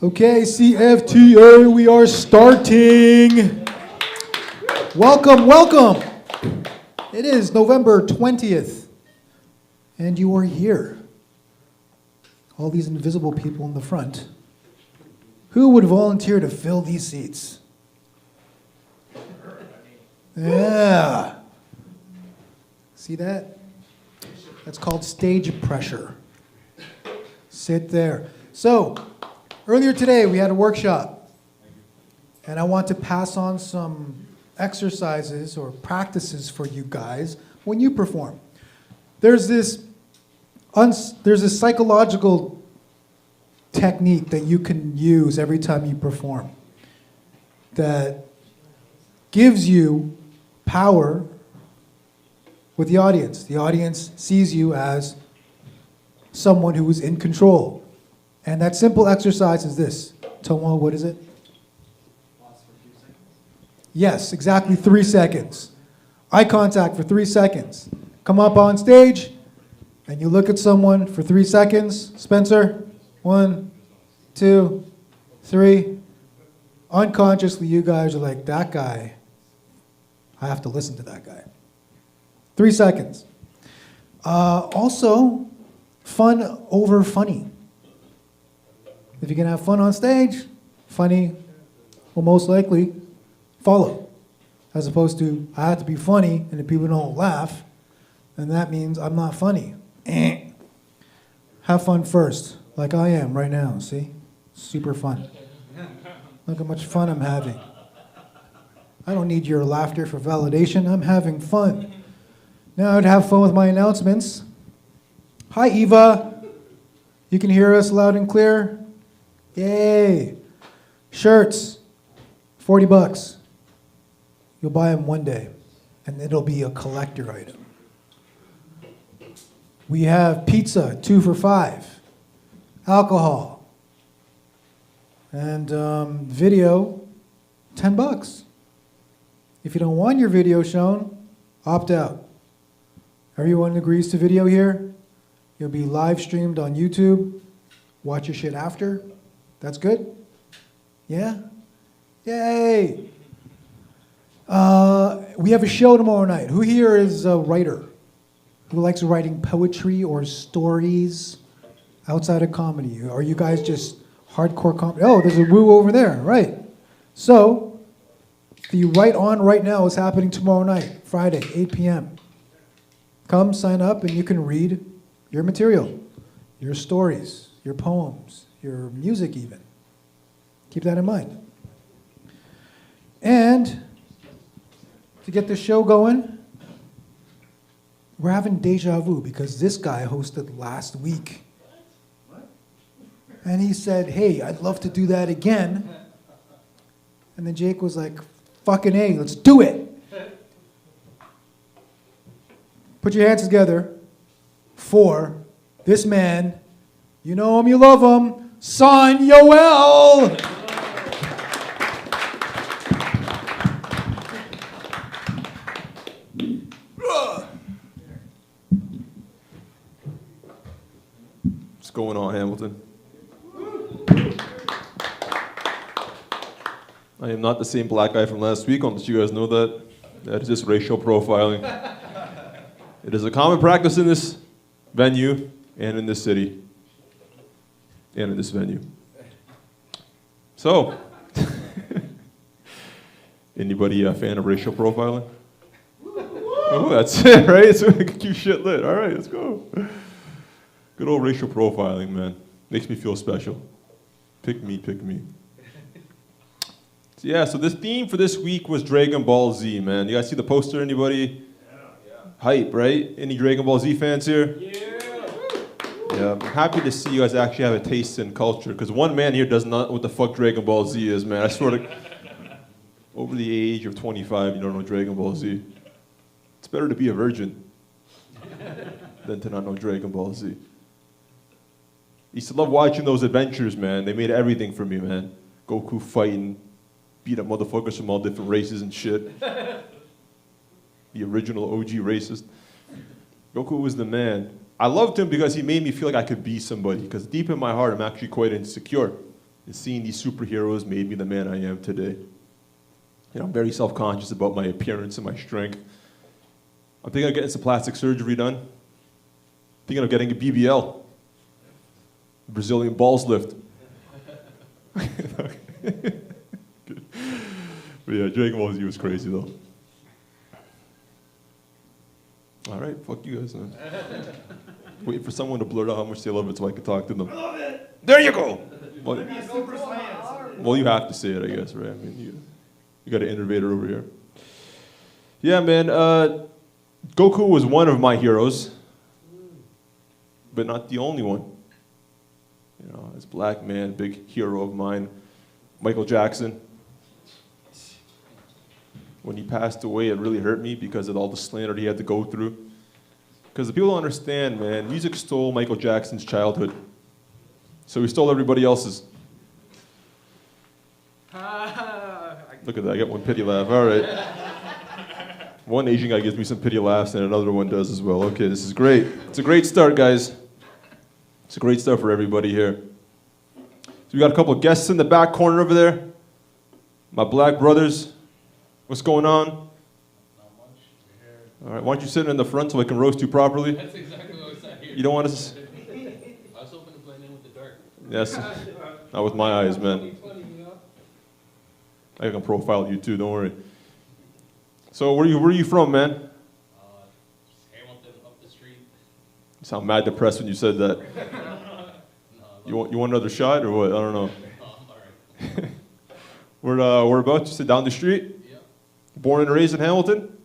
Okay, CFTA, we are starting. Welcome, welcome. It is November 20th, and you are here. All these invisible people in the front. Who would volunteer to fill these seats? Yeah. See that? That's called stage pressure. Sit there. So, earlier today, we had a workshop, and I want to pass on some exercises or practices for you guys when you perform. There's this psychological technique that you can use every time you perform that gives you power with the audience. The audience sees you as someone who is in control. And that simple exercise is this. Tomo, what is it? Pause for 2 seconds. Yes, exactly 3 seconds. Eye contact for 3 seconds. Come up on stage, and you look at someone for 3 seconds. Spencer, 1, 2, 3. Unconsciously, you guys are like, that guy, I have to listen to that guy. 3 seconds. Also, fun over funny. If you can have fun on stage, funny will most likely follow. As opposed to, I have to be funny, and if people don't laugh, then that means I'm not funny. Have fun first, like I am right now, see? Super fun. Look how much fun I'm having. I don't need your laughter for validation, I'm having fun. Now I'd have fun with my announcements. Hi, Eva. You can hear us loud and clear? Yay! Shirts, $40. You'll buy them one day, and it'll be a collector item. We have pizza, 2 for $5. Alcohol. And video, $10. If you don't want your video shown, opt out. Everyone agrees to video here? You'll be live streamed on YouTube. Watch your shit after. That's good? Yeah? Yay! We have a show tomorrow night. Who here is a writer? Who likes writing poetry or stories outside of comedy? Are you guys just hardcore comedy? Oh, there's a woo over there, right. So, the Write On Right Now is happening tomorrow night, Friday, 8 p.m. Come sign up and you can read your material, your stories, your poems, your music even. Keep that in mind. And to get the show going, we're having deja vu because this guy hosted last week. And he said, hey, I'd love to do that again. And then Jake was like, fucking A, let's do it. Put your hands together for this man. You know him, you love him. Son Yoel. What's going on, Hamilton? I am not the same black guy from last week, unless you guys know that. That is just racial profiling. It is a common practice in this venue and in this city and in this venue. So, anybody a fan of racial profiling? Oh, that's it, right? It's a cute shit lit. All right, let's go. Good old racial profiling, man. Makes me feel special. Pick me, pick me. So yeah, so this theme for this week was Dragon Ball Z, man. You guys see the poster, anybody? Yeah. Hype, right? Any Dragon Ball Z fans here? Yeah, I'm happy to see you guys actually have a taste in culture, because one man here does not know what the fuck Dragon Ball Z is, man. I swear to... Over the age of 25, you don't know Dragon Ball Z. It's better to be a virgin than to not know Dragon Ball Z. Used to love watching those adventures, man. They made everything for me, man. Goku fighting, beat up motherfuckers from all different races and shit. The original OG racist. Goku was the man. I loved him because he made me feel like I could be somebody. Because deep in my heart, I'm actually quite insecure. And seeing these superheroes made me the man I am today. You know, I'm very self-conscious about my appearance and my strength. I'm thinking of getting some plastic surgery done. Thinking of getting a BBL. Brazilian balls lift. But yeah, Dragon Ball Z was crazy though. All right, fuck you guys, man. Wait for someone to blurt out how much they love it so I can talk to them. I love it! There you go! Well, you have to say it, I guess, right? I mean, you got an innovator over here. Yeah, man, Goku was one of my heroes, but not the only one. You know, as a black man, big hero of mine, Michael Jackson. When he passed away, it really hurt me because of all the slander he had to go through. Because the people don't understand, man, music stole Michael Jackson's childhood. So he stole everybody else's. Look at that, I got one pity laugh, all right. One Asian guy gives me some pity laughs and another one does as well. Okay, this is great. It's a great start, guys. It's a great start for everybody here. So we got a couple of guests in the back corner over there. My black brothers. What's going on? Not much. We're here. All right, why don't you sit in the front so I can roast you properly? That's exactly what I was at here. You don't want to... I was hoping to blend in with the dark. Yes, not with my eyes, man. I can profile you too, don't worry. So where are you from, man? Just Hamilton up the street. You sound mad depressed when you said that. No, You want another shot or what? I don't know. I'm alright. Whereabouts? You said down the street? Yep. Born and raised in Hamilton?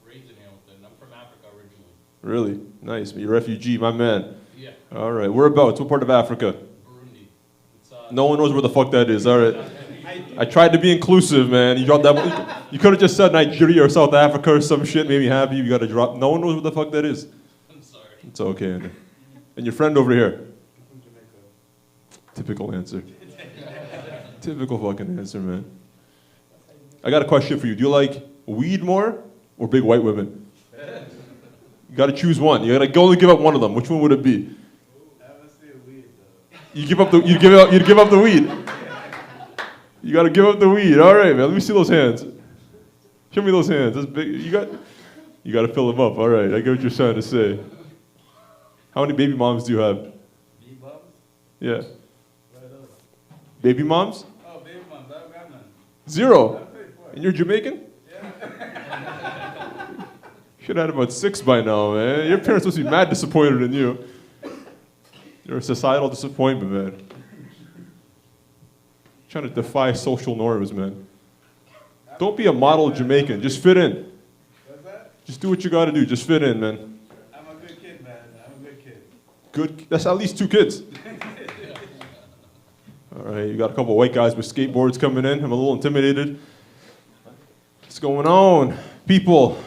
Raised in Hamilton. I'm from Africa originally. Really? Nice. You're a refugee, my man. Yeah. All right. Whereabouts? What part of Africa? Burundi. It's, No one knows where the fuck that is. All right. I tried to be inclusive, man. You dropped that. You could have just said Nigeria or South Africa or some shit. Made me happy. You got to drop. No one knows what the fuck that is. I'm sorry. It's okay. Andy. And your friend over here? I'm from Jamaica. Typical answer. Typical fucking answer, man. I got a question for you. Do you like weed more or big white women? You got to choose one. You got to only give up one of them. Which one would it be? I would say weed though. You give up the weed. You got to give up the weed. All right, man. Let me see those hands. Show me those hands. That's big. You got to fill them up. All right. I get what you're trying to say. How many baby moms do you have? B-bums? Yeah. What are those? Baby moms? Oh, baby moms. I don't got none. 0. And you're Jamaican? Should have had about 6 by now, man. Your parents must be mad disappointed in you. You're a societal disappointment, man. Trying to defy social norms, man. Don't be a model Jamaican. Just fit in. What's that? Just do what you got to do. Just fit in, man. I'm a good kid, man. I'm a good kid. Good. That's at least 2 kids. All right, you got a couple of white guys with skateboards coming in. I'm a little intimidated. What's going on? People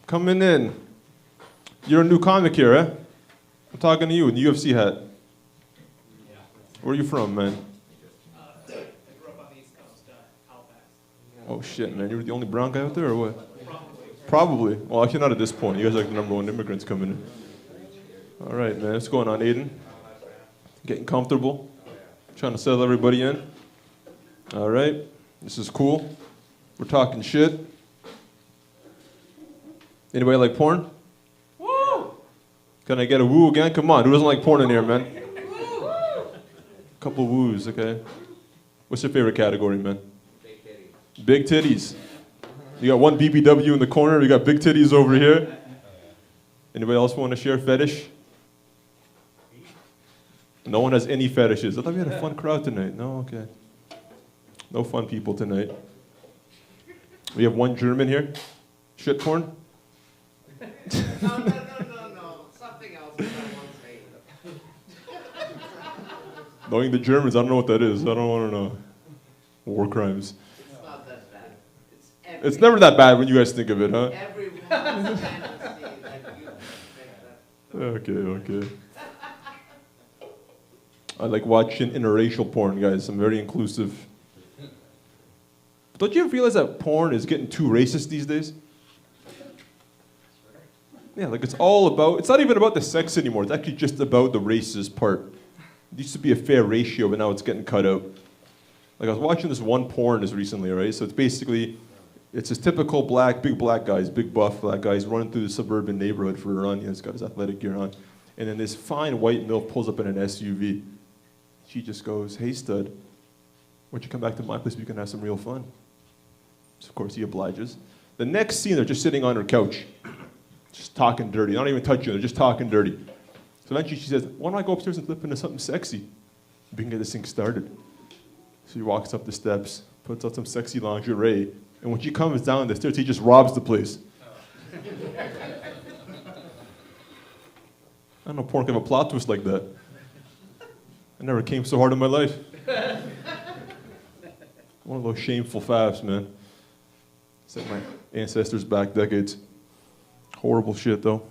coming in. You're a new comic here, eh? I'm talking to you in the UFC hat. Yeah. Where are you from, man? I grew up on the East Coast, Halifax. Oh shit, man. You were the only brown guy out there or what? Probably. Probably. Well, actually not at this point. You guys are like the #1 immigrants coming in. All right, man. What's going on, Aiden? Getting comfortable? Trying to settle everybody in? All right. This is cool. We're talking shit. Anybody like porn? Woo! Can I get a woo again? Come on. Who doesn't like porn in here, man? Couple woos, okay. What's your favorite category, man? Big titties. Big titties. You got one BBW in the corner. You got big titties over here. Anybody else want to share fetish? No one has any fetishes. I thought we had a fun crowd tonight. No, okay. No fun people tonight. We have one German here. Shit porn? No. Something else that I won't say. Knowing the Germans, I don't know what that is. I don't want to know. War crimes. It's not that bad. It's never that bad when you guys think of it, huh? Every woman's fantasy that you think that. Okay. I like watching interracial porn, guys. I'm very inclusive. But don't you ever realize that porn is getting too racist these days? Yeah, like it's all about, it's not even about the sex anymore. It's actually just about the racist part. It used to be a fair ratio, but now it's getting cut out. Like I was watching this one porn just recently, right? So it's basically, it's this typical big black guys, big buff black guys running through the suburban neighborhood for a run. He's got his athletic gear on. And then this fine white MILF pulls up in an SUV. She just goes, "Hey stud, why don't you come back to my place, we can have some real fun." So of course he obliges. The next scene, they're just sitting on her couch, just talking dirty. Not even touching her, they're just talking dirty. So eventually she says, "Why don't I go upstairs and flip into something sexy? We can get this thing started." So he walks up the steps, puts out some sexy lingerie, and when she comes down the stairs, he just robs the place. I don't know porn can have a plot twist like that. I never came so hard in my life. One of those shameful faps, man. Set my ancestors back decades. Horrible shit, though.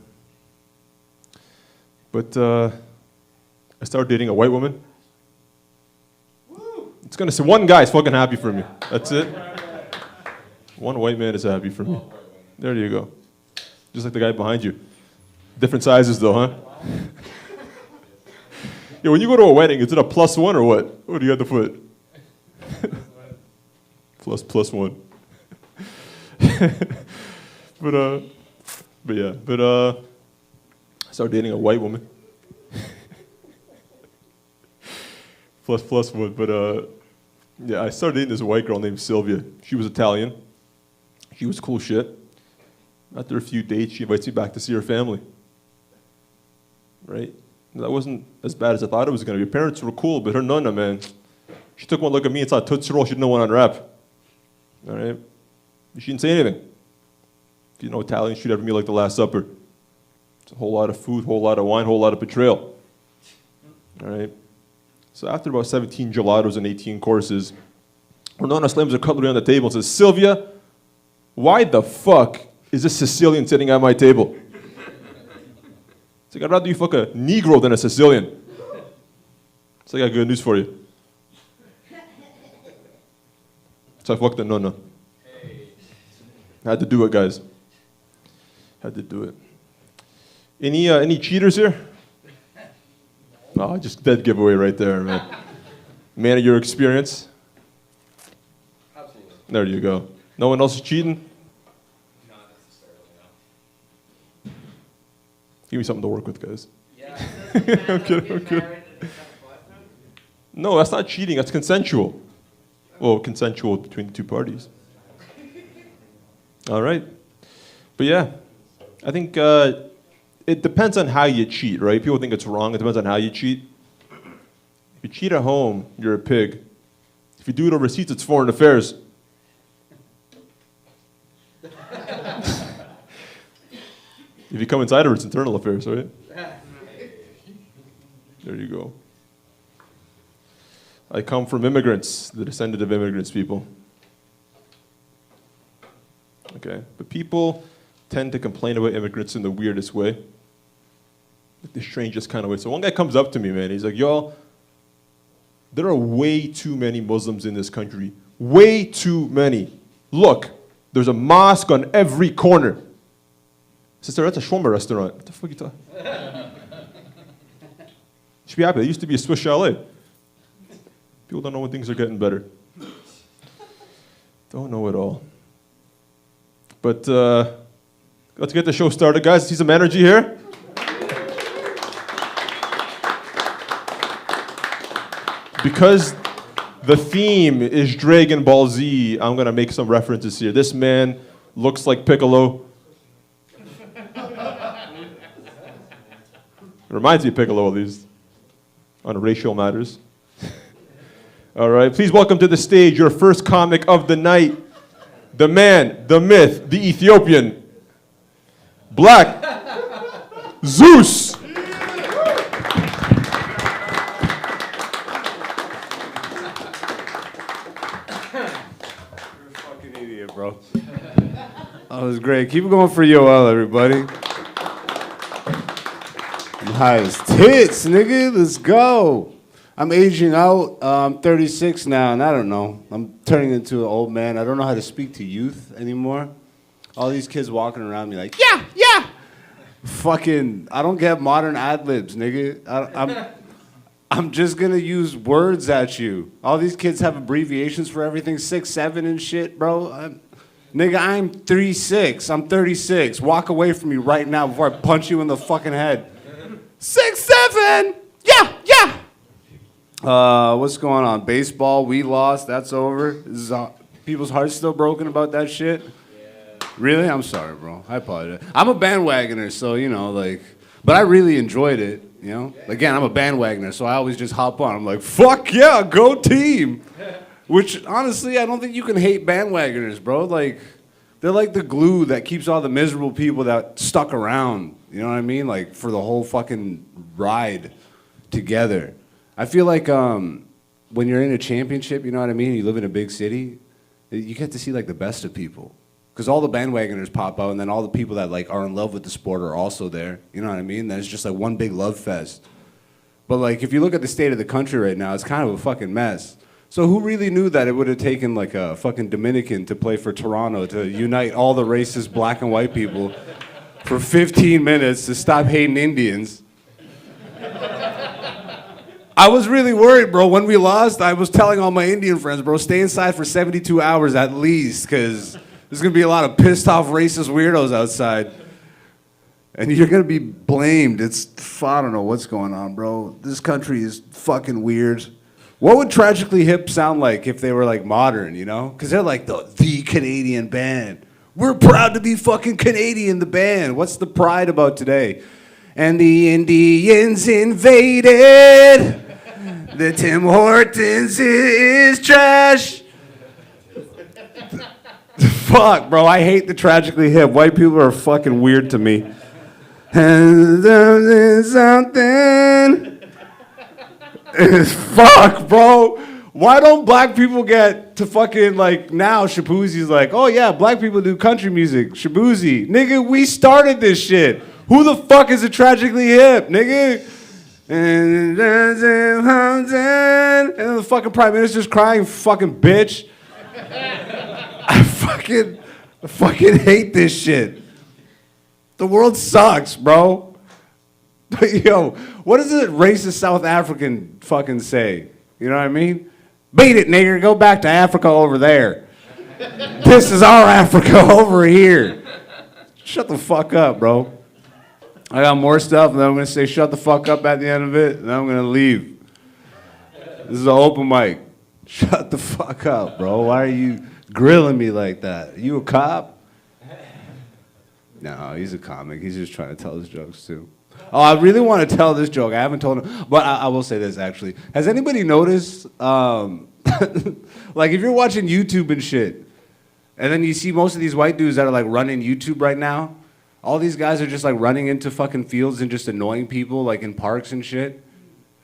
But I started dating a white woman. It's gonna say one guy's fucking happy for me. That's it. One white man is happy for me. There you go. Just like the guy behind you. Different sizes, though, huh? Yeah, when you go to a wedding, is it a +1 or what? What do you have to put? +1. but I started dating a white woman. +1, but yeah, I started dating this white girl named Sylvia. She was Italian. She was cool shit. After a few dates, she invites me back to see her family. Right? That wasn't as bad as I thought it was going to be. Her parents were cool, but her nonna, man, she took one look at me and saw a Tootsie Roll. She didn't know one to unwrap. All right? She didn't say anything. You know, Italians shoot every meal like the Last Supper. It's a whole lot of food, whole lot of wine, whole lot of betrayal. All right? So after about 17 gelatos and 18 courses, her nonna slams her cutlery on the table and says, "Sylvia, why the fuck is this Sicilian sitting at my table?" It's like, "I'd rather you fuck a Negro than a Sicilian." It's like, "I got good news for you." So I fucked the nonna. I had to do it, guys. Had to do it. Any cheaters here? Oh, just dead giveaway right there, man. Man of your experience? Absolutely. There you go. No one else is cheating? Not necessarily, no. Give me something to work with, guys. Yeah. I'm kidding. No, that's not cheating. That's consensual. Well, consensual between the two parties. All right. But yeah, I think it depends on how you cheat, right? People think it's wrong. It depends on how you cheat. If you cheat at home, you're a pig. If you do it overseas, it's foreign affairs. If you come inside of it, it's internal affairs, right? There you go. I come from immigrants, the descendant of immigrants, people. Okay, but people tend to complain about immigrants in the weirdest way, like the strangest kind of way. So one guy comes up to me, man, he's like, "Y'all, there are way too many Muslims in this country. Way too many. Look, there's a mosque on every corner." Sister, that's a shawarma restaurant. What the fuck are you talking? You should be happy. There used to be a Swiss chalet. People don't know when things are getting better. Don't know it all. But let's get the show started, guys. See some energy here? Because the theme is Dragon Ball Z, I'm going to make some references here. This man looks like Piccolo. Reminds me of Piccolo, at least, on racial matters. All right, please welcome to the stage your first comic of the night, the man, the myth, the Ethiopian, Black Zeus. You're a fucking idiot, bro. That was great. Keep it going for Yoel, everybody. I'm high as tits, nigga. Let's go. I'm aging out. I'm 36 now, and I don't know. I'm turning into an old man. I don't know how to speak to youth anymore. All these kids walking around me like, yeah, yeah. Fucking, I don't get modern ad-libs, nigga. I'm just gonna use words at you. All these kids have abbreviations for everything, 6, 7 and shit, bro. Nigga, I'm 3'6". I'm 36. Walk away from me right now before I punch you in the fucking head. 6, 7! Yeah, yeah! What's going on? Baseball, we lost, that's over. Is people's hearts still broken about that shit? Yeah. Really? I'm sorry, bro. I apologize. I'm a bandwagoner, so, you know, like, but I really enjoyed it, you know? Again, I'm a bandwagoner, so I always just hop on. I'm like, fuck yeah, go team! Which, honestly, I don't think you can hate bandwagoners, bro. Like, they're like the glue that keeps all the miserable people that stuck around, you know what I mean? Like, for the whole fucking ride together. I feel like when you're in a championship, you know what I mean? You live in a big city, you get to see like the best of people. Because all the bandwagoners pop out, and then all the people that like are in love with the sport are also there. You know what I mean? Then it's just like one big love fest. But like if you look at the state of the country right now, it's kind of a fucking mess. So who really knew that it would have taken like a fucking Dominican to play for Toronto to unite all the racist black and white people for 15 minutes to stop hating Indians? I was really worried, bro. When we lost, I was telling all my Indian friends, bro, stay inside for 72 hours at least, because there's going to be a lot of pissed off racist weirdos outside. And you're going to be blamed. I don't know what's going on, bro. This country is fucking weird. What would Tragically Hip sound like if they were like modern, you know? Because they're like the Canadian band. We're proud to be fucking Canadian, the band. What's the pride about today? And the Indians invaded. The Tim Hortons is trash. Fuck, bro, I hate the Tragically Hip. White people are fucking weird to me. And there's something. Fuck, bro. Why don't black people get to fucking, like, now Shaboozie's like, oh yeah, black people do country music. Shaboozie. Nigga, we started this shit. Who the fuck is a Tragically Hip, nigga? And then the fucking prime minister's crying, fucking bitch. I fucking hate this shit. The world sucks, bro. Yo, what does a racist South African fucking say? You know what I mean? Beat it, nigger. Go back to Africa over there. This is our Africa over here. Shut the fuck up, bro. I got more stuff, and then I'm going to say shut the fuck up at the end of it, and then I'm going to leave. This is an open mic. Shut the fuck up, bro. Why are you grilling me like that? Are you a cop? No, he's a comic. He's just trying to tell his jokes, too. Oh, I really want to tell this joke. I haven't told him, but I will say this, actually. Has anybody noticed, like, if you're watching YouTube and shit, and then you see most of these white dudes that are, like, running YouTube right now, all these guys are just like running into fucking fields and just annoying people like in parks and shit.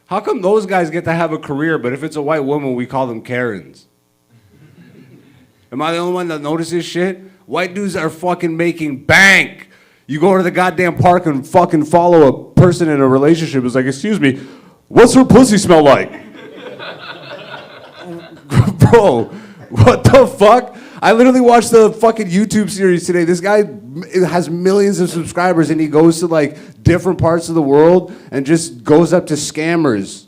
How come those guys get to have a career, but if it's a white woman, we call them Karens? Am I the only one that notices shit? White dudes are fucking making bank. You go to the goddamn park and fucking follow a person in a relationship. It's like, excuse me, what's her pussy smell like? Bro, what the fuck? I literally watched the fucking YouTube series today. This guy has millions of subscribers, and he goes to like different parts of the world and just goes up to scammers.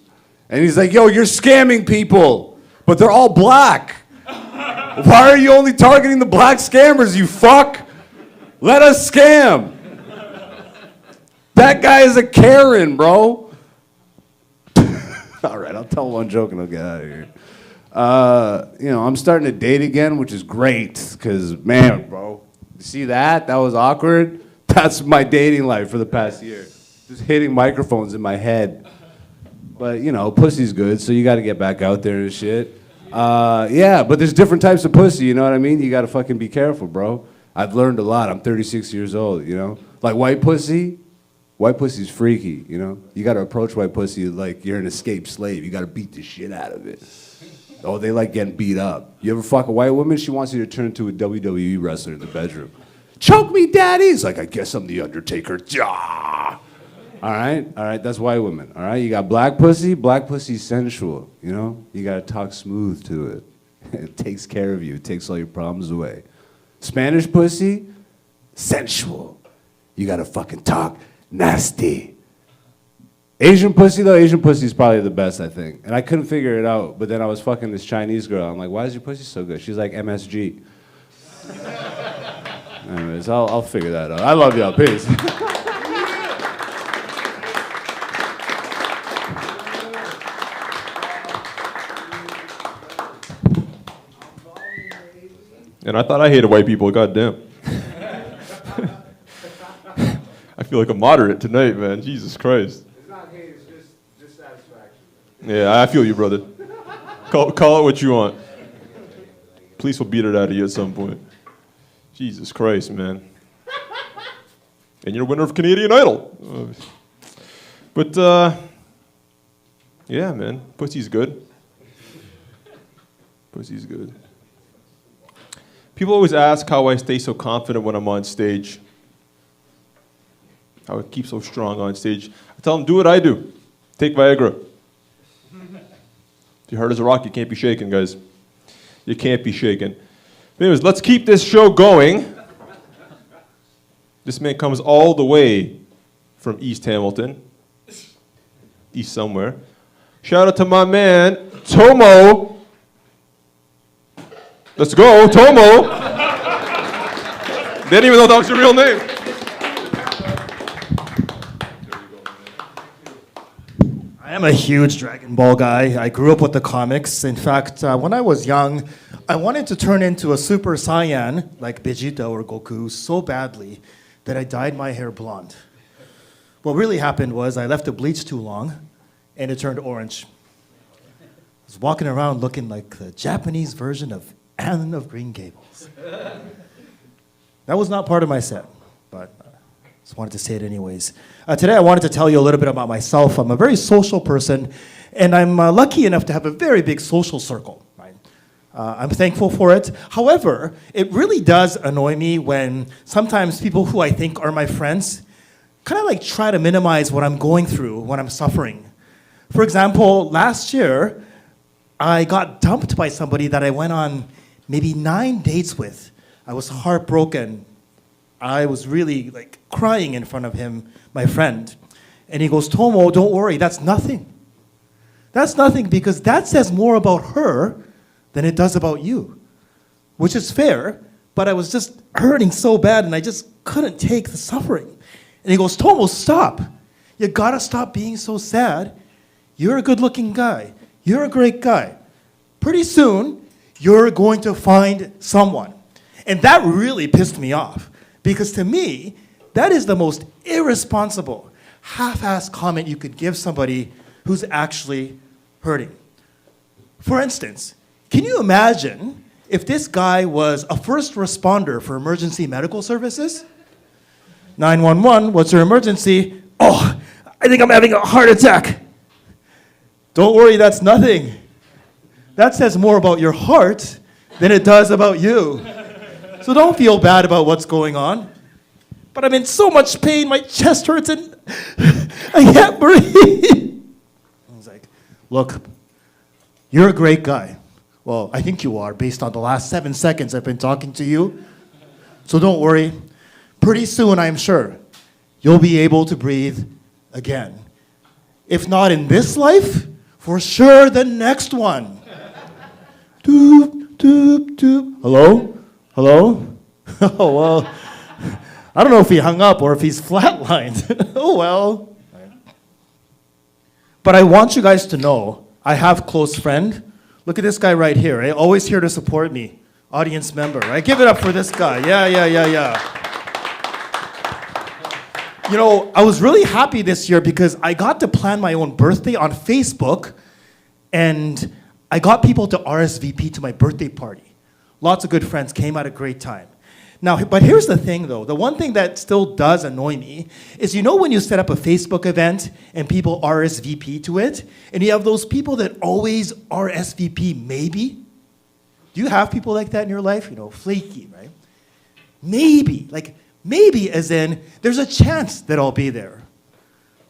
And he's like, yo, you're scamming people, but they're all black. Why are you only targeting the black scammers, you fuck? Let us scam. That guy is a Karen, bro. All right, I'll tell one joke and I'll get out of here. I'm starting to date again, which is great, because, man, bro, you see that? That was awkward. That's my dating life for the past year. Just hitting microphones in my head. But, pussy's good, so you got to get back out there and shit. Yeah, but there's different types of pussy, you know what I mean? You got to fucking be careful, bro. I've learned a lot. I'm 36 years old, Like white pussy's freaky, You got to approach white pussy like you're an escaped slave. You got to beat the shit out of it. Oh, they like getting beat up. You ever fuck a white woman? She wants you to turn into a WWE wrestler in the bedroom. Choke me, daddy! He's like, I guess I'm the Undertaker. Yeah. All right, that's white women. All right, you got black pussy sensual. You know, you gotta talk smooth to it. It takes care of you. It takes all your problems away. Spanish pussy, sensual. You gotta fucking talk nasty. Asian pussy though, Asian pussy is probably the best, I think. And I couldn't figure it out, but then I was fucking this Chinese girl. I'm like, why is your pussy so good? She's like MSG. Anyways, I'll figure that out. I love y'all. Peace. And I thought I hated white people. Goddamn. I feel like a moderate tonight, man. Jesus Christ. It's not hate, it's just dissatisfaction. Yeah, I feel you, brother. Call it what you want. Police will beat it out of you at some point. Jesus Christ, man. And you're a winner of Canadian Idol. But, yeah, man. Pussy's good. Pussy's good. People always ask how I stay so confident when I'm on stage. How I keep so strong on stage. I tell them, do what I do. Take Viagra. If you're hard as a rock, you can't be shaken, guys. You can't be shaken. Anyways, let's keep this show going. This man comes all the way from East Hamilton. East somewhere. Shout out to my man, Tomo. Let's go, Tomo. They didn't even know that was your real name. I am a huge Dragon Ball guy. I grew up with the comics. In fact, when I was young, I wanted to turn into a Super Saiyan like Vegeta or Goku so badly that I dyed my hair blonde. What really happened was I left the bleach too long and it turned orange. I was walking around looking like the Japanese version of Anne of Green Gables. That was not part of my set, but just wanted to say it anyways. Today I wanted to tell you a little bit about myself. I'm a very social person, and I'm lucky enough to have a very big social circle. Right? I'm thankful for it. However, it really does annoy me when sometimes people who I think are my friends kind of like try to minimize what I'm going through when I'm suffering. For example, last year, I got dumped by somebody that I went on maybe 9 dates with. I was heartbroken. I was really like crying in front of him, my friend. And he goes, Tomo, don't worry, that's nothing. That's nothing because that says more about her than it does about you. Which is fair, but I was just hurting so bad and I just couldn't take the suffering. And he goes, Tomo, stop. You gotta stop being so sad. You're a good-looking guy. You're a great guy. Pretty soon, you're going to find someone. And that really pissed me off. Because to me, that is the most irresponsible, half-assed comment you could give somebody who's actually hurting. For instance, can you imagine if this guy was a first responder for emergency medical services? 911, what's your emergency? Oh, I think I'm having a heart attack. Don't worry, that's nothing. That says more about your heart than it does about you. So don't feel bad about what's going on. But I'm in so much pain, my chest hurts and I can't breathe. I was like, look, you're a great guy. Well, I think you are based on the last 7 seconds I've been talking to you. So don't worry. Pretty soon, I'm sure, you'll be able to breathe again. If not in this life, for sure the next one. Doop, doop, doop. Hello? Hello? Oh, well, I don't know if he hung up or if he's flatlined. Oh, well. But I want you guys to know, I have a close friend. Look at this guy right here, right? Always here to support me. Audience member, right? Give it up for this guy. Yeah. You know, I was really happy this year because I got to plan my own birthday on Facebook, and I got people to RSVP to my birthday party. Lots of good friends came, had a great time. Now, but here's the thing though, the one thing that still does annoy me is, you know, when you set up a Facebook event and people RSVP to it, and you have those people that always RSVP maybe? Do you have people like that in your life? You know, flaky, right? Maybe, like maybe as in there's a chance that I'll be there.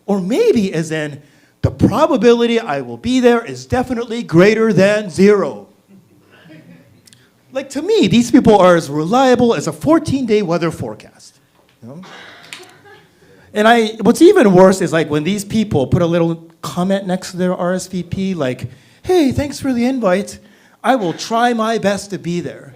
Or maybe as in, the probability I will be there is definitely greater than 0. Like to me, these people are as reliable as a 14-day weather forecast. You know? And what's even worse is like when these people put a little comment next to their RSVP, like, hey, thanks for the invite. I will try my best to be there,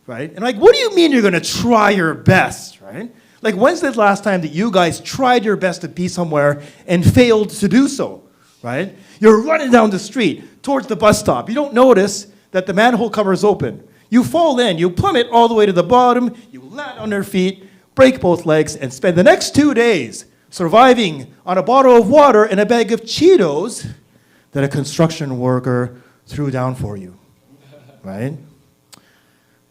right? And like, what do you mean you're gonna try your best, right? Like, when's the last time that you guys tried your best to be somewhere and failed to do so, right? You're running down the street towards the bus stop. You don't notice that the manhole cover is open. You fall in, you plummet all the way to the bottom, you land on your feet, break both legs, and spend the next 2 days surviving on a bottle of water and a bag of Cheetos that a construction worker threw down for you, right?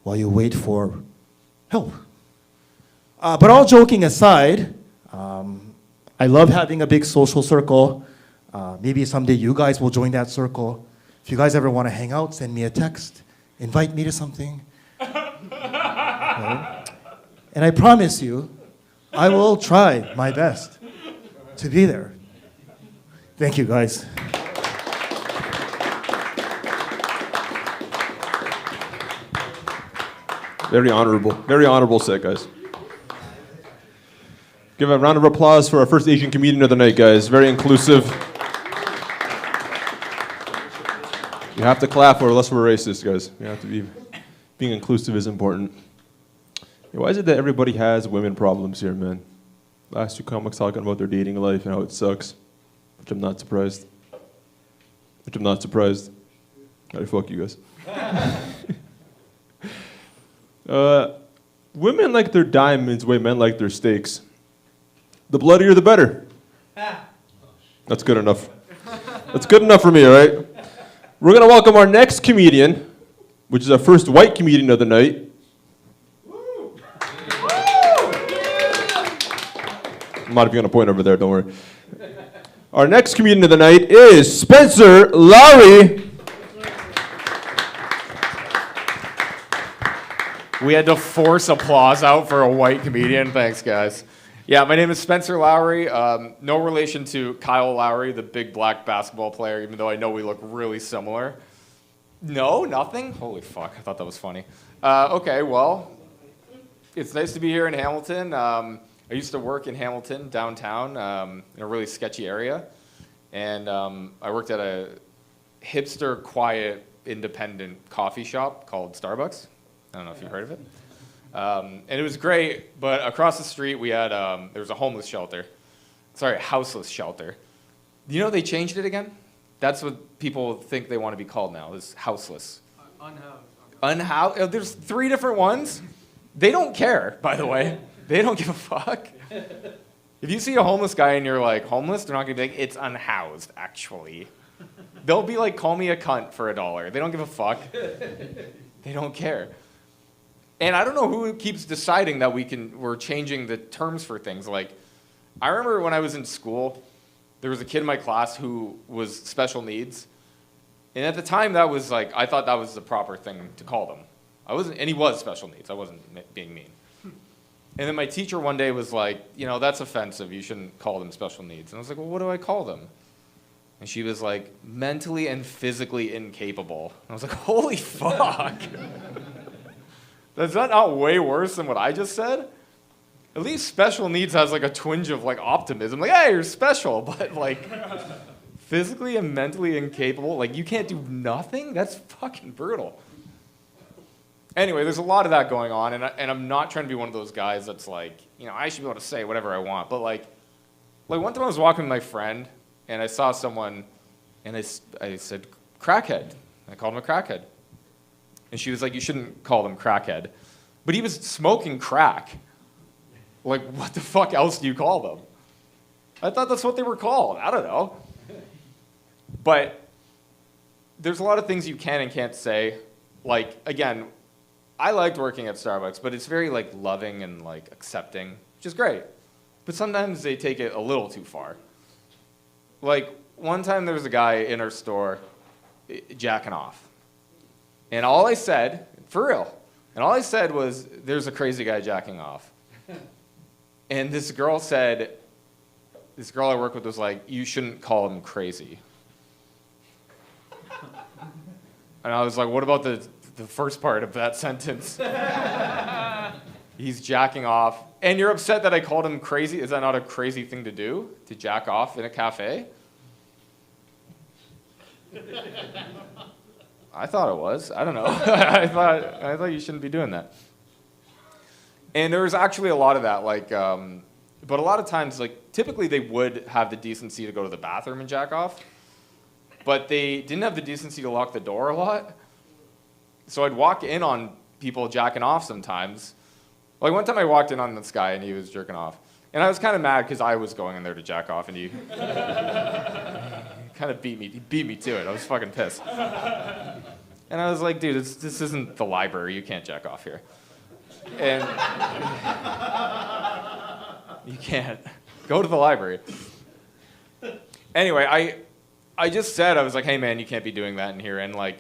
While you wait for help. But all joking aside, I love having a big social circle. Maybe someday you guys will join that circle. If you guys ever want to hang out, send me a text. Invite me to something. Right? And I promise you, I will try my best to be there. Thank you, guys. Very honorable set, guys. Give a round of applause for our first Asian comedian of the night, guys. Very inclusive. You have to clap or else we're racist, guys. You have to be, being inclusive is important. Yeah, why is it that everybody has women problems here, man? Last two comics talking about their dating life and how it sucks, which I'm not surprised. Alright, fuck you guys. Women like their diamonds the way men like their steaks. The bloodier, the better. That's good enough. That's good enough for me, all right? We're going to welcome our next comedian, which is our first white comedian of the night. I'm not even going to point over there, don't worry. Our next comedian of the night is Spencer Lowry. We had to force applause out for a white comedian. Thanks, guys. Yeah, my name is Spencer Lowry. No relation to Kyle Lowry, the big black basketball player, even though I know we look really similar. No, nothing? Holy fuck, I thought that was funny. Okay, well, it's nice to be here in Hamilton. I used to work in Hamilton, downtown, in a really sketchy area. And I worked at a hipster, quiet, independent coffee shop called Starbucks. I don't know if you've heard of it. And it was great, but across the street we had, there was a homeless shelter. Sorry, houseless shelter. You know they changed it again? That's what people think they want to be called now, is houseless. Unhoused. There's 3 different ones. They don't care, by the way. They don't give a fuck. If you see a homeless guy and you're like, homeless, they're not going to be like, it's unhoused, actually. They'll be like, call me a cunt for $1. They don't give a fuck. They don't care. And I don't know who keeps deciding that we're changing the terms for things. Like, I remember when I was in school, there was a kid in my class who was special needs. And at the time, that was like, I thought that was the proper thing to call them. And he was special needs. I wasn't being mean. And then my teacher one day was like, you know, that's offensive. You shouldn't call them special needs. And I was like, well, what do I call them? And she was like, mentally and physically incapable. And I was like, holy fuck. Is that not way worse than what I just said? At least special needs has like a twinge of like optimism. Like, hey, you're special. But like physically and mentally incapable, like you can't do nothing? That's fucking brutal. Anyway, there's a lot of that going on. And I'm not trying to be one of those guys that's like, you know, I should be able to say whatever I want. But like one time I was walking with my friend and I saw someone and I said, crackhead. I called him a crackhead. And she was like, you shouldn't call them crackhead. But he was smoking crack. Like, what the fuck else do you call them? I thought that's what they were called. I don't know. But there's a lot of things you can and can't say. Like, again, I liked working at Starbucks, but it's very, like, loving and, like, accepting, which is great. But sometimes they take it a little too far. Like, one time there was a guy in our store jacking off. And all I said, for real, and all I said was, there's a crazy guy jacking off. And this girl said, this girl I work with was like, you shouldn't call him crazy. And I was like, what about the first part of that sentence? He's jacking off. And you're upset that I called him crazy? Is that not a crazy thing to do? To jack off in a cafe? I thought it was. I don't know. I thought you shouldn't be doing that. And there was actually a lot of that, like, but a lot of times, like, typically they would have the decency to go to the bathroom and jack off, but they didn't have the decency to lock the door a lot. So I'd walk in on people jacking off sometimes. Like one time I walked in on this guy and he was jerking off. And I was kind of mad because I was going in there to jack off and he kind of beat me to it. I was fucking pissed. And I was like, dude, this isn't the library. You can't jack off here. And you can't. Go to the library. Anyway, I just said, I was like, hey man, you can't be doing that in here. And like,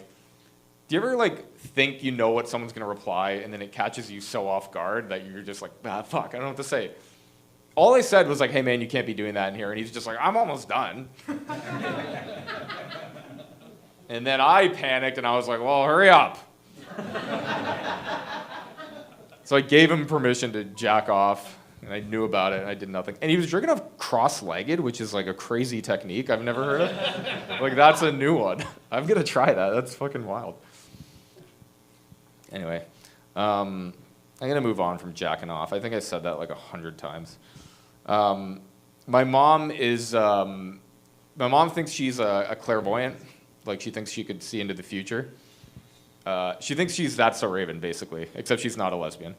do you ever like think you know what someone's gonna reply and then it catches you so off guard that you're just like, fuck, I don't know what to say. All I said was like, hey man, you can't be doing that in here. And he's just like, I'm almost done. And then I panicked and I was like, well, hurry up. So I gave him permission to jack off and I knew about it and I did nothing. And he was jerking off cross-legged, which is like a crazy technique I've never heard of. Like that's a new one. I'm gonna try that. That's fucking wild. Anyway, I'm gonna move on from jacking off. I think I said that like 100 times. My mom thinks she's a clairvoyant. Like she thinks she could see into the future. She thinks she's That's So Raven, basically, except she's not a lesbian.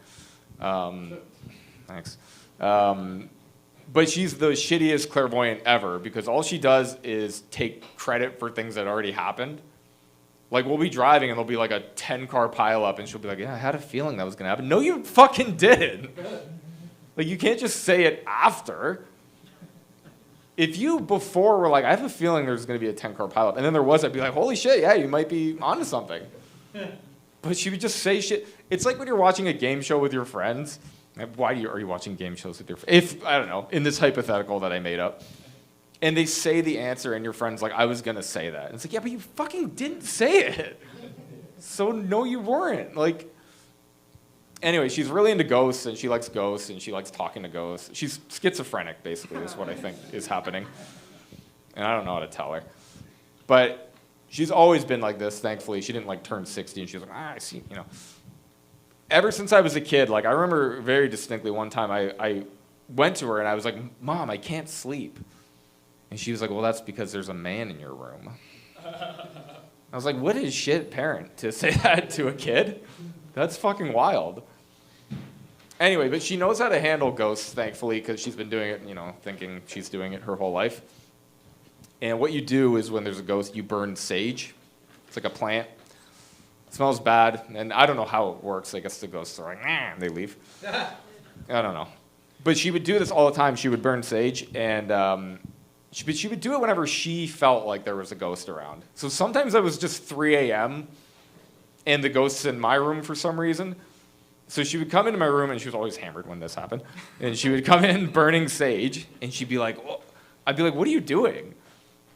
Thanks. But she's the shittiest clairvoyant ever because all she does is take credit for things that already happened. Like we'll be driving and there'll be like a 10-car pileup and she'll be like, yeah, I had a feeling that was gonna happen. No, you fucking didn't. Like you can't just say it after. If you before were like, I have a feeling there's gonna be a 10-car pileup, and then there was, I'd be like, holy shit, yeah, you might be onto something. But she would just say shit. It's like when you're watching a game show with your friends. Are you watching game shows with your friends? If, I don't know, in this hypothetical that I made up. And they say the answer and your friend's like, I was going to say that. And it's like, yeah, but you fucking didn't say it. So no, you weren't. Like, anyway, she's really into ghosts and she likes talking to ghosts. She's schizophrenic, basically, is what I think is happening. And I don't know how to tell her. But she's always been like this, thankfully. She didn't like turn 60 and she was like, I see, you know. Ever since I was a kid, like I remember very distinctly one time I went to her and I was like, Mom, I can't sleep. And she was like, well, that's because there's a man in your room. I was like, what a shit parent to say that to a kid? That's fucking wild. Anyway, but she knows how to handle ghosts, thankfully, because she's been doing it, you know, thinking she's doing it her whole life. And what you do is when there's a ghost, you burn sage. It's like a plant. It smells bad, and I don't know how it works. I guess the ghosts are like, nah, and they leave. I don't know. But she would do this all the time. She would burn sage, and she would do it whenever she felt like there was a ghost around. So sometimes it was just 3 a.m., and the ghost's in my room for some reason. So she would come into my room, and she was always hammered when this happened. And she would come in burning sage, and she'd be like, oh. I'd be like, what are you doing?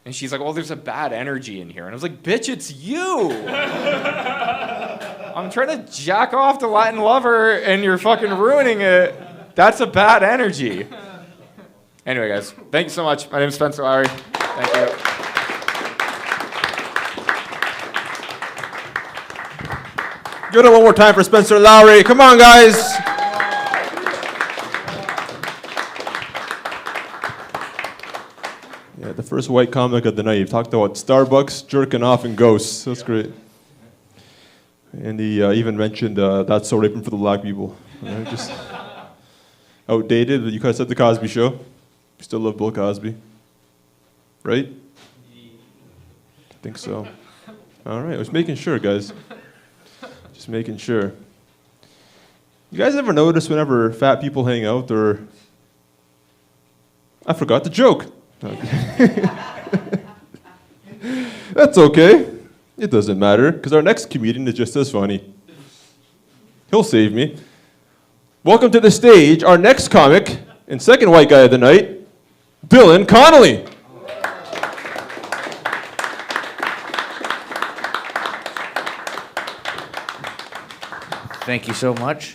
And she's like, well, there's a bad energy in here. And I was like, bitch, it's you. I'm trying to jack off to Latin Lover, and you're fucking ruining it. That's a bad energy. Anyway, guys, thank you so much. My name is Spencer Lowry. Thank you. Give it one more time for Spencer Lowry. Come on, guys. Yeah, the first white comic of the night. You've talked about Starbucks, jerking off, and ghosts. That's great. And he even mentioned That's So Raven for the black people. Right? Just outdated, but you kind of said The Cosby Show. You still love Bill Cosby, right? I think so. All right, I was making sure, guys. Just making sure. You guys ever notice whenever fat people hang out, or I forgot the joke. Okay. That's okay. It doesn't matter, because our next comedian is just as funny. He'll save me. Welcome to the stage, our next comic and second white guy of the night, Dylan Connolly. Thank you so much.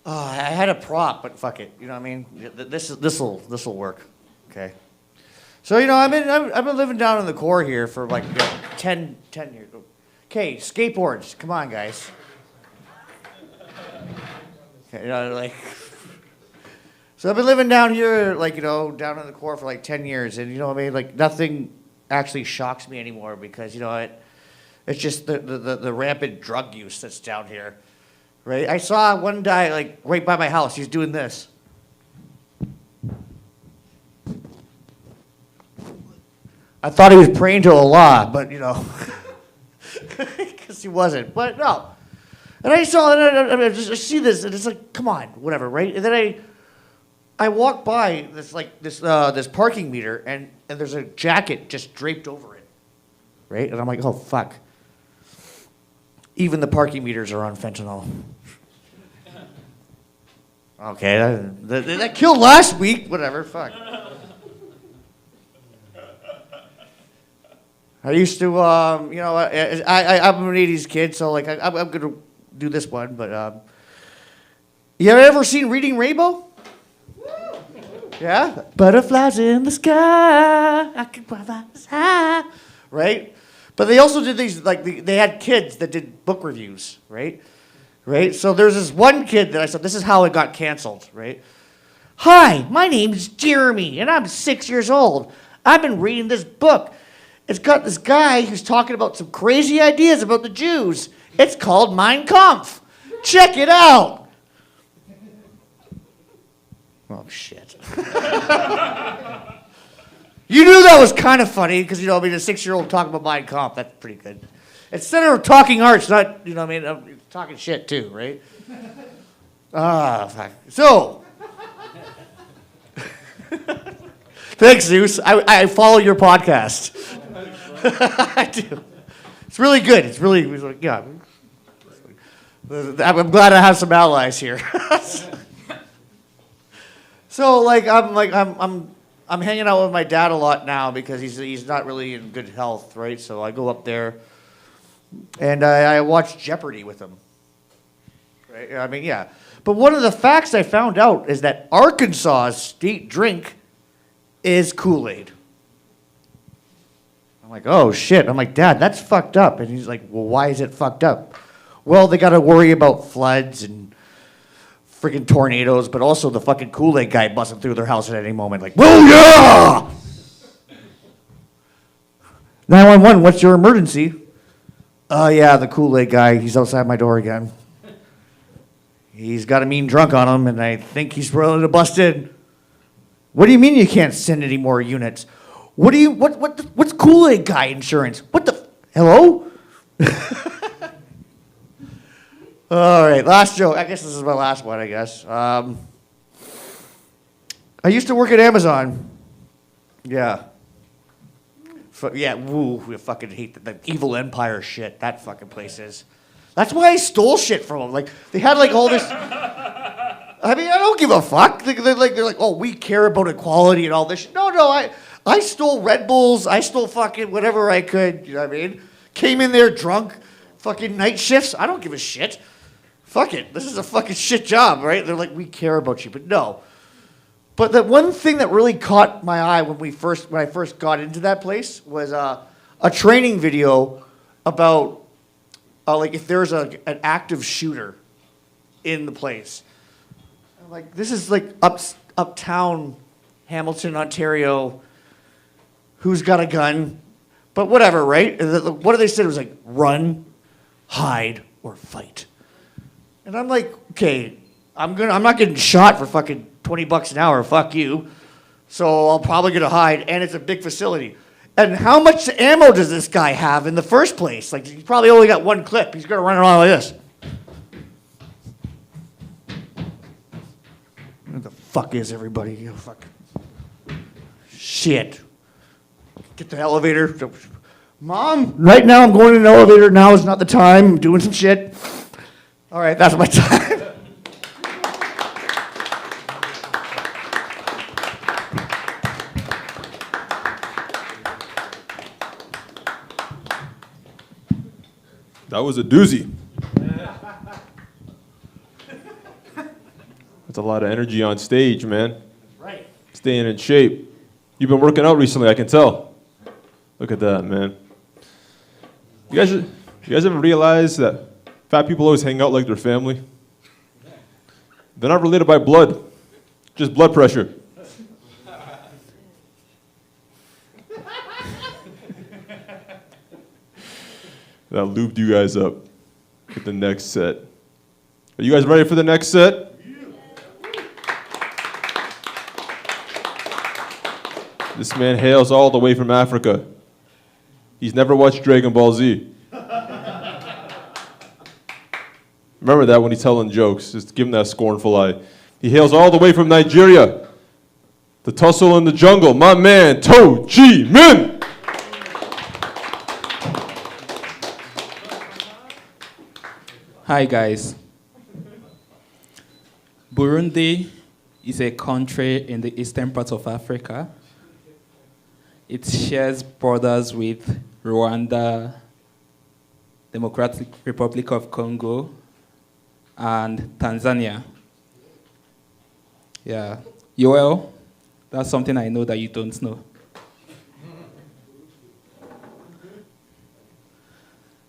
I had a prop, but fuck it. You know what I mean? This'll work. Okay. So I've been living down in the core here for like 10 years. Okay, skateboards. Come on, guys. Okay, like. So I've been living down here, like down in the core for like 10 years, and what I mean, like nothing actually shocks me anymore because it's just the rampant drug use that's down here, right? I saw one guy like right by my house. He's doing this. I thought he was praying to Allah, but because he wasn't. But no. And I saw, I see this, and it's like, come on, whatever, right? And then I walk by this parking meter, and there's a jacket just draped over it, right? And I'm like, oh fuck. Even the parking meters are on fentanyl. Okay, that killed last week. Whatever, fuck. I used to, I'm an '80s kid, so like I'm gonna do this one. But you ever seen Reading Rainbow? Yeah, butterflies in the sky. I can fly high, right? But they also did these, like, they had kids that did book reviews, right? Right? So there's this one kid that I said, this is how it got canceled, right? Hi, my name's Jeremy, and I'm 6 years old. I've been reading this book. It's got this guy who's talking about some crazy ideas about the Jews. It's called Mein Kampf. Check it out. Oh, shit. You knew that was kind of funny because, a 6-year-old talking about Mein Kampf, that's pretty good. Instead of talking arts, not, I'm talking shit too, right? Fuck. So, thanks, Zeus. I follow your podcast. I do. It's really good. It's really, yeah. I'm glad I have some allies here. So, I'm hanging out with my dad a lot now because he's not really in good health, right? So I go up there, and I watch Jeopardy with him. Right? I mean, yeah. But one of the facts I found out is that Arkansas's state drink is Kool-Aid. I'm like, oh shit. I'm like, Dad, that's fucked up. And he's like, well, why is it fucked up? Well, they got to worry about floods and freaking tornadoes, but also the fucking Kool-Aid guy busting through their house at any moment. Like, well, yeah! 911, what's your emergency? Yeah, the Kool-Aid guy. He's outside my door again. He's got a mean drunk on him, and I think he's willing to bust in. What do you mean you can't send any more units? What's Kool-Aid guy insurance? What the, hello? All right, last joke. I guess this is my last one, I guess. I used to work at Amazon. Yeah. We fucking hate the evil empire shit. That fucking place is. That's why I stole shit from them. Like, they had like all this. I mean, I don't give a fuck. They're like, oh, we care about equality and all this shit. No, I stole Red Bulls. I stole fucking whatever I could. You know what I mean? Came in there drunk. Fucking night shifts. I don't give a shit. Fuck it. This is a fucking shit job, right? They're like, we care about you, but no. But the one thing that really caught my eye when I first got into that place was a training video about like if there's an active shooter in the place. I'm like, this is like uptown Hamilton, Ontario. Who's got a gun? But whatever, right? What did they say? It was like run, hide, or fight. And I'm like, okay, I'm not getting shot for fucking $20 an hour. Fuck you. So I'll probably get a hide, and it's a big facility. And how much ammo does this guy have in the first place? Like, he's probably only got one clip. He's gonna run around like this. Where the fuck is everybody? Oh, fuck. Shit. Get the elevator. Mom, right now I'm going in an elevator. Now is not the time. I'm doing some shit. All right, that's my time. That was a doozy. That's a lot of energy on stage, man. Right. Staying in shape. You've been working out recently, I can tell. Look at that, man. You guys ever realize that fat people always hang out like their family? They're not related by blood, just blood pressure. That lubed you guys up with the next set. Are you guys ready for the next set? This man hails all the way from Africa. He's never watched Dragon Ball Z. Remember that when he's telling jokes. Just give him that scornful eye. He hails all the way from Nigeria. The tussle in the jungle. My man, To Min. Hi guys. Burundi is a country in the eastern part of Africa. It shares borders with Rwanda, Democratic Republic of Congo, and Tanzania. Yeah. Yoel, that's something I know that you don't know.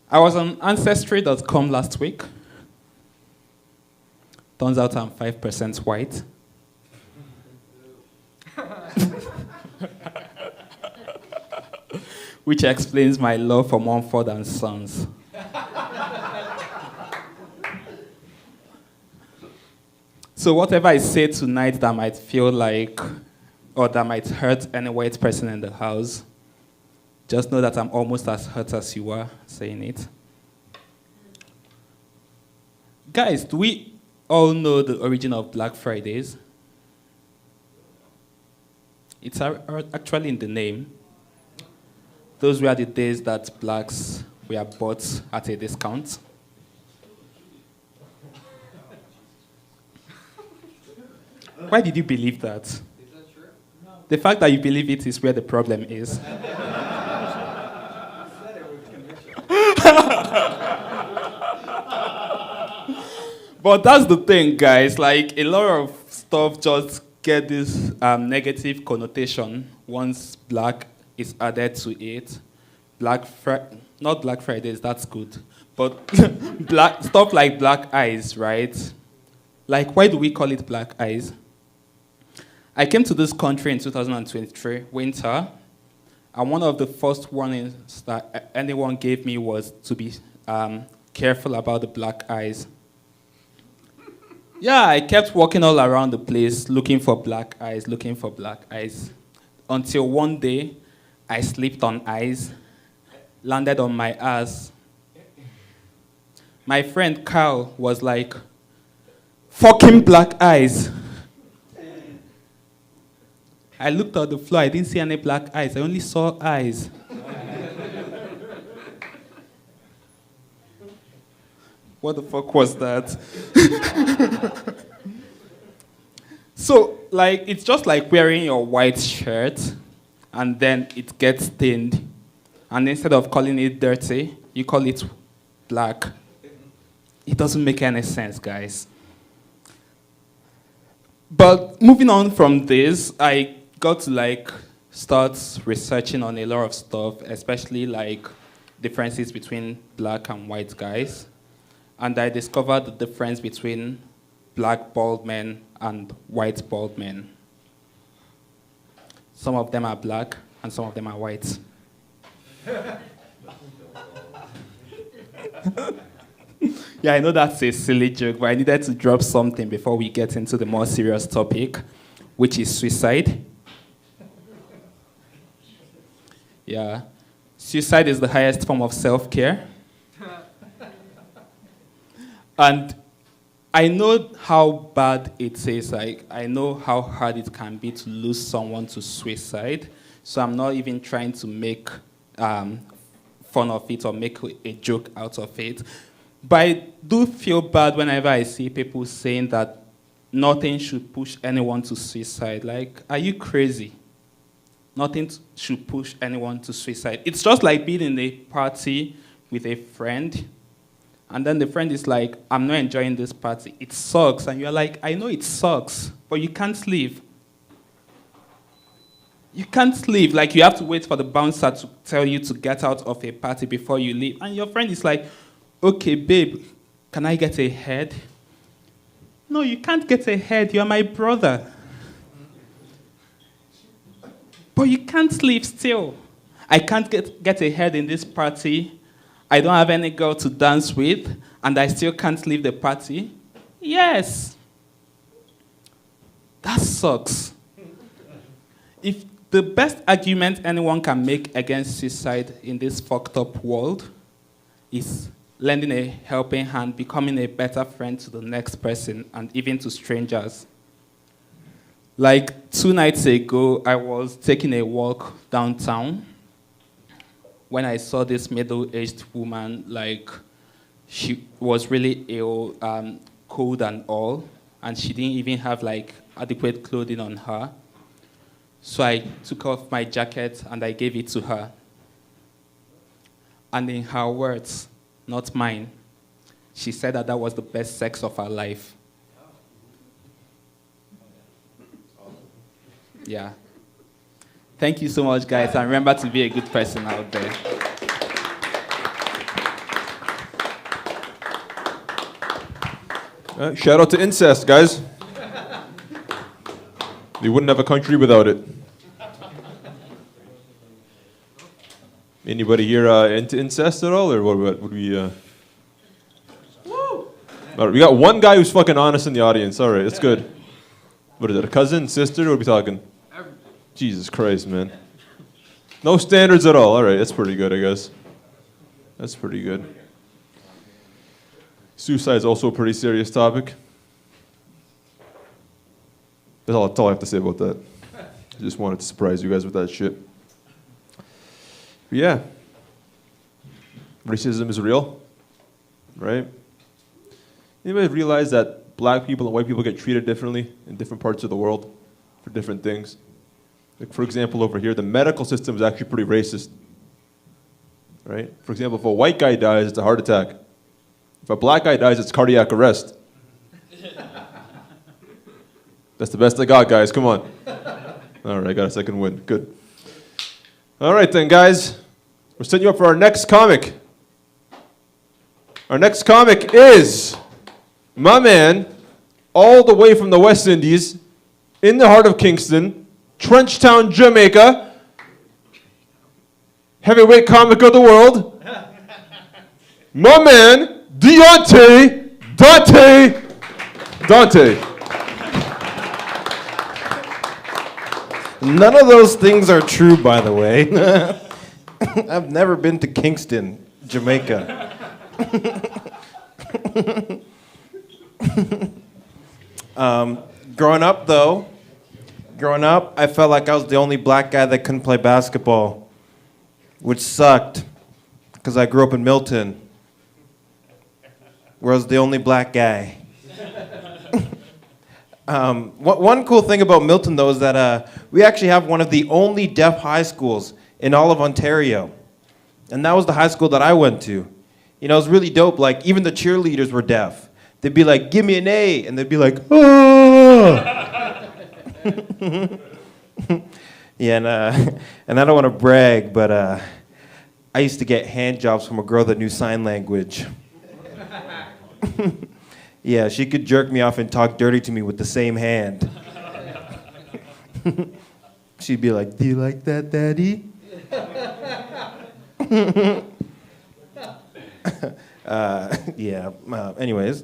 I was on Ancestry.com last week. Turns out I'm 5% white. Which explains my love for Mumford and Sons. So whatever I say tonight that might feel like, or that might hurt any white person in the house, just know that I'm almost as hurt as you are saying it. Guys, do we all know the origin of Black Fridays? It's actually in the name. Those were the days that blacks were bought at a discount. Why did you believe that? Is that true? No. The fact that you believe it is where the problem is. But that's the thing, guys. Like, a lot of stuff just get this negative connotation once black is added to it. Not Black Fridays, that's good. But stuff like black eyes, right? Like, why do we call it black eyes? I came to this country in 2023, winter, and one of the first warnings that anyone gave me was to be careful about the black eyes. Yeah, I kept walking all around the place looking for black eyes, until one day I slipped on ice, landed on my ass. My friend Carl was like, "Fucking black eyes." I looked at the floor, I didn't see any black eyes, I only saw eyes. What the fuck was that? So, like, it's just like wearing your white shirt and then it gets stained. And instead of calling it dirty, you call it black. It doesn't make any sense, guys. But moving on from this, I got to like start researching on a lot of stuff, especially like differences between black and white guys. And I discovered the difference between black bald men and white bald men. Some of them are black and some of them are white. Yeah, I know that's a silly joke, but I needed to drop something before we get into the more serious topic, which is suicide. Yeah, suicide is the highest form of self-care. And I know how bad it is. Like, I know how hard it can be to lose someone to suicide. So I'm not even trying to make fun of it or make a joke out of it. But I do feel bad whenever I see people saying that nothing should push anyone to suicide. Like, are you crazy? Nothing should push anyone to suicide. It's just like being in a party with a friend And then the friend is like, I'm not enjoying this party. It sucks. And you're like, I know it sucks, but you can't leave. You can't leave. Like, you have to wait for the bouncer to tell you to get out of a party before you leave. And your friend is like, okay, babe, can I get a head? No, you can't get a head. You're my brother. But you can't leave still. I can't get a head in this party. I don't have any girl to dance with, and I still can't leave the party. Yes. That sucks. If the best argument anyone can make against suicide in this fucked up world is lending a helping hand, becoming a better friend to the next person, and even to strangers. Like 2 nights ago, I was taking a walk downtown when I saw this middle-aged woman, like, she was really ill, cold and all, and she didn't even have, like, adequate clothing on her. So I took off my jacket and I gave it to her. And in her words, not mine, she said that that was the best sex of her life. Yeah. Thank you so much, guys, and remember to be a good person out there. Shout out to incest, guys. We wouldn't have a country without it. Anybody here into incest at all, or what would we? All right, we got one guy who's fucking honest in the audience. All right, that's good. What is it? A cousin, sister? What are we talking? Jesus Christ, man. No standards at all. All right, that's pretty good, I guess. That's pretty good. Suicide is also a pretty serious topic. That's all I have to say about that. I just wanted to surprise you guys with that shit. But yeah. Racism is real, right? Anybody realize that black people and white people get treated differently in different parts of the world for different things? Like, for example, over here, the medical system is actually pretty racist, right? For example, if a white guy dies, it's a heart attack. If a black guy dies, it's cardiac arrest. That's the best I got, guys. Come on. All right, I got a second win. Good. All right, then, guys. We're setting you up for our next comic. Our next comic is my man, all the way from the West Indies, in the heart of Kingston, Trenchtown, Jamaica, heavyweight comic of the world, my man, Dante. None of those things are true, by the way. I've never been to Kingston, Jamaica. Growing up, I felt like I was the only black guy that couldn't play basketball, which sucked, because I grew up in Milton, where I was the only black guy. One cool thing about Milton, though, is that we actually have one of the only deaf high schools in all of Ontario. And that was the high school that I went to. You know, it was really dope. Like, even the cheerleaders were deaf. They'd be like, give me an A. And they'd be like, oh. Yeah, and I don't want to brag, but I used to get hand jobs from a girl that knew sign language. Yeah, she could jerk me off and talk dirty to me with the same hand. She'd be like, do you like that, Daddy? Anyways.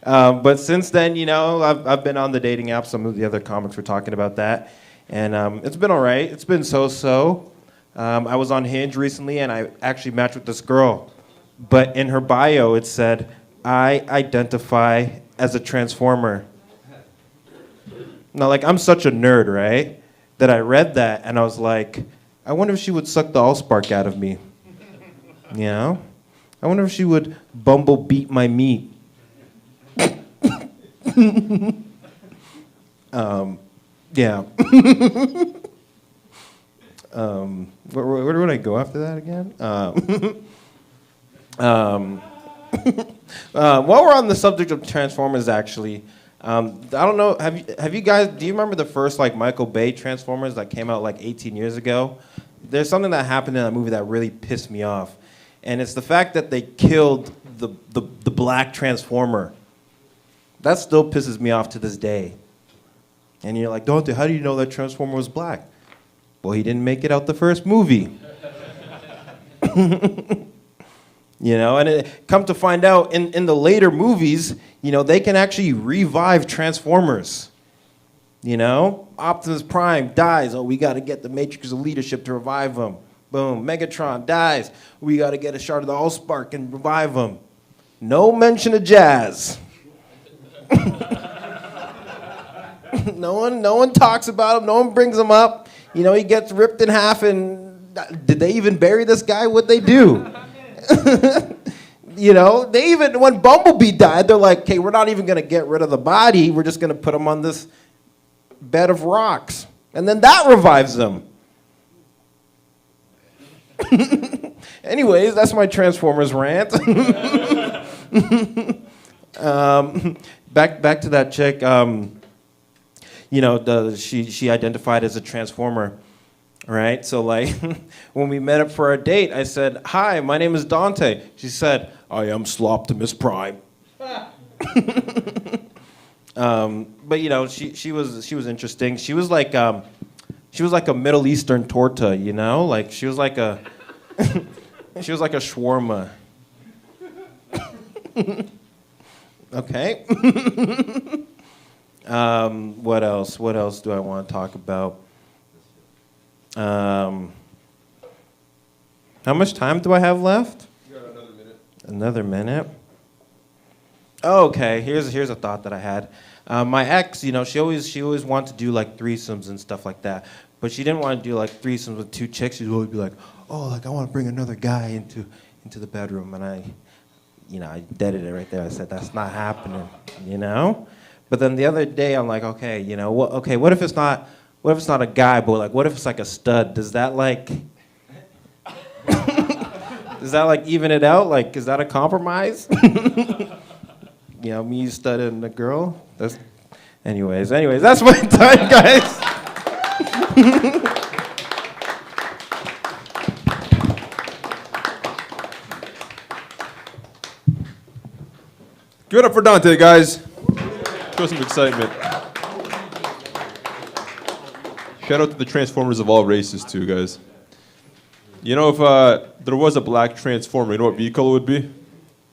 But since then, you know, I've been on the dating apps. Some of the other comics were talking about that. And it's been all right. It's been so-so. I was on Hinge recently, and I actually matched with this girl. But in her bio, it said, I identify as a transformer. Now, like, I'm such a nerd, right? That I read that, and I was like, I wonder if she would suck the allspark out of me. You know? I wonder if she would bumble beat my meat. Yeah. Where would I go after that again? Um, while we're on the subject of Transformers, actually, I don't know. Have you guys? Do you remember the first like Michael Bay Transformers that came out like 18 years ago? There's something that happened in that movie that really pissed me off, and it's the fact that they killed the black Transformer. That still pisses me off to this day. And you're like, Dante, how do you know that Transformer was black? Well, he didn't make it out the first movie. You know, and come to find out in the later movies, you know, they can actually revive Transformers. You know, Optimus Prime dies. Oh, we got to get the Matrix of Leadership to revive him. Boom. Megatron dies. We got to get a shard of the Allspark and revive him. No mention of Jazz. No one talks about him. No one brings him up. You know, he gets ripped in half. And did they even bury this guy? What'd they do? You know, they even, when Bumblebee died, they're like, okay, we're not even going to get rid of the body. We're just going to put him on this bed of rocks. And then that revives him. Anyways, that's my Transformers rant. Back to that chick. You know, she identified as a Transformer. Right? So, like, when we met up for our date, I said, hi, my name is Dante. She said, I am Sloptimus Prime. But, you know, she was interesting. She was like a Middle Eastern torta, you know? Like, she was like a shawarma. Okay. What else? What else do I want to talk about? How much time do I have left? You got another minute. Another minute? Oh, okay, here's a thought that I had. My ex, you know, she always wanted to do like threesomes and stuff like that, but she didn't want to do like threesomes with two chicks. She'd always be like, oh, like I want to bring another guy into the bedroom, and I deaded it right there. I said that's not happening, you know. But then the other day, I'm like, okay, you know, what if it's not a guy, but like, what if it's like a stud? Does that like even it out? Like, is that a compromise? You know, me studying a girl. Anyways, that's my time, guys. Give it up for Dante, guys. Show some excitement. Shout out to the Transformers of all races, too, guys. You know, if there was a black Transformer, you know what vehicle it would be?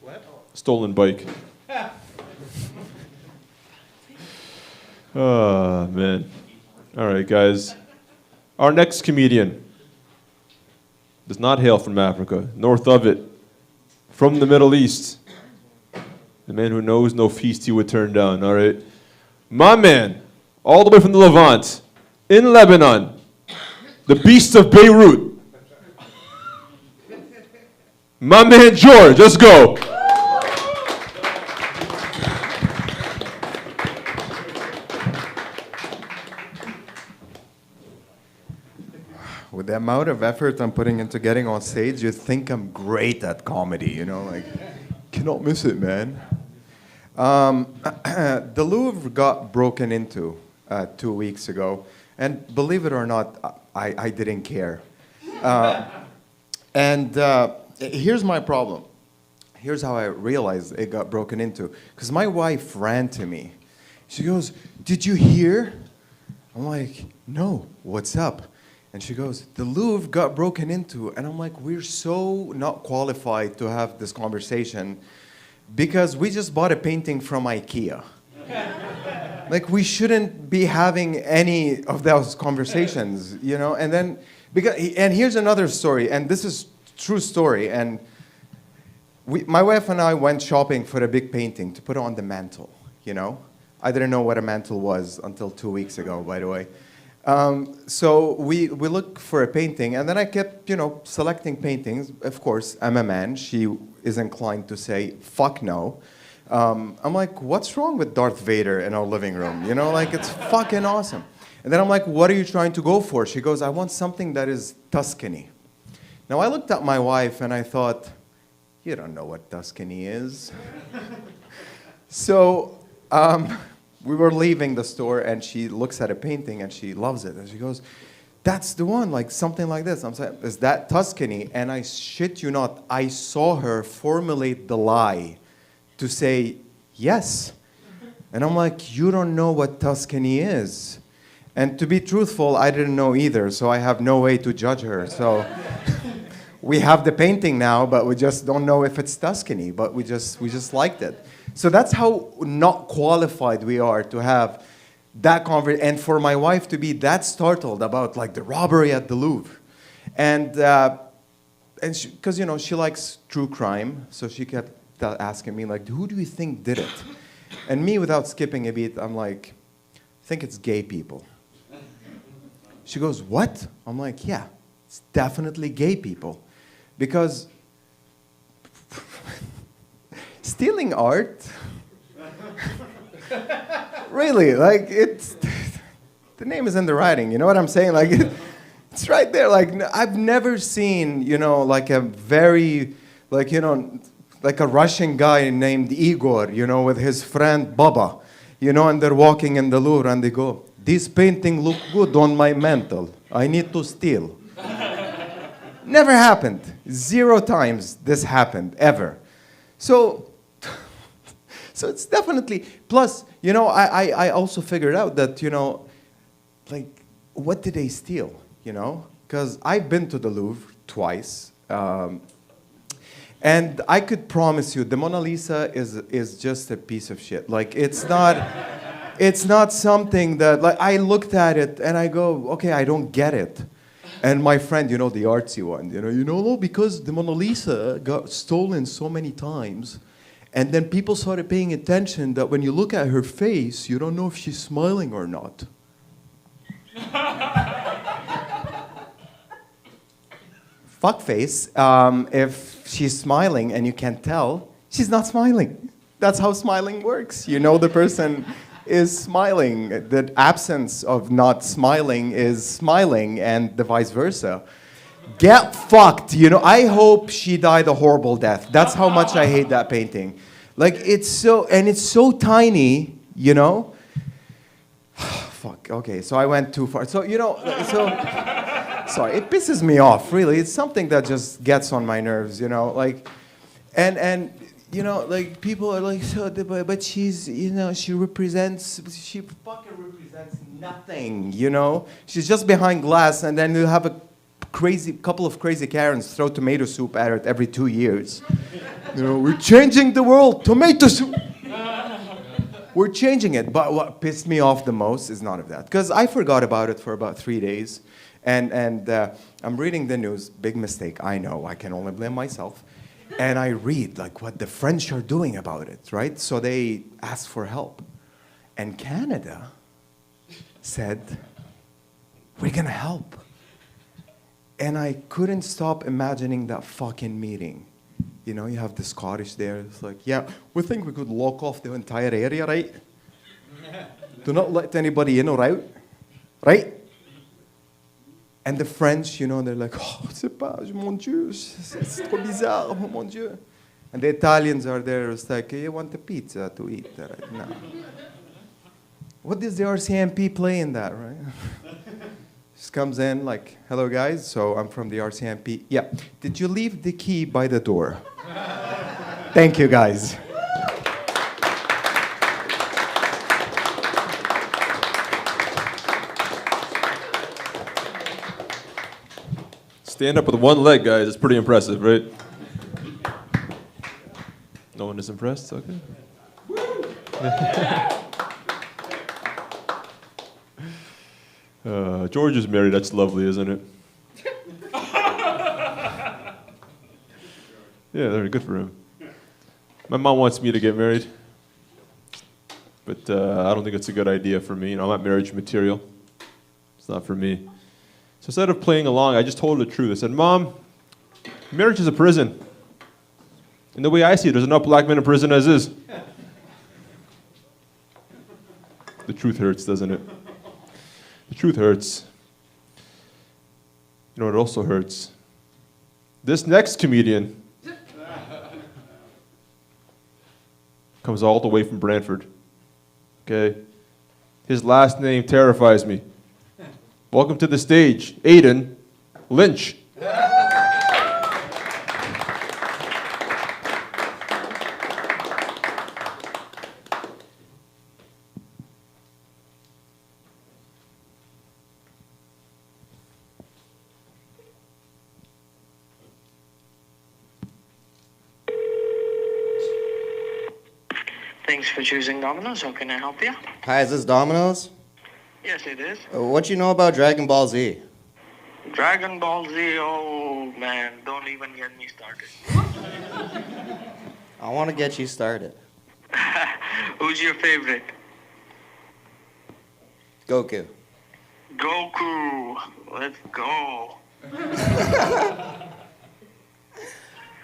What? Stolen bike. Oh, man. All right, guys. Our next comedian does not hail from Africa, north of it, from the Middle East. The man who knows no feast he would turn down, all right? My man, all the way from the Levant, in Lebanon, the beast of Beirut. My man George, let's go. With the amount of effort I'm putting into getting on stage, you think I'm great at comedy, you know? Like, cannot miss it, man. The Louvre got broken into 2 weeks ago, and believe it or not, I didn't care. Here's my problem. Here's how I realized it got broken into. Because my wife ran to me. She goes, "Did you hear?" I'm like, "No, what's up?" And she goes, "The Louvre got broken into." And I'm like, we're so not qualified to have this conversation because we just bought a painting from IKEA. Like, we shouldn't be having any of those conversations, you know? And then, and here's another story, and this is true story. And my wife and I went shopping for a big painting to put on the mantle, you know? I didn't know what a mantle was until 2 weeks ago, by the way. So we look for a painting, and then I kept, you know, selecting paintings. Of course, I'm a man. She is inclined to say, fuck no. I'm like, what's wrong with Darth Vader in our living room? You know, like, it's fucking awesome. And then I'm like, what are you trying to go for? She goes, I want something that is Tuscany. Now, I looked at my wife, and I thought, you don't know what Tuscany is. So we were leaving the store, and she looks at a painting, and she loves it. And she goes, that's the one, like something like this. I'm saying, is that Tuscany? And I shit you not, I saw her formulate the lie to say, yes. And I'm like, you don't know what Tuscany is. And to be truthful, I didn't know either, so I have no way to judge her. So we have the painting now, but we just don't know if it's Tuscany, but we just liked it. So that's how not qualified we are to have that conversation, and for my wife to be that startled about like the robbery at the Louvre. And because, she likes true crime, so she kept asking me, like, who do you think did it? And me, without skipping a beat, I'm like, I think it's gay people. She goes, what? I'm like, yeah, it's definitely gay people. Because stealing art, really, like, the name is in the writing, you know what I'm saying? Like, it's right there. Like, I've never seen, like a very, like, like a Russian guy named Igor, with his friend Baba, and they're walking in the Louvre and they go, this painting look good on my mantle. I need to steal. Never happened. 0 times this happened, ever. So it's definitely, plus, I also figured out that, like, what did they steal, Because I've been to the Louvre twice, and I could promise you, the Mona Lisa is just a piece of shit. Like, it's not something that, like, I looked at it and I go, okay, I don't get it. And my friend, the artsy one, no, because the Mona Lisa got stolen so many times, and then people started paying attention that when you look at her face, you don't know if she's smiling or not. Fuckface, if she's smiling and you can tell, she's not smiling. That's how smiling works. The person is smiling. The absence of not smiling is smiling, and the vice versa. Get fucked. I hope she died a horrible death. That's how much I hate that painting. Like, it's so tiny, Fuck, okay, so I went too far. So, sorry, it pisses me off, really. It's something that just gets on my nerves, like, and like, people are like, so, but she's, she fucking represents nothing, She's just behind glass, and then you have a couple of crazy Karens throw tomato soup at it every 2 years. We're changing the world, tomato soup. We're changing it, but what pissed me off the most is none of that, because I forgot about it for about 3 days, and I'm reading the news. Big mistake, I know. I can only blame myself. And I read like what the French are doing about it, right? So they asked for help, and Canada said, "We're gonna help." And I couldn't stop imagining that fucking meeting. You have the Scottish there. It's like, yeah, we think we could lock off the entire area, right? Do not let anybody in or out, right? And the French, they're like, oh, c'est pas, mon Dieu, c'est trop bizarre, oh mon Dieu. And the Italians are there, it's like, you want a pizza to eat? Right? No. What does the RCMP play in that, right? Just comes in like, hello guys, so I'm from the RCMP. Yeah, did you leave the key by the door? Thank you, guys. Stand up with one leg, guys. It's pretty impressive, right? No one is impressed? Okay. George is married. That's lovely, isn't it? Yeah, very good for him. My mom wants me to get married, but I don't think it's a good idea for me. I'm not marriage material. It's not for me. So instead of playing along, I just told her the truth. I said, Mom, marriage is a prison. And the way I see it, there's enough black men in prison as is. The truth hurts, doesn't it? The truth hurts. You know what also hurts? This next comedian Comes all the way from Brantford. Okay? His last name terrifies me. Welcome to the stage, Aiden Lynch. Thanks for choosing Domino's. How can I help you? Hi, is this Domino's? Yes, it is. What you know about Dragon Ball Z? Dragon Ball Z, oh man, don't even get me started. I want to get you started. Who's your favorite? Goku. Goku. Let's go.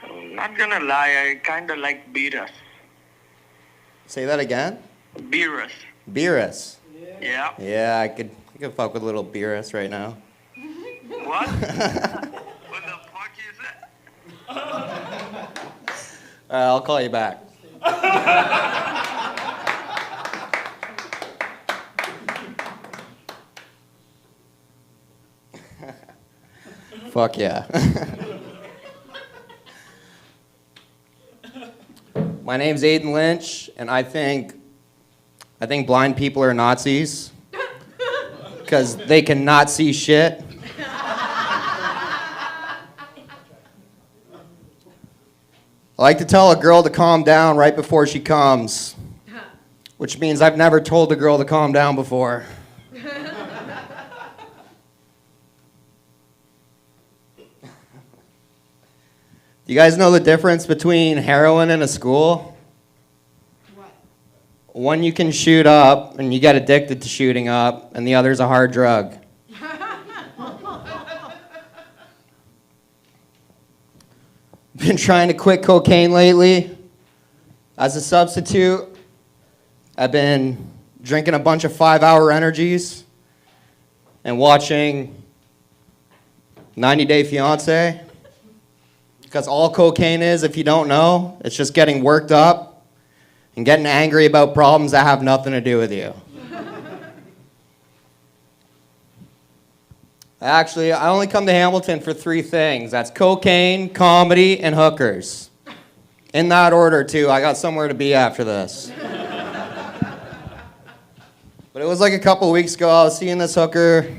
I'm not gonna lie, I kinda like Beerus. Say that again? Beerus. Beerus. Yeah. Yeah, I could fuck with a little Beerus right now. What? What the fuck is that? Alright, I'll call you back. Fuck yeah. My name's Aiden Lynch, and I think blind people are Nazis because they cannot see shit. I like to tell a girl to calm down right before she comes, which means I've never told a girl to calm down before. Do you guys know the difference between heroin and a school? What? One you can shoot up and you get addicted to shooting up, and the other's a hard drug. Been trying to quit cocaine lately. As a substitute, I've been drinking a bunch of 5-hour energies and watching 90 Day Fiancé. Because all cocaine is, if you don't know, it's just getting worked up and getting angry about problems that have nothing to do with you. Actually, I only come to Hamilton for 3 things. That's cocaine, comedy, and hookers. In that order, too. I got somewhere to be after this. But it was like a couple of weeks ago, I was seeing this hooker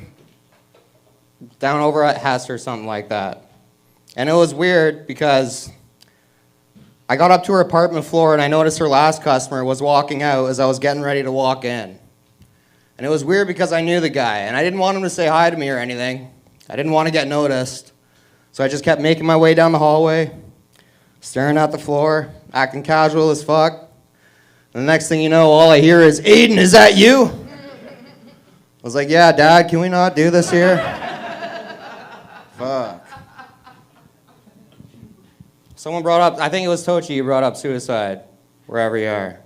down over at Hess or something like that. And it was weird because I got up to her apartment floor and I noticed her last customer was walking out as I was getting ready to walk in. And it was weird because I knew the guy, and I didn't want him to say hi to me or anything. I didn't want to get noticed. So I just kept making my way down the hallway, staring at the floor, acting casual as fuck. And the next thing you know, all I hear is, "Aiden, is that you?" I was like, "Yeah, Dad, can we not do this here?" Fuck. Someone brought up, I think it was Tochi who brought up suicide, wherever you are.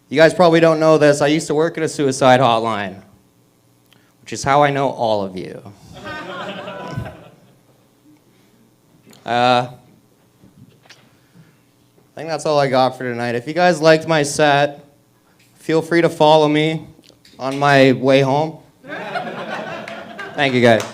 You guys probably don't know this, I used to work at a suicide hotline, which is how I know all of you. I think that's all I got for tonight. If you guys liked my set, feel free to follow me on my way home. Thank you, guys.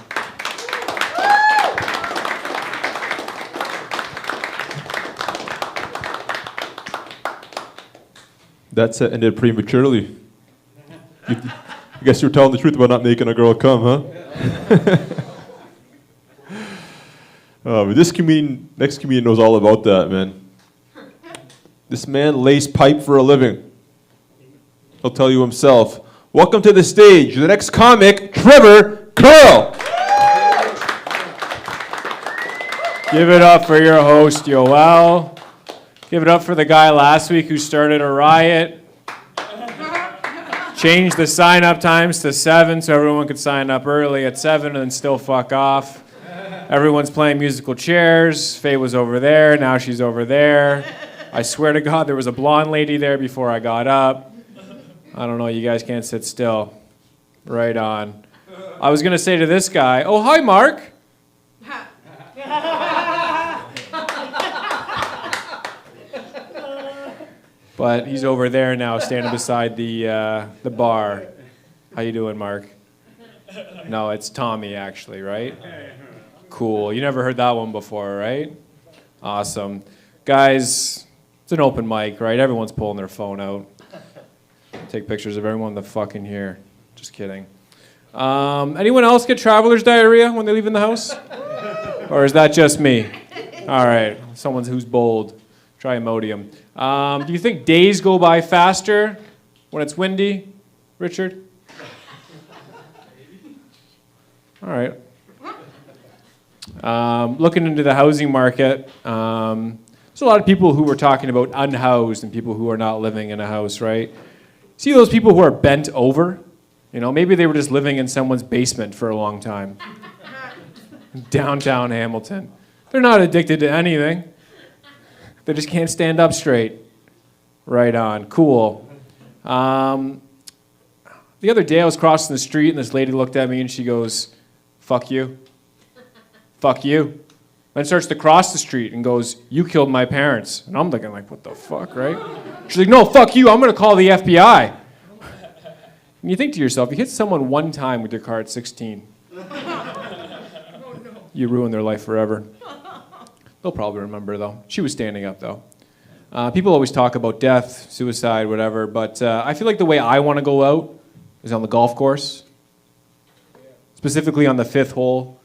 That set ended prematurely. I guess you were telling the truth about not making a girl come, huh? But this next comedian knows all about that, man. This man lays pipe for a living. He'll tell you himself. Welcome to the stage, the next comic, Trevor Curl. Give it up for your host, Yoel. Give it up for the guy last week who started a riot. Changed the sign-up times to 7 so everyone could sign up early at 7 and then still fuck off. Everyone's playing musical chairs. Faye was over there. Now she's over there. I swear to God, there was a blonde lady there before I got up. I don't know. You guys can't sit still. Right on. I was going to say to this guy, "Oh, hi, Mark." But he's over there now, standing beside the bar. How you doing, Mark? No, it's Tommy, actually, right? Cool. You never heard that one before, right? Awesome. Guys, it's an open mic, right? Everyone's pulling their phone out. Take pictures of everyone in the fucking here. Just kidding. Anyone else get traveler's diarrhea when they leave in the house? Or is that just me? All right. Someone who's bold. Try Imodium. Do you think days go by faster when it's windy, Richard? All right. Looking into the housing market, there's a lot of people who were talking about unhoused and people who are not living in a house, right? See those people who are bent over? You know, maybe they were just living in someone's basement for a long time. Downtown Hamilton. They're not addicted to anything. They just can't stand up straight. Right on. Cool. The other day I was crossing the street and this lady looked at me and she goes, "Fuck you. Fuck you." Then starts to cross the street and goes, "You killed my parents." And I'm thinking like, what the fuck, right? She's like, "No, fuck you. I'm going to call the FBI." And you think to yourself, you hit someone one time with your car at 16. You ruin their life forever. They'll probably remember, though. She was standing up, though. People always talk about death, suicide, whatever, but I feel like the way I want to go out is on the golf course, specifically on the 5th hole.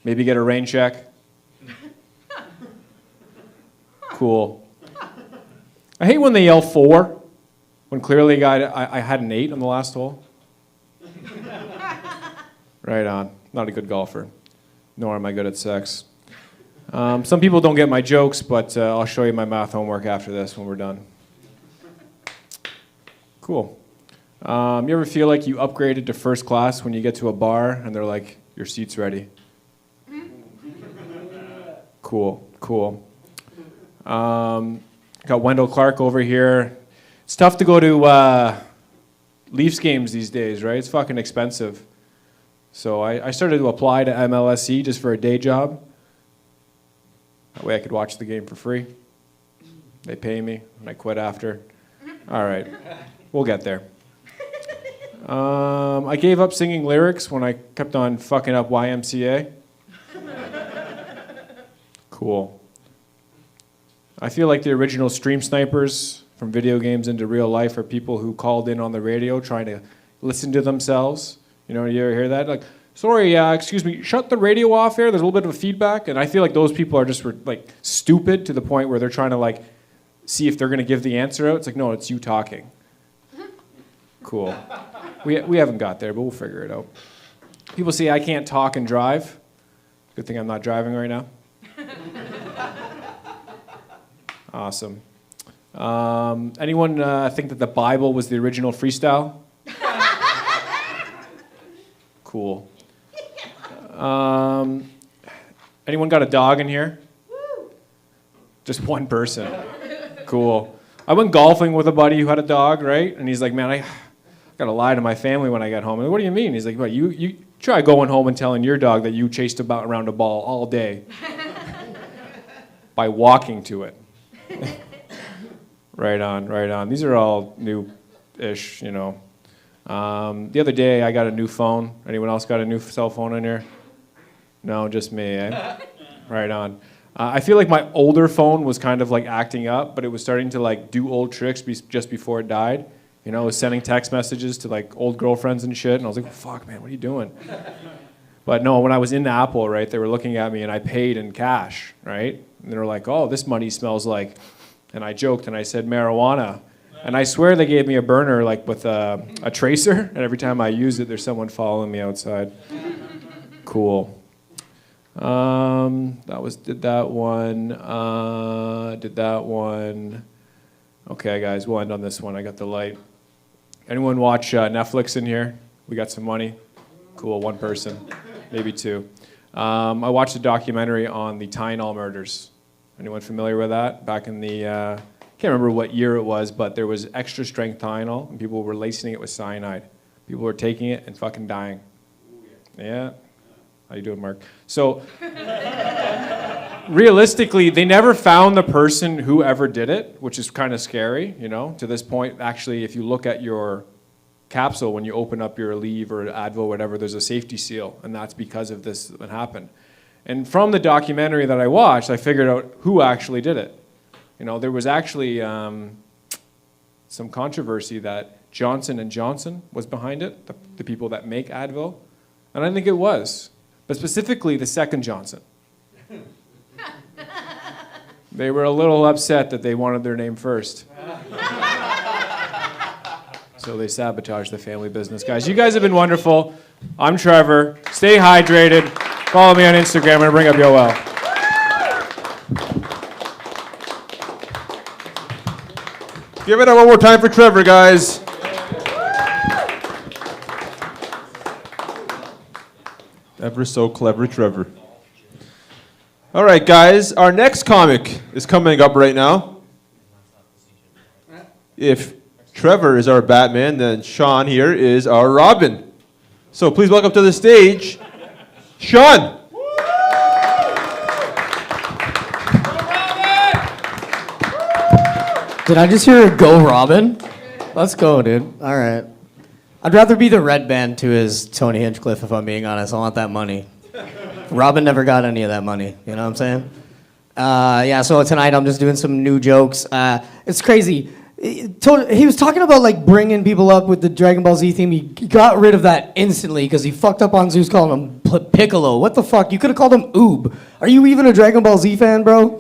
Maybe get a rain check. Cool. I hate when they yell 4, when clearly I had an 8 on the last hole. Right on. Not a good golfer. Nor am I good at sex. Some people don't get my jokes, but I'll show you my math homework after this when we're done. Cool. You ever feel like you upgraded to first class when you get to a bar and they're like, "Your seat's ready"? Cool, cool. Got Wendell Clark over here. It's tough to go to Leafs games these days, right? It's fucking expensive. So I started to apply to MLSE just for a day job. That way I could watch the game for free. They pay me, and I quit after. All right, we'll get there. I gave up singing lyrics when I kept on fucking up YMCA. Cool. I feel like the original stream snipers from video games into real life are people who called in on the radio trying to listen to themselves. You know, you ever hear that? Like, "Sorry, excuse me, shut the radio off here. There's a little bit of feedback." And I feel like those people are just like stupid to the point where they're trying to like see if they're going to give the answer out. It's like, no, it's you talking. Cool. We haven't got there, but we'll figure it out. People say I can't talk and drive. Good thing I'm not driving right now. Awesome. Anyone think that the Bible was the original freestyle? Cool. Anyone got a dog in here? Just one person. Cool. I went golfing with a buddy who had a dog, right? And he's like, "Man, I gotta lie to my family when I get home." And what do you mean? He's like, "Well, you try going home and telling your dog that you chased around a ball all day by walking to it." Right on, right on. These are all new-ish, you know. The other day, I got a new phone. Anyone else got a new cell phone in here? No, just me, eh? Right on. I feel like my older phone was kind of like acting up, but it was starting to like do old tricks just before it died. You know, it was sending text messages to like old girlfriends and shit, and I was like, "Fuck, man, what are you doing?" But no, when I was in Apple, right, they were looking at me and I paid in cash, right? And they were like, "Oh, this money smells like," and I joked and I said marijuana. And I swear they gave me a burner like with a tracer, and every time I use it, there's someone following me outside. Cool. Did that one. Okay, guys, we'll end on this one. I got the light. Anyone watch Netflix in here? We got some money. Cool, one person, maybe two. I watched a documentary on the Tylenol murders. Anyone familiar with that? Back in the, can't remember what year it was, but there was extra strength Tylenol, and people were lacing it with cyanide. People were taking it and fucking dying. Yeah. How you doing, Mark? So, realistically, they never found the person who ever did it, which is kind of scary, you know, to this point. Actually, if you look at your capsule, when you open up your Aleve or Advil, whatever, there's a safety seal, and that's because of this that happened. And from the documentary that I watched, I figured out who actually did it. You know, there was actually some controversy that Johnson & Johnson was behind it, the people that make Advil, and I think it was, but specifically the second Johnson. They were a little upset that they wanted their name first. So they sabotaged the family business. Guys, you guys have been wonderful. I'm Trevor. Stay hydrated. Follow me on Instagram. I'm going to bring up Yoel. Give it up one more time for Trevor, guys. Ever so clever, Trevor. All right, guys, our next comic is coming up right now. If Trevor is our Batman, then Sean here is our Robin. So please welcome to the stage, Sean. Did I just hear a go Robin? Let's go, dude. All right. I'd rather be the red band to his Tony Hinchcliffe, if I'm being honest. I want that money. Robin never got any of that money, you know what I'm saying? Yeah, so tonight I'm just doing some new jokes. It's crazy. He was talking about like bringing people up with the Dragon Ball Z theme. He got rid of that instantly because he fucked up on Zeus calling him Piccolo. What the fuck? You could have called him Oob. Are you even a Dragon Ball Z fan, bro?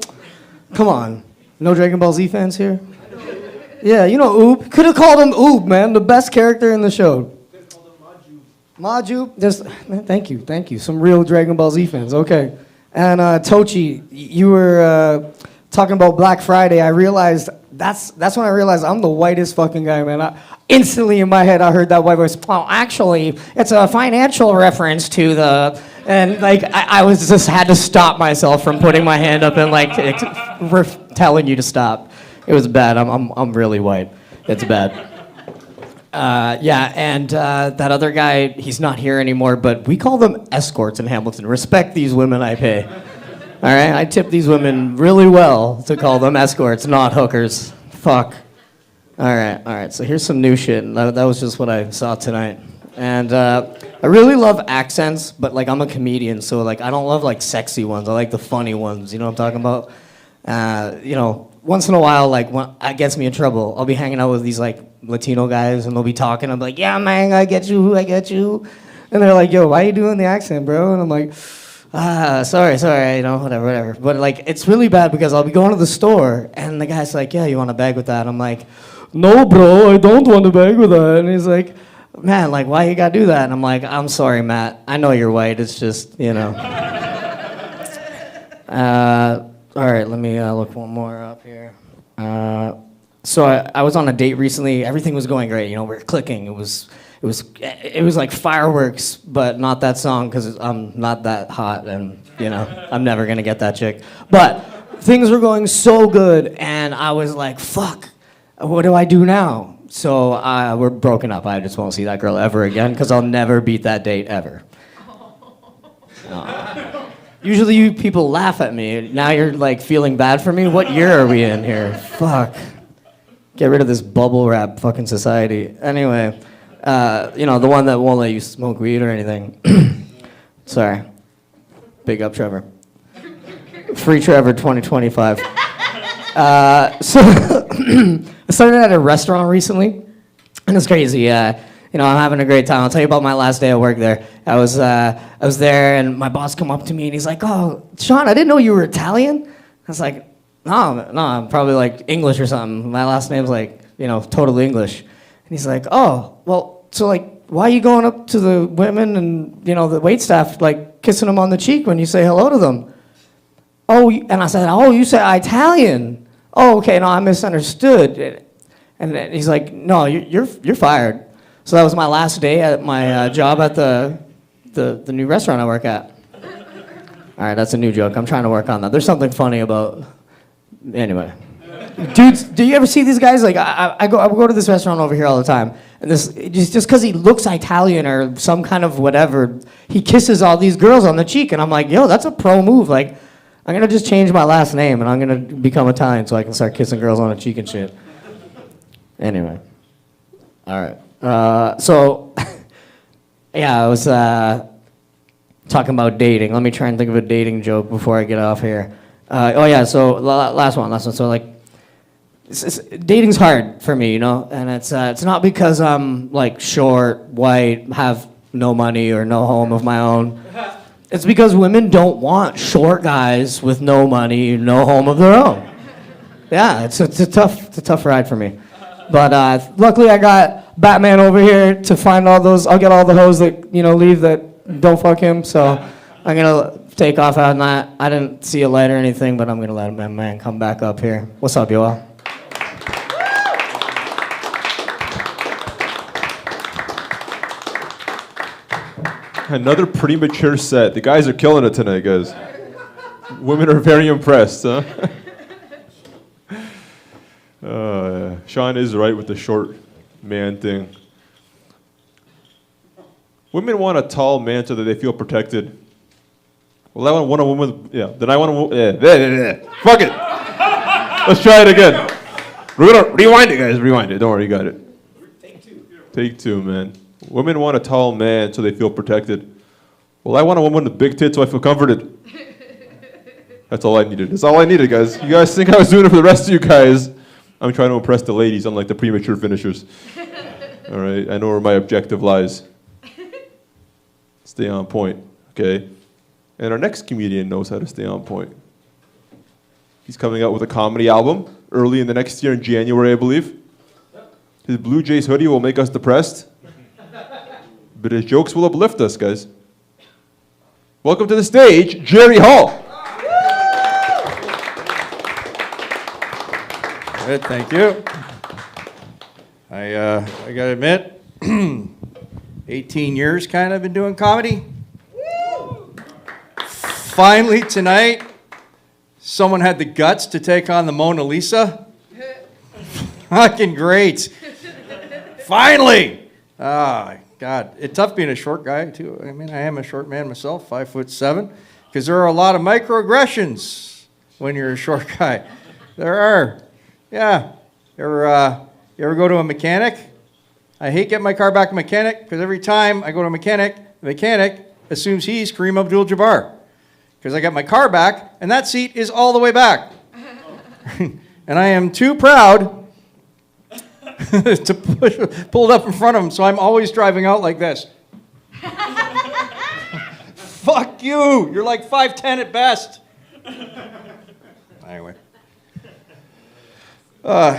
Come on. No Dragon Ball Z fans here? Yeah, you know Oob. Could have called him Oob, man. The best character in the show. Maju, just thank you. Some real Dragon Ball Z fans, okay. And Tochi, you were talking about Black Friday. I realized that's when I realized I'm the whitest fucking guy, man. Instantly in my head, I heard that white voice. Well, actually, it's a financial reference to the, and like I was just had to stop myself from putting my hand up and like telling you to stop. It was bad. I'm really white. It's bad. Yeah, and that other guy, he's not here anymore, but we call them escorts in Hamilton. Respect these women I pay. All right, I tip these women really well to call them escorts, not hookers. Fuck. All right, so here's some new shit. That was just what I saw tonight. And I really love accents, but like I'm a comedian, so like I don't love like sexy ones. I like the funny ones, you know what I'm talking about? You know, once in a while, like, when it gets me in trouble. I'll be hanging out with these, like, Latino guys, and they'll be talking. I'm like, yeah, man, I get you. And they're like, yo, why are you doing the accent, bro? And I'm like, sorry, you know, whatever. But, like, it's really bad because I'll be going to the store, and the guy's like, yeah, you want a bag with that? I'm like, no, bro, I don't want a bag with that. And he's like, man, like, why you gotta do that? And I'm like, I'm sorry, Matt. I know you're white. It's just, you know. All right, let me look one more up here. So I was on a date recently. Everything was going great. You know, we were clicking. It was like fireworks, but not that song because I'm not that hot, and you know, I'm never gonna get that chick. But things were going so good, and I was like, "Fuck, what do I do now?" So we're broken up. I just won't see that girl ever again because I'll never beat that date ever. Usually you people laugh at me. Now you're like feeling bad for me? What year are we in here? Fuck. Get rid of this bubble wrap fucking society. Anyway, you know, the one that won't let you smoke weed or anything. Sorry. Big up Trevor. Free Trevor 2025. So I started at a restaurant recently, and it's crazy. You know, I'm having a great time. I'll tell you about my last day at work there. I was there, and my boss come up to me, and he's like, "Oh, Sean, I didn't know you were Italian." I was like, "No, I'm probably like English or something. My last name's like, you know, totally English." And he's like, "Oh, well, so like, why are you going up to the women and, you know, the waitstaff, like kissing them on the cheek when you say hello to them?" Oh, and I said, "Oh, you said Italian. Oh, okay, no, I misunderstood." And then he's like, "No, you're fired." So that was my last day at my job at the new restaurant I work at. All right, that's a new joke. I'm trying to work on that. There's something funny about. Anyway, dudes, do you ever see these guys? Like, I go to this restaurant over here all the time, and this just because he looks Italian or some kind of whatever, he kisses all these girls on the cheek, and I'm like, yo, that's a pro move. Like, I'm gonna just change my last name and I'm gonna become Italian so I can start kissing girls on the cheek and shit. Anyway. All right. So, yeah, I was talking about dating. Let me try and think of a dating joke before I get off here. Oh yeah, so last one. So like, dating's hard for me, you know, and it's not because I'm like short, white, have no money or no home of my own. It's because women don't want short guys with no money, no home of their own. Yeah, it's a tough ride for me. But luckily I got Batman over here to find all those. I'll get all the hoes that leave that don't fuck him. So I'm gonna take off on that. I didn't see a light or anything, but I'm gonna let my man come back up here. What's up, Yoel? Another premature set. The guys are killing it tonight, guys. Women are very impressed, huh? Sean is right with the short man thing. Women want a tall man so that they feel protected. Well, I want a woman. Yeah. Then I want a. Yeah. Fuck it. Let's try it again. We're gonna rewind it, guys. Rewind it. Don't worry, you got it. Take two, man. Women want a tall man so they feel protected. Well, I want a woman with big tits so I feel comforted. That's all I needed. That's all I needed, guys. You guys think I was doing it for the rest of you guys? I'm trying to impress the ladies, unlike the premature finishers. All right, I know where my objective lies. Stay on point, okay? And our next comedian knows how to stay on point. He's coming out with a comedy album early in the next year in January, I believe. His Blue Jays hoodie will make us depressed, but his jokes will uplift us, guys. Welcome to the stage, Jerry Hall. Good, thank you. I gotta admit, 18 years kind of been doing comedy. Finally tonight, someone had the guts to take on the Mona Lisa. Fucking great. Finally. God, it's tough being a short guy too. I mean, I am a short man myself, 5'7", because there are a lot of microaggressions when you're a short guy. There are. Yeah. You ever go to a mechanic? I hate getting my car back to a mechanic because every time I go to a mechanic, the mechanic assumes he's Kareem Abdul-Jabbar because I got my car back and that seat is all the way back. And I am too proud to pull it up in front of him, so I'm always driving out like this. Fuck you! You're like 5'10" at best. Anyway.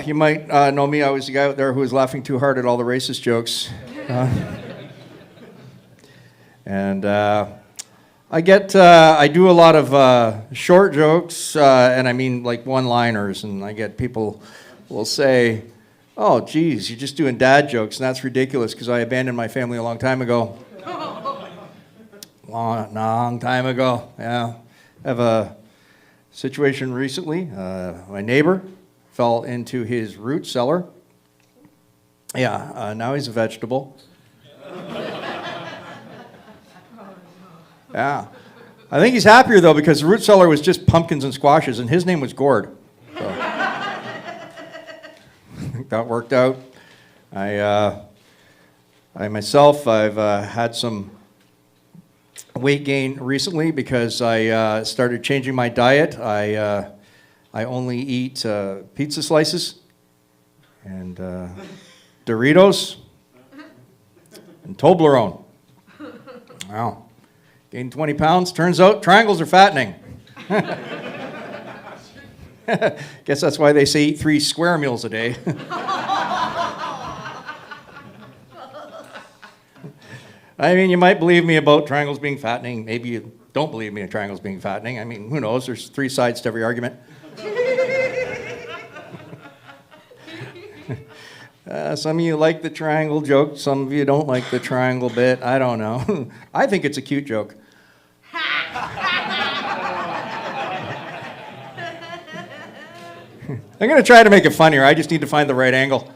You might know me. I was the guy out there who was laughing too hard at all the racist jokes. And I do a lot of short jokes, and I mean like one-liners, and I get people will say, oh, geez, you're just doing dad jokes, and that's ridiculous because I abandoned my family a long time ago. Long time ago, yeah. I have a situation recently. My neighbor fell into his root cellar. Yeah, now he's a vegetable. Yeah. I think he's happier, though, because the root cellar was just pumpkins and squashes, and his name was Gord. So. That worked out. I myself, I've had some weight gain recently because I started changing my diet. I only eat pizza slices and Doritos and Toblerone. Wow. Gained 20 pounds. Turns out triangles are fattening. Guess that's why they say eat 3 square meals a day. I mean, you might believe me about triangles being fattening. Maybe you don't believe me in triangles being fattening. I mean, who knows? There's 3 sides to every argument. Some of you like the triangle joke. Some of you don't like the triangle bit. I don't know. I think it's a cute joke. I'm going to try to make it funnier. I just need to find the right angle.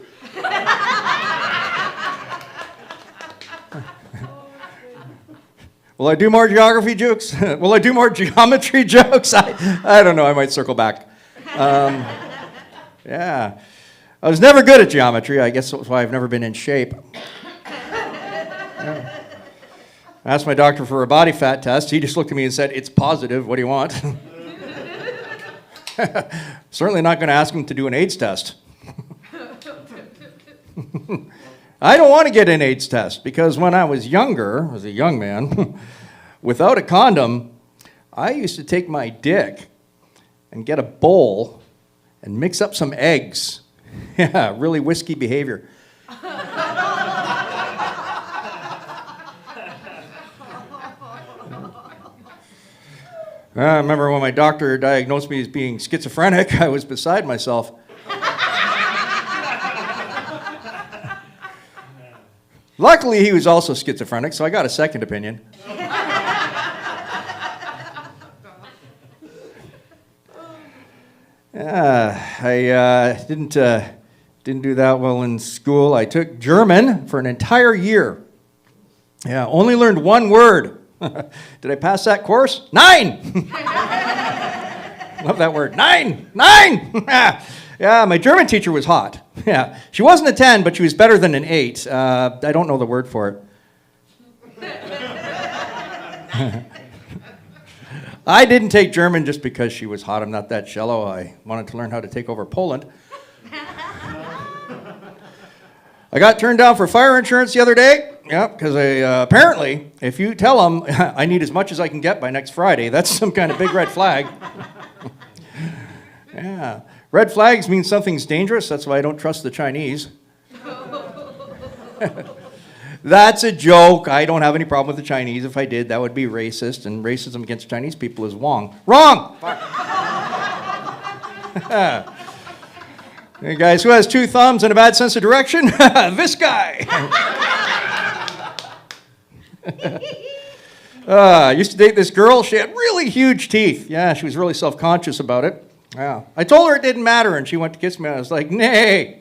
Will I do more geography jokes? Will I do more geometry jokes? I don't know. I might circle back. Yeah. I was never good at geometry. I guess that's why I've never been in shape. Yeah. I asked my doctor for a body fat test. He just looked at me and said, "It's positive. What do you want?" Certainly not going to ask him to do an AIDS test. I don't want to get an AIDS test because when I was younger, as a young man, without a condom, I used to take my dick and get a bowl and mix up some eggs. Yeah, really risky behavior. I remember when my doctor diagnosed me as being schizophrenic, I was beside myself. Luckily, he was also schizophrenic, so I got a second opinion. I didn't do that well in school. I took German for an entire year. Yeah, only learned one word. Did I pass that course? 9! Love that word. 9! 9! Yeah, my German teacher was hot. Yeah, she wasn't a 10, but she was better than an 8. I don't know the word for it. I didn't take German just because she was hot. I'm not that shallow. I wanted to learn how to take over Poland. I got turned down for fire insurance the other day. Yeah, because apparently, if you tell them I need as much as I can get by next Friday, that's some kind of big red flag. Yeah. Red flags mean something's dangerous. That's why I don't trust the Chinese. That's a joke. I don't have any problem with the Chinese. If I did, that would be racist, and racism against Chinese people is wrong. Wrong! Hey guys, who has 2 thumbs and a bad sense of direction? This guy. I used to date this girl. She had really huge teeth. Yeah, she was really self-conscious about it. Yeah. I told her it didn't matter, and she went to kiss me. I was like, nay.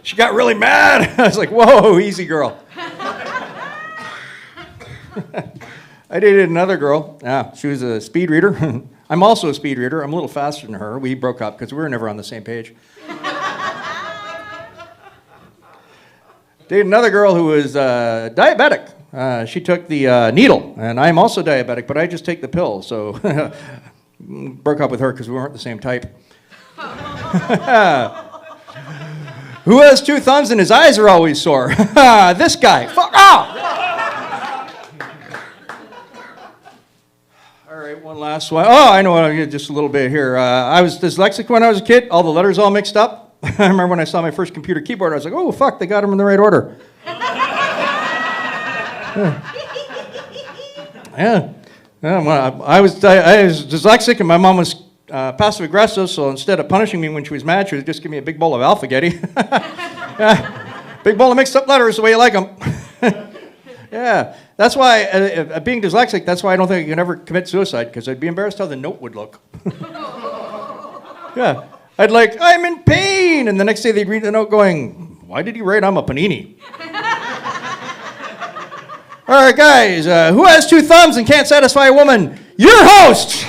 She got really mad. I was like, whoa, easy girl. I dated another girl. Yeah, she was a speed reader. I'm also a speed reader. I'm a little faster than her. We broke up because we were never on the same page. Dated another girl who was diabetic. She took the needle, and I'm also diabetic, but I just take the pill. So broke up with her because we weren't the same type. Who has 2 thumbs and his eyes are always sore? This guy. Fuck off! All right, one last one. Oh, I know, just a little bit here. I was dyslexic when I was a kid. All the letters all mixed up. I remember when I saw my first computer keyboard, I was like, oh, fuck, they got them in the right order. Yeah. Well, I was dyslexic, and my mom was passive aggressive, so instead of punishing me when she was mad, she would just give me a big bowl of alphagetti. Yeah. Big bowl of mixed up letters, the way you like them. Yeah. That's why, being dyslexic, that's why I don't think I can ever commit suicide, because I'd be embarrassed how the note would look. Yeah. I'd like, I'm in pain, and the next day they'd read the note going, why did he write I'm a panini? All right, guys, who has 2 thumbs and can't satisfy a woman? Your host!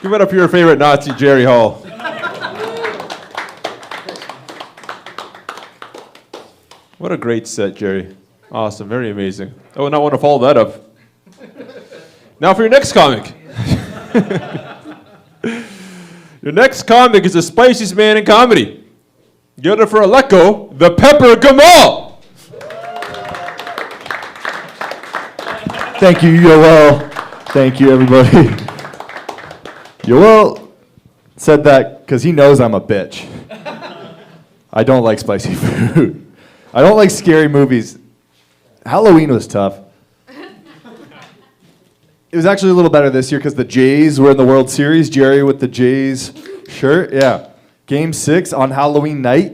Give it up for your favorite Nazi, Jerry Hall. What a great set, Jerry. Awesome, very amazing. I would not want to follow that up. Now for your next comic. Your next comic is the spiciest man in comedy. Get it for Aleko, the Pepper Gamal. Thank you, Yoel. Thank you, everybody. Yoel said that because he knows I'm a bitch. I don't like spicy food. I don't like scary movies. Halloween was tough. It was actually a little better this year because the Jays were in the World Series. Jerry with the Jays shirt, yeah. Game 6 on Halloween night.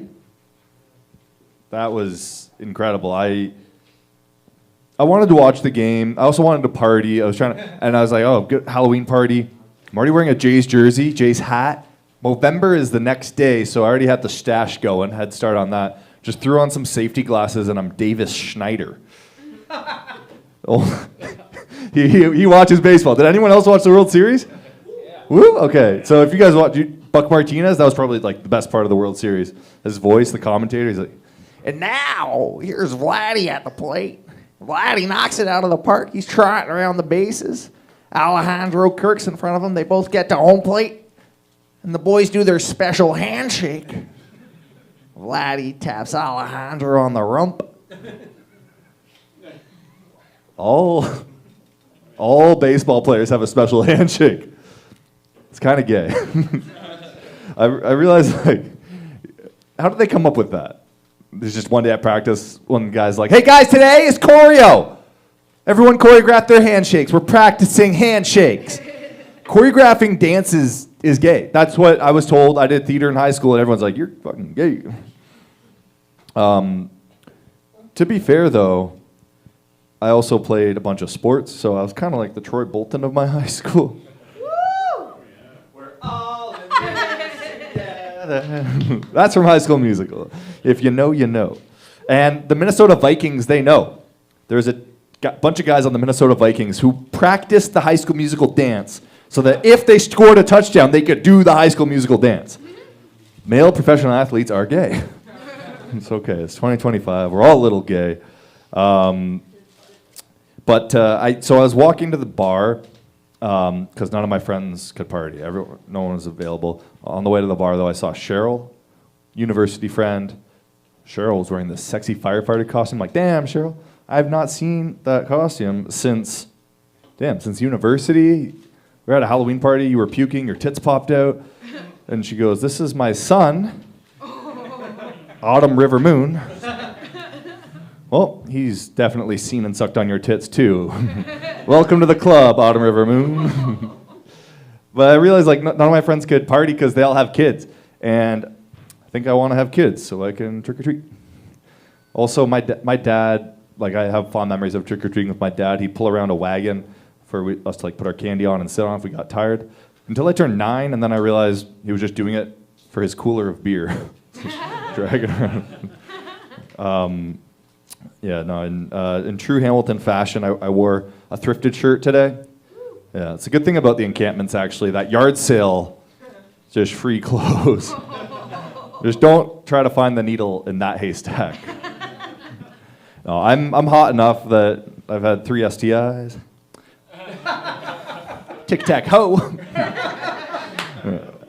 That was incredible. I I wanted to watch the game. I also wanted to party. I was trying to, and I was like, oh, good Halloween party. I'm already wearing a Jays jersey, Jays hat. Movember is the next day, so I already had the stash going, head start on that. Just threw on some safety glasses, and I'm Davis Schneider. Oh, he watches baseball. Did anyone else watch the World Series? Yeah. Woo? Okay, so if you guys watch Buck Martinez, that was probably like the best part of the World Series. His voice, the commentator, he's like, And now, here's Vladdy at the plate. Vladdy knocks it out of the park. He's trotting around the bases. Alejandro Kirk's in front of him. They both get to home plate. And the boys do their special handshake. Vladdy taps Alejandro on the rump. all baseball players have a special handshake. It's kind of gay. I realized, like, how did they come up with that? There's just one day at practice, one guy's like, hey guys, today is choreo. Everyone choreograph their handshakes. We're practicing handshakes. Choreographing dances is gay. That's what I was told. I did theater in high school, and everyone's like, you're fucking gay. To be fair, though, I also played a bunch of sports, so I was kind of like the Troy Bolton of my high school. We're all in this together. That's from High School Musical. If you know, you know. And the Minnesota Vikings, they know. There's a bunch of guys on the Minnesota Vikings who practiced the High School Musical dance so that if they scored a touchdown, they could do the High School Musical dance. Male professional athletes are gay. It's okay. It's 2025. We're all a little gay. So I was walking to the bar because none of my friends could party. No one was available. On the way to the bar, though, I saw Cheryl, university friend. Cheryl was wearing this sexy firefighter costume. Like, damn, Cheryl, I have not seen that costume since university. We were at a Halloween party. You were puking. Your tits popped out. And she goes, this is my son, Autumn River Moon. Well, he's definitely seen and sucked on your tits, too. Welcome to the club, Autumn River Moon. But I realized, like, none of my friends could party because they all have kids. And I think I want to have kids so I can trick-or-treat. Also, my dad, like, I have fond memories of trick-or-treating with my dad. He'd pull around a wagon for us to, like, put our candy on and sit on if we got tired. Until I turned 9, and then I realized he was just doing it for his cooler of beer. Drag it around. In true Hamilton fashion, I wore a thrifted shirt today. Yeah, it's a good thing about the encampments, actually. That yard sale, just free clothes. Just don't try to find the needle in that haystack. No, I'm hot enough that I've had 3 STIs. Tic-tac-hoe.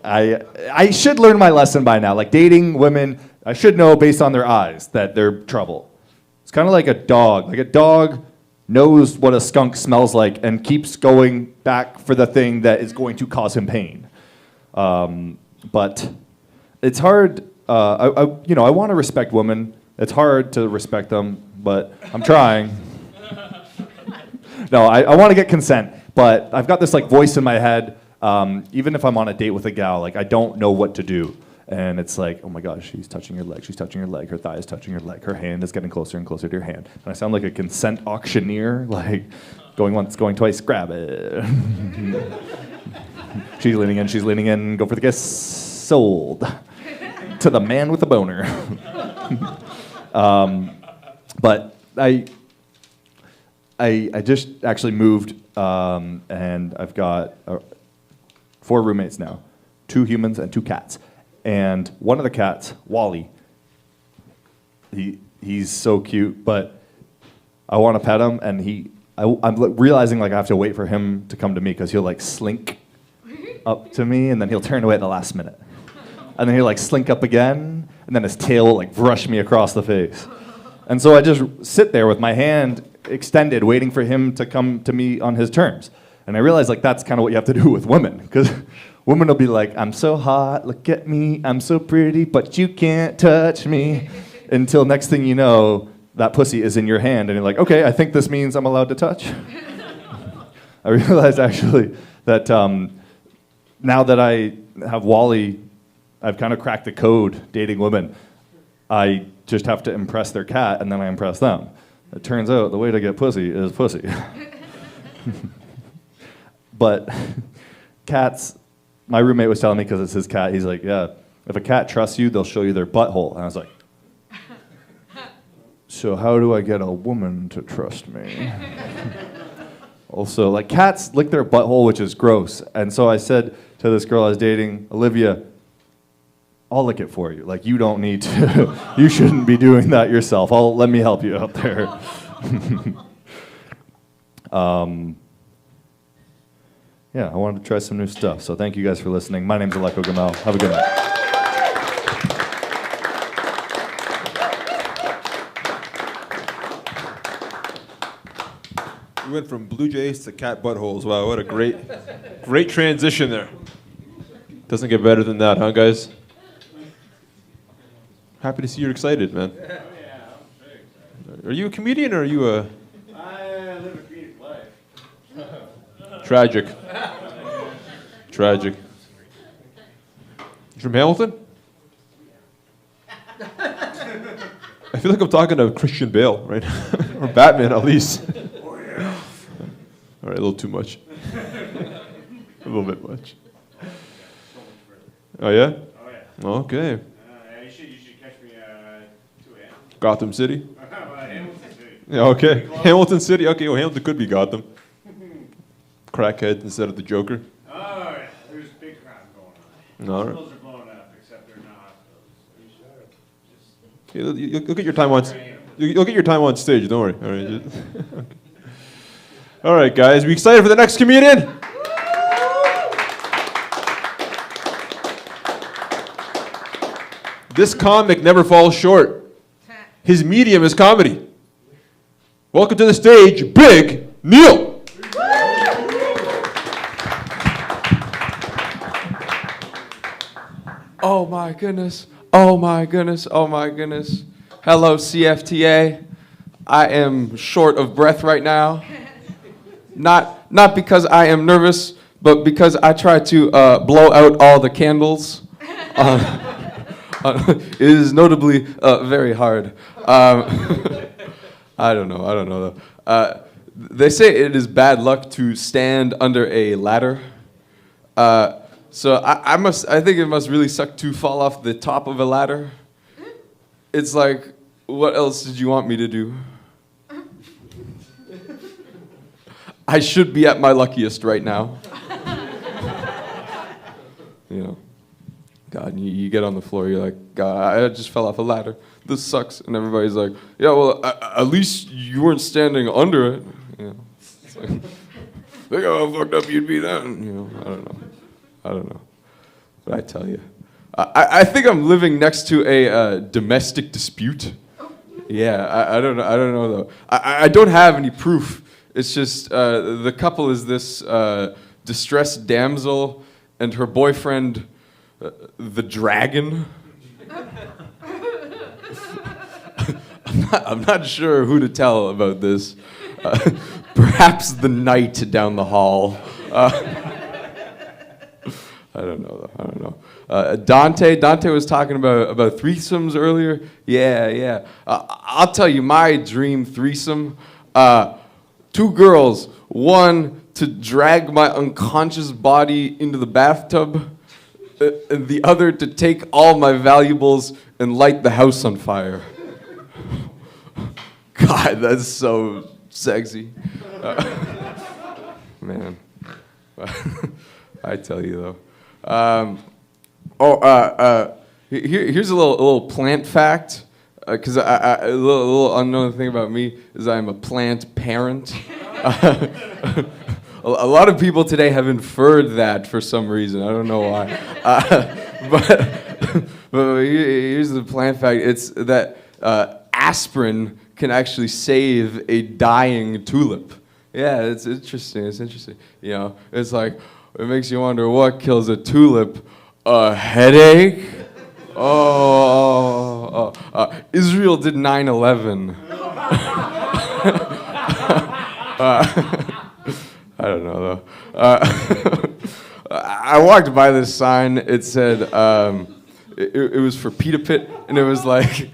I should learn my lesson by now. Like, dating women, I should know based on their eyes that they're trouble. It's kind of like a dog. Like, a dog knows what a skunk smells like and keeps going back for the thing that is going to cause him pain. But it's hard. I want to respect women. It's hard to respect them, but I'm trying. No, I want to get consent, but I've got this like voice in my head. Even if I'm on a date with a gal, like, I don't know what to do. And it's like, oh my gosh, she's touching your leg, her thigh is touching your leg, her hand is getting closer and closer to your hand. And I sound like a consent auctioneer, like, going once, going twice, grab it. She's leaning in, go for the kiss, sold. To the man with the boner. But I just actually moved, and I've got 4 roommates now, 2 humans and 2 cats. And one of the cats, Wally, he's so cute, but I want to pet him, and I'm realizing like I have to wait for him to come to me because he'll like slink up to me, and then he'll turn away at the last minute. And then he'll like slink up again, and then his tail will like brush me across the face. And so I just sit there with my hand extended, waiting for him to come to me on his terms. And I realize like that's kind of what you have to do with women, because women will be like, I'm so hot, look at me, I'm so pretty, but you can't touch me. Until next thing you know, that pussy is in your hand, and you're like, okay, I think this means I'm allowed to touch. I realized actually that now that I have Wally, I've kind of cracked the code dating women. I just have to impress their cat, and then I impress them. It turns out the way to get pussy is pussy. But cats, my roommate was telling me, because it's his cat, he's like, yeah, if a cat trusts you, they'll show you their butthole. And I was like, so how do I get a woman to trust me? Also, like, cats lick their butthole, which is gross. And so I said to this girl I was dating, Olivia, I'll lick it for you. Like, you don't need to, you shouldn't be doing that yourself. Let me help you out there. Yeah, I wanted to try some new stuff. So thank you guys for listening. My name's Aleko Gamel. Have a good night. We went from Blue Jays to cat buttholes. Wow, what a great transition there. Doesn't get better than that, huh, guys? Happy to see you're excited, man. Are you a comedian or are you a... I live a comedic life. Tragic. Tragic. You from Hamilton? I feel like I'm talking to Christian Bale right now. Or Batman, at least. Oh, yeah. All right, a little too much. A little bit much. Oh, yeah? Oh, yeah. Okay. You should catch me 2 a.m. Gotham City? Hamilton City. Yeah, okay. Hamilton City? Okay, well, Hamilton could be Gotham. Crackhead instead of the Joker. Oh, yeah. There's big crime going on. All right. Hospitals are blowing up, except they're not hospitals. You'll get your time on. You'll get your time on stage. Don't worry. All right. Okay. All right, guys. We excited for the next comedian? This comic never falls short. His medium is comedy. Welcome to the stage, Big Neil. Oh my goodness. Oh my goodness. Oh my goodness. Hello, CFTA. I am short of breath right now. Not because I am nervous, but because I tried to blow out all the candles. It is notably very hard. I don't know though. They say it is bad luck to stand under a ladder. So I think it must really suck to fall off the top of a ladder. It's like, what else did you want me to do? I should be at my luckiest right now. You know, God, you get on the floor, you're like, God, I just fell off a ladder. This sucks. And everybody's like, yeah, well, at least you weren't standing under it. You know, it's like, think how fucked up you'd be then. You know, I don't know. But I tell you, I think I'm living next to a domestic dispute. Yeah, I don't know though. I don't have any proof. It's just the couple is this distressed damsel and her boyfriend, the dragon. I'm not sure who to tell about this. Perhaps the knight down the hall. I don't know. Dante was talking about threesomes earlier. Yeah. I'll tell you my dream threesome. 2 girls, one to drag my unconscious body into the bathtub, and the other to take all my valuables and light the house on fire. God, that's so sexy. Man. I tell you though. Here's a little plant fact. Because a little unknown thing about me is I'm a plant parent. A lot of people today have inferred that for some reason. I don't know why. But here's the plant fact. It's that aspirin can actually save a dying tulip. Yeah, it's interesting. You know, it's like, it makes you wonder what kills a tulip. A headache? Israel did 9/11. I don't know though. I walked by this sign. It said it was for Pita Pit, and it was like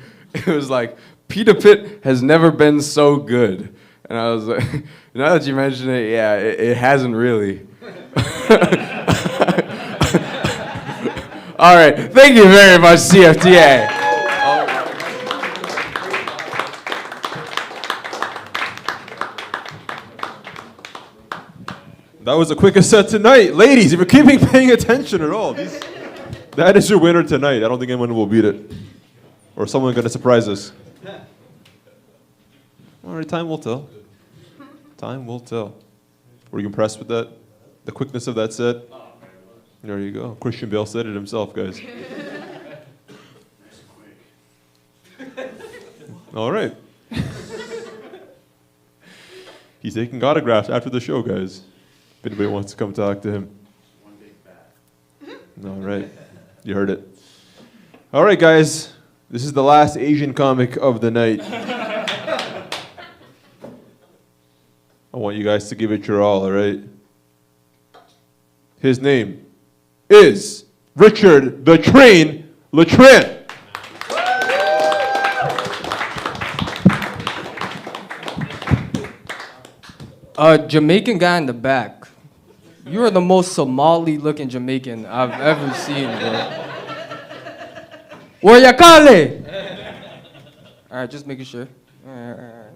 Peter Pitt has never been so good. And I was like, now that you mention it, yeah, it hasn't really. All right, thank you very much, CFTA. That was the quickest set tonight. Ladies, if you're paying attention at all, that is your winner tonight. I don't think anyone will beat it. Or someone going to surprise us. All right, time will tell. Time will tell. Were you impressed with that? The quickness of that set? There you go. Christian Bale said it himself, guys. All right. He's taking autographs after the show, guys. If anybody wants to come talk to him. All right. You heard it. All right, guys. This is the last Asian comic of the night. I want you guys to give it your all right? His name is Richard the Train Latrin. Jamaican guy in the back. You are the most Somali-looking Jamaican I've ever seen, bro. Where you call it? All right, just making sure. All right.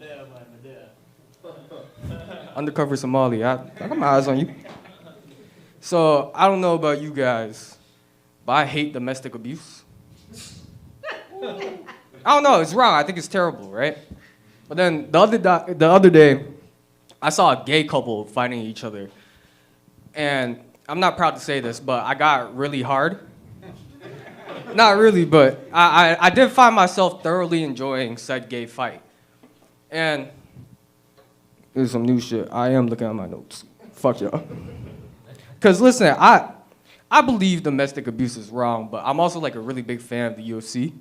Undercover Somali. I got my eyes on you. So, I don't know about you guys, but I hate domestic abuse. I don't know, it's wrong. I think it's terrible, right? But then the other day, I saw a gay couple fighting each other. And I'm not proud to say this, but I got really hard. Not really, but I did find myself thoroughly enjoying said gay fight. And here's some new shit. I am looking at my notes. Fuck y'all. Because listen, I believe domestic abuse is wrong, but I'm also like a really big fan of the UFC.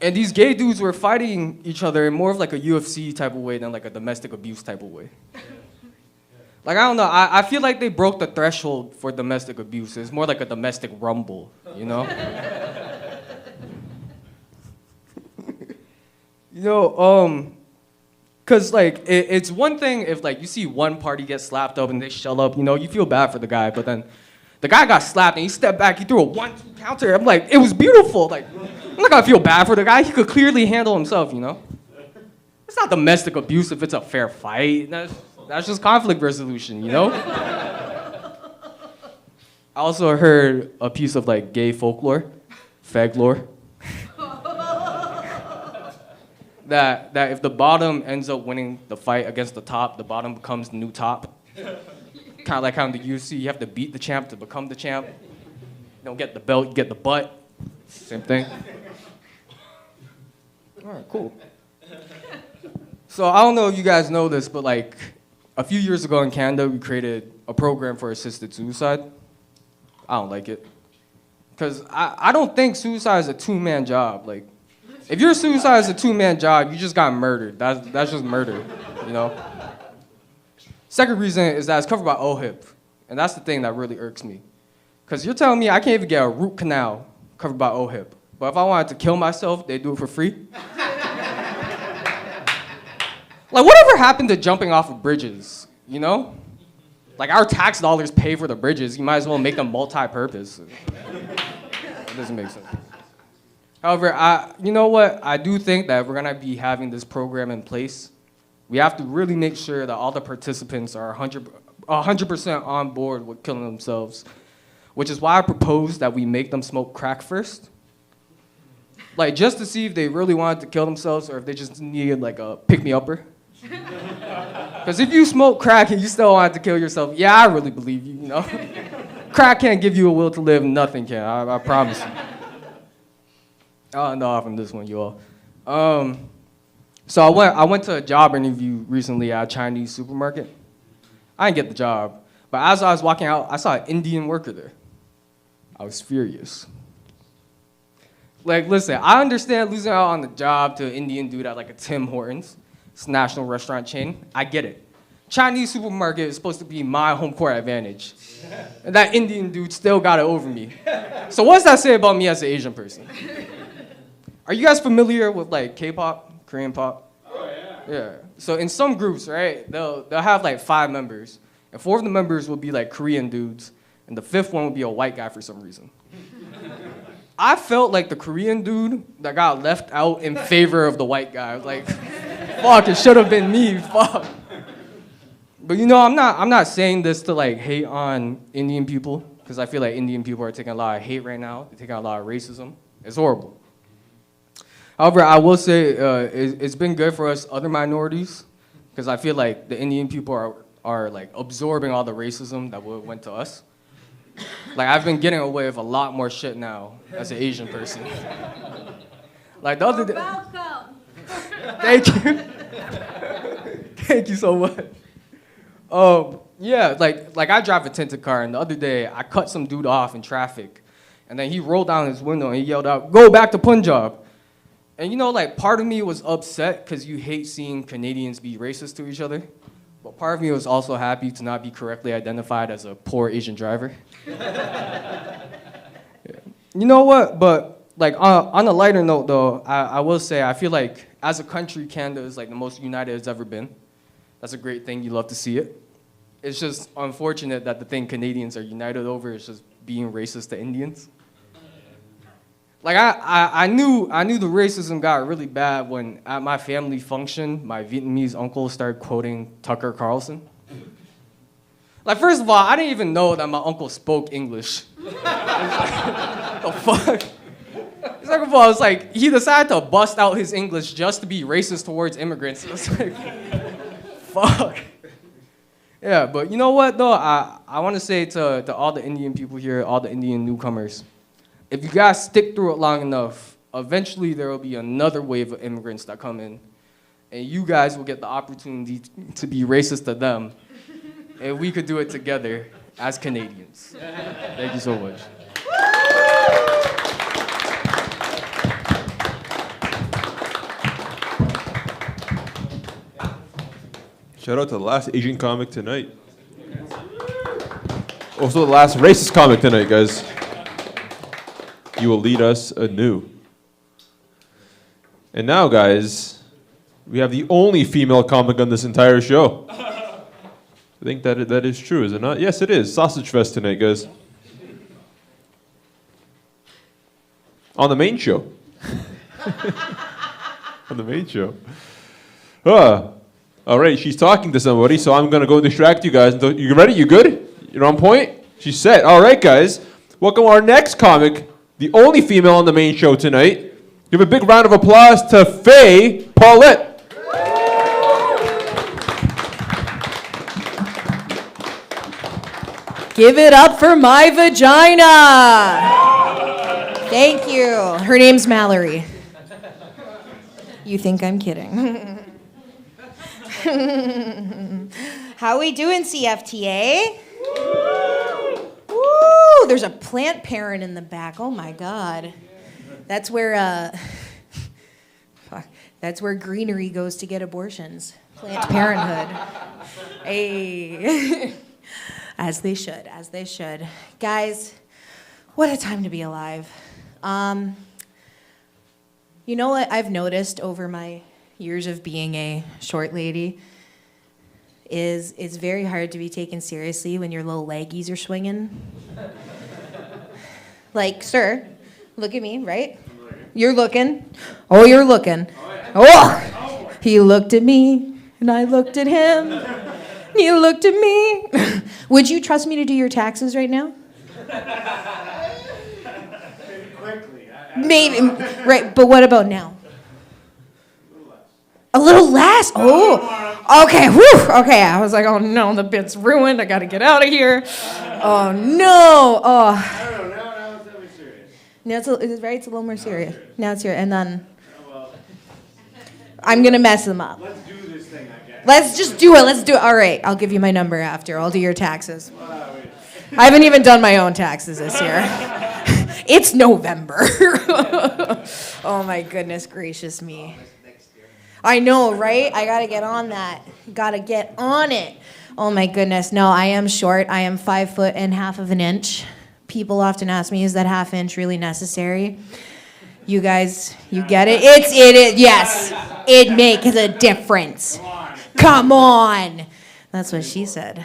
And these gay dudes were fighting each other in more of like a UFC type of way than like a domestic abuse type of way. Like, I don't know, I feel like they broke the threshold for domestic abuse. It's more like a domestic rumble, you know? You know, cause like, it's one thing if like you see one party get slapped up and they shut up, you know, you feel bad for the guy, but then the guy got slapped and he stepped back, he threw a 1-2 counter. I'm like, it was beautiful. Like, I'm not gonna feel bad for the guy. He could clearly handle himself, you know? It's not domestic abuse if it's a fair fight. That's just conflict resolution, you know? I also heard a piece of like gay folklore, faglore. that if the bottom ends up winning the fight against the top, the bottom becomes the new top. Kind of like how in the UFC, you have to beat the champ to become the champ. You don't get the belt, you get the butt. Same thing. All right, cool. So I don't know if you guys know this, but like a few years ago in Canada, we created a program for assisted suicide. I don't like it. Because I don't think suicide is a two-man job. Like, if your suicide is a two-man job, you just got murdered. That's just murder, you know? Second reason is that it's covered by OHIP. And that's the thing that really irks me. Because you're telling me I can't even get a root canal covered by OHIP. But if I wanted to kill myself, they do it for free? Like, whatever happened to jumping off of bridges, you know? Like, our tax dollars pay for the bridges. You might as well make them multi-purpose. It doesn't make sense. However, you know what? I do think that if we're gonna be having this program in place, we have to really make sure that all the participants are 100% on board with killing themselves, which is why I propose that we make them smoke crack first. Like, just to see if they really wanted to kill themselves or if they just needed like a pick-me-upper. Because if you smoke crack and you still wanted to kill yourself, yeah, I really believe you, you know? Crack can't give you a will to live, nothing can, I promise you. I'll end off on this one, you all. So I went to a job interview recently at a Chinese supermarket. I didn't get the job, but as I was walking out, I saw an Indian worker there. I was furious. Like, listen, I understand losing out on the job to an Indian dude at like a Tim Hortons. It's a national restaurant chain. I get it. Chinese supermarket is supposed to be my home court advantage. And that Indian dude still got it over me. So what does that say about me as an Asian person? Are you guys familiar with like K-pop, Korean pop? Oh yeah. Yeah. So in some groups, right, they'll have like 5 members, and 4 of the members will be like Korean dudes, and the 5th one will be a white guy for some reason. I felt like the Korean dude that got left out in favor of the white guy. I was like, fuck, it should have been me. Fuck. But you know, I'm not saying this to like hate on Indian people, because I feel like Indian people are taking a lot of hate right now. They're taking a lot of racism. It's horrible. However, I will say it's been good for us other minorities, because I feel like the Indian people are like absorbing all the racism that went to us. Like, I've been getting away with a lot more shit now as an Asian person. Like the other day. Thank you. Thank you so much. Yeah, like I drive a tinted car, and the other day I cut some dude off in traffic, and then he rolled down his window and he yelled out, "Go back to Punjab." And you know, like, part of me was upset because you hate seeing Canadians be racist to each other. But part of me was also happy to not be correctly identified as a poor Asian driver. Yeah. You know what? But like on a lighter note, though, I will say I feel like as a country, Canada is like the most united it's ever been. That's a great thing. You love to see it. It's just unfortunate that the thing Canadians are united over is just being racist to Indians. Like I knew the racism got really bad when at my family function, my Vietnamese uncle started quoting Tucker Carlson. Like, first of all, I didn't even know that my uncle spoke English. The fuck? Second of all, it's like he decided to bust out his English just to be racist towards immigrants. It's like, fuck. Yeah, but you know what though? I want to say to all the Indian people here, all the Indian newcomers, if you guys stick through it long enough, eventually there will be another wave of immigrants that come in, and you guys will get the opportunity to be racist to them, and we could do it together as Canadians. Thank you so much. Shout out to the last Asian comic tonight. Also the last racist comic tonight, guys. You will lead us anew. And now, guys, we have the only female comic on this entire show. I think that is true, is it not? Yes, it is. Sausage Fest tonight, guys. On the main show. On the main show. All right, she's talking to somebody, so I'm going to go distract you guys. You ready? You good? You're on point? She's set. All right, guys. Welcome our next comic, the only female on the main show tonight. Give a big round of applause to Faye Paulette. Give it up for my vagina. Thank you. Her name's Mallory. You think I'm kidding. How we doing, CFTA? Woo! There's a plant parent in the back. Oh my God. That's where that's where greenery goes to get abortions. Planned Parenthood. Hey. As they should, as they should. Guys, what a time to be alive. You know what I've noticed over my years of being a short lady is it's very hard to be taken seriously when your little leggies are swinging. Like, sir, look at me, right? You're looking. Oh, you're looking. Oh! He looked at me, and I looked at him. You looked at me. Would you trust me to do your taxes right now? Maybe quickly. Maybe, right, but what about now? A little less? Oh, okay, whew, okay. I was like, oh no, the bit's ruined. I gotta get out of here. Oh no, oh. I don't know, now it's really serious. Now it's a little more serious. Now it's here, and then I'm gonna mess them up. Let's do this thing, I guess. Let's just do it, let's do it. All right, I'll give you my number after. I'll do your taxes. I haven't even done my own taxes this year. It's November. Oh my goodness gracious me. I know, right? I gotta get on that. Gotta get on it. Oh my goodness. No, I am short. I am 5 foot and half of an inch. People often ask me, is that half inch really necessary? You guys, you get it? Yes. It makes a difference. Come on. That's what she said.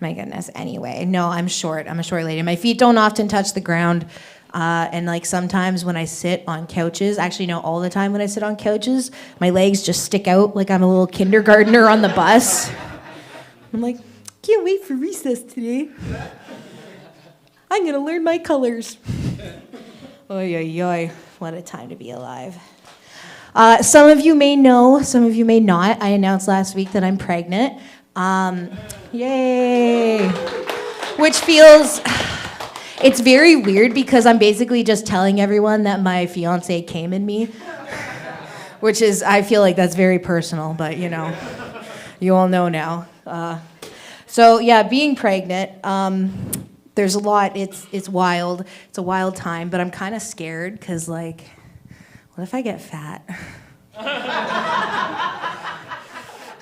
My goodness. Anyway, no, I'm short. I'm a short lady. My feet don't often touch the ground. And like sometimes when I sit on couches, actually no, all the time when I sit on couches, my legs just stick out like I'm a little kindergartner on the bus. I'm like, can't wait for recess today. I'm gonna learn my colors. Oy, oy, oy. What a time to be alive. Some of you may know, some of you may not. I announced last week that I'm pregnant. Yay. Which feels, it's very weird because I'm basically just telling everyone that my fiance came in me. Which is, I feel like that's very personal, but you know, you all know now. So yeah, being pregnant, there's a lot, it's wild. It's a wild time, but I'm kind of scared because like, what if I get fat?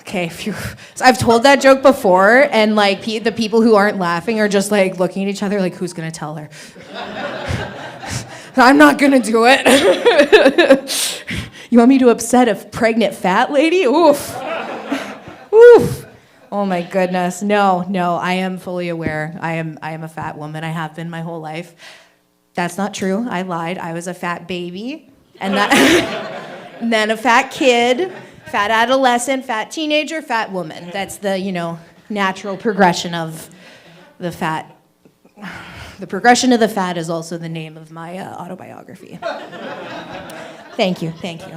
Okay, phew. So I've told that joke before, and like the people who aren't laughing are just like looking at each other like, who's gonna tell her? I'm not gonna do it. You want me to upset a pregnant fat lady? Oof. Oof. Oh my goodness. No, I am fully aware. I am a fat woman. I have been my whole life. That's not true. I lied. I was a fat baby. And and then a fat kid, fat adolescent, fat teenager, fat woman. That's the, natural progression of the fat. The progression of the fat is also the name of my autobiography. Thank you.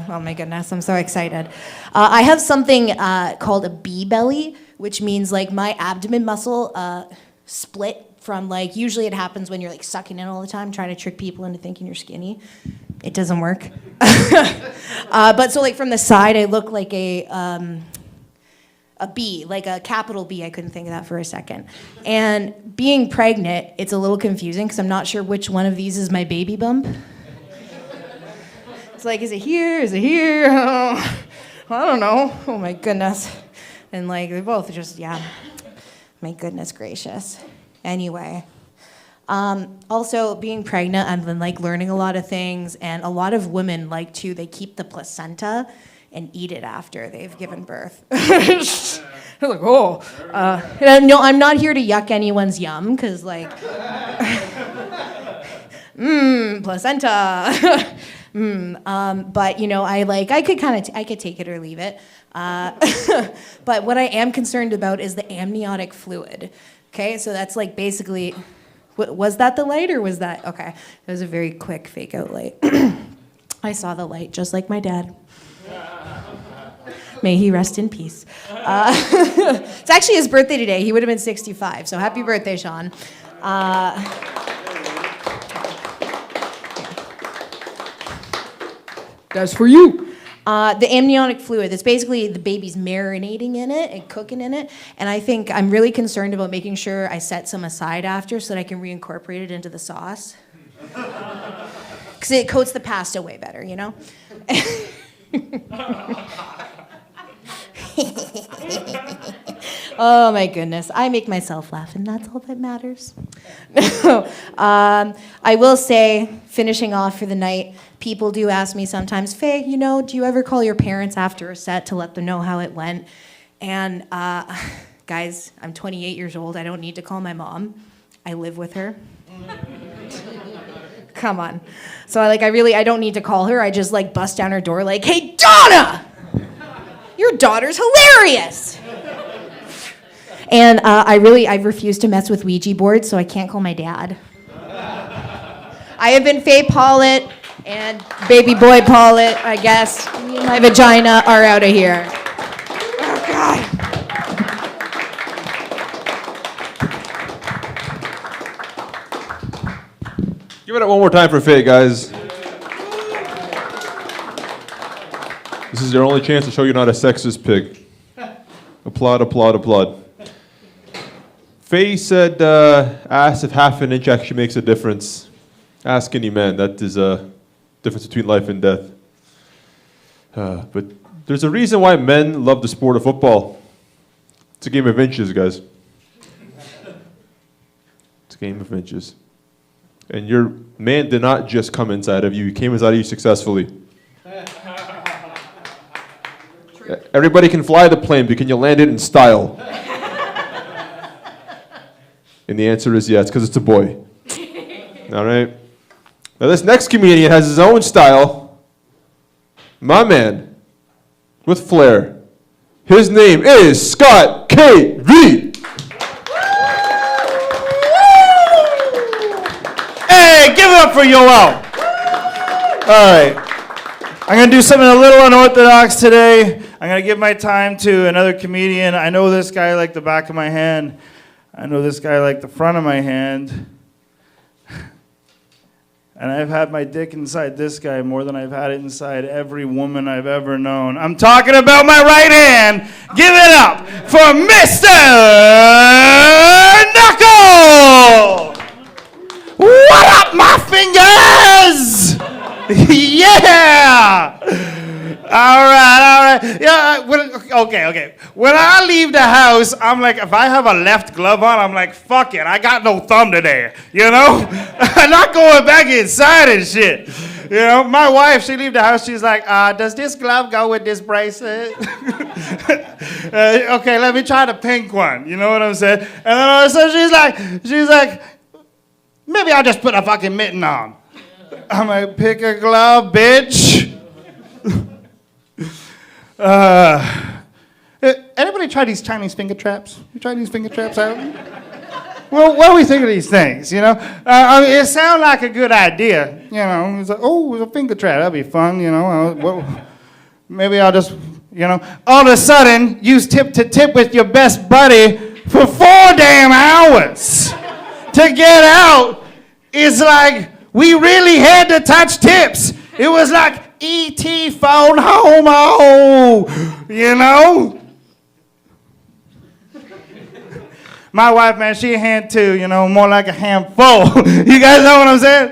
Oh my goodness, I'm so excited. I have something called a bee belly, which means like my abdomen muscle split from like, usually it happens when you're like sucking in all the time, trying to trick people into thinking you're skinny. It doesn't work. But so like from the side, I look like a B, like a capital B. I couldn't think of that for a second. And being pregnant, it's a little confusing because I'm not sure which one of these is my baby bump. It's like, is it here? Is it here? I don't know. Oh my goodness. And like, they both just, yeah. My goodness gracious. Anyway. Also, being pregnant, I've been like learning a lot of things, and a lot of women like to, they keep the placenta and eat it after they've given birth. They're like, oh. No, I'm not here to yuck anyone's yum, because like, placenta. But I could take it or leave it. But what I am concerned about is the amniotic fluid. Okay, so that's like basically, was that the light or was that, okay. It was a very quick fake out light. I saw the light just like my dad. May he rest in peace. It's actually his birthday today. He would have been 65, so happy birthday, Sean. That's for you. The amniotic fluid, that's basically the baby's marinating in it and cooking in it. And I think I'm really concerned about making sure I set some aside after so that I can reincorporate it into the sauce. Because it coats the pasta way better, Oh my goodness, I make myself laugh and that's all that matters. I will say, finishing off for the night, people do ask me sometimes, Faye, do you ever call your parents after a set to let them know how it went? And guys, I'm 28 years old, I don't need to call my mom. I live with her. Come on. So I don't need to call her, I just bust down her door like, hey Donna! Your daughter's hilarious! And I refuse to mess with Ouija boards, so I can't call my dad. I have been Faye Pollitt and baby boy Pollitt, I guess. Me and my vagina are out of here. Oh, God. Give it up one more time for Faye, guys. This is your only chance to show you're not a sexist pig. Applaud, applaud, applaud. Faye said, asked if half an inch actually makes a difference. Ask any man. That is a difference between life and death. But there's a reason why men love the sport of football. It's a game of inches, guys. It's a game of inches. And your man did not just come inside of you, he came inside of you successfully. Everybody can fly the plane, but can you land it in style? And the answer is yes, because it's a boy. All right? Now this next comedian has his own style. My man, with flair. His name is Scott K.V. Hey, give it up for Yoel. All right. I'm going to do something a little unorthodox today. I'm going to give my time to another comedian. I know this guy like the back of my hand. I know this guy like the front of my hand. And I've had my dick inside this guy more than I've had it inside every woman I've ever known. I'm talking about my right hand. Give it up for Mr. Knuckle! What up, my fingers? Yeah! All right. Yeah, okay. When I leave the house, I'm like, if I have a left glove on, I'm like, fuck it, I got no thumb today, you know? I'm not going back inside and shit. You know, my wife, she leave the house, she's like, does this glove go with this bracelet? Okay, let me try the pink one, you know what I'm saying? And then all of a sudden she's like, maybe I'll just put a fucking mitten on. I'm like, pick a glove, bitch. Anybody try these Chinese finger traps? You try these finger traps out? Well, what do we think of these things, you know? I mean, it sounds like a good idea, you know? It's like, oh, it's a finger trap, that'd be fun, you know? Maybe I'll just, you know? All of a sudden, use tip to tip with your best buddy for 4 damn hours. To get out, it's like, we really had to touch tips. It was like E.T. phone homo, you know? My wife, man, she a hand too, you know, more like a handful. You guys know what I'm saying?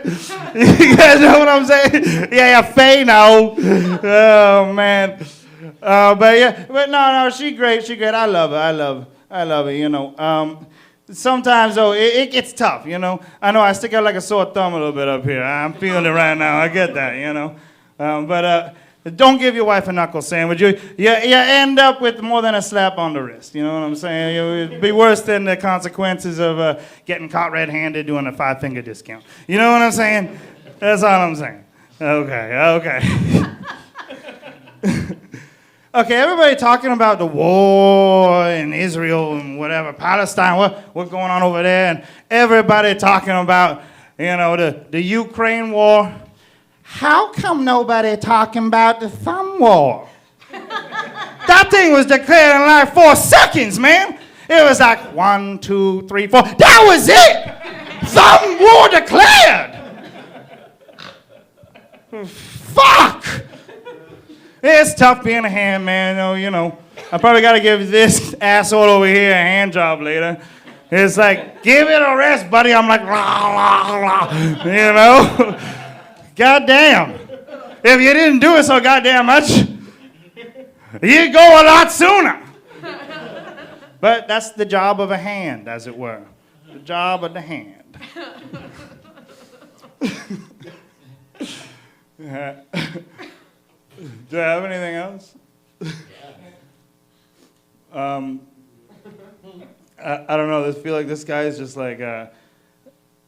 You guys know what I'm saying? Yeah, Faye know. Oh, man. But no, she great. I love her, you know. Sometimes, though, it gets tough, you know. I know I stick out like a sore thumb a little bit up here. I'm feeling it right now. I get that, you know. But don't give your wife a knuckle sandwich. You end up with more than a slap on the wrist. You know what I'm saying? It'd be worse than the consequences of getting caught red-handed doing a 5-finger discount. You know what I'm saying? That's all I'm saying. Okay. Okay, everybody talking about the war in Israel and whatever, Palestine, what's going on over there, and everybody talking about, you know, the Ukraine war. How come nobody talking about the thumb war? That thing was declared in like 4 seconds, man. It was like 1, 2, 3, 4. That was it. Thumb war declared. Fuck. It's tough being a hand, man. You know, I probably got to give this asshole over here a hand job later. It's like, give it a rest, buddy. I'm like, rah, rah, rah. You know? Goddamn. If you didn't do it so goddamn much, you'd go a lot sooner. But that's the job of a hand, as it were. The job of the hand. Do I have anything else? I don't know. I feel like this guy is just like,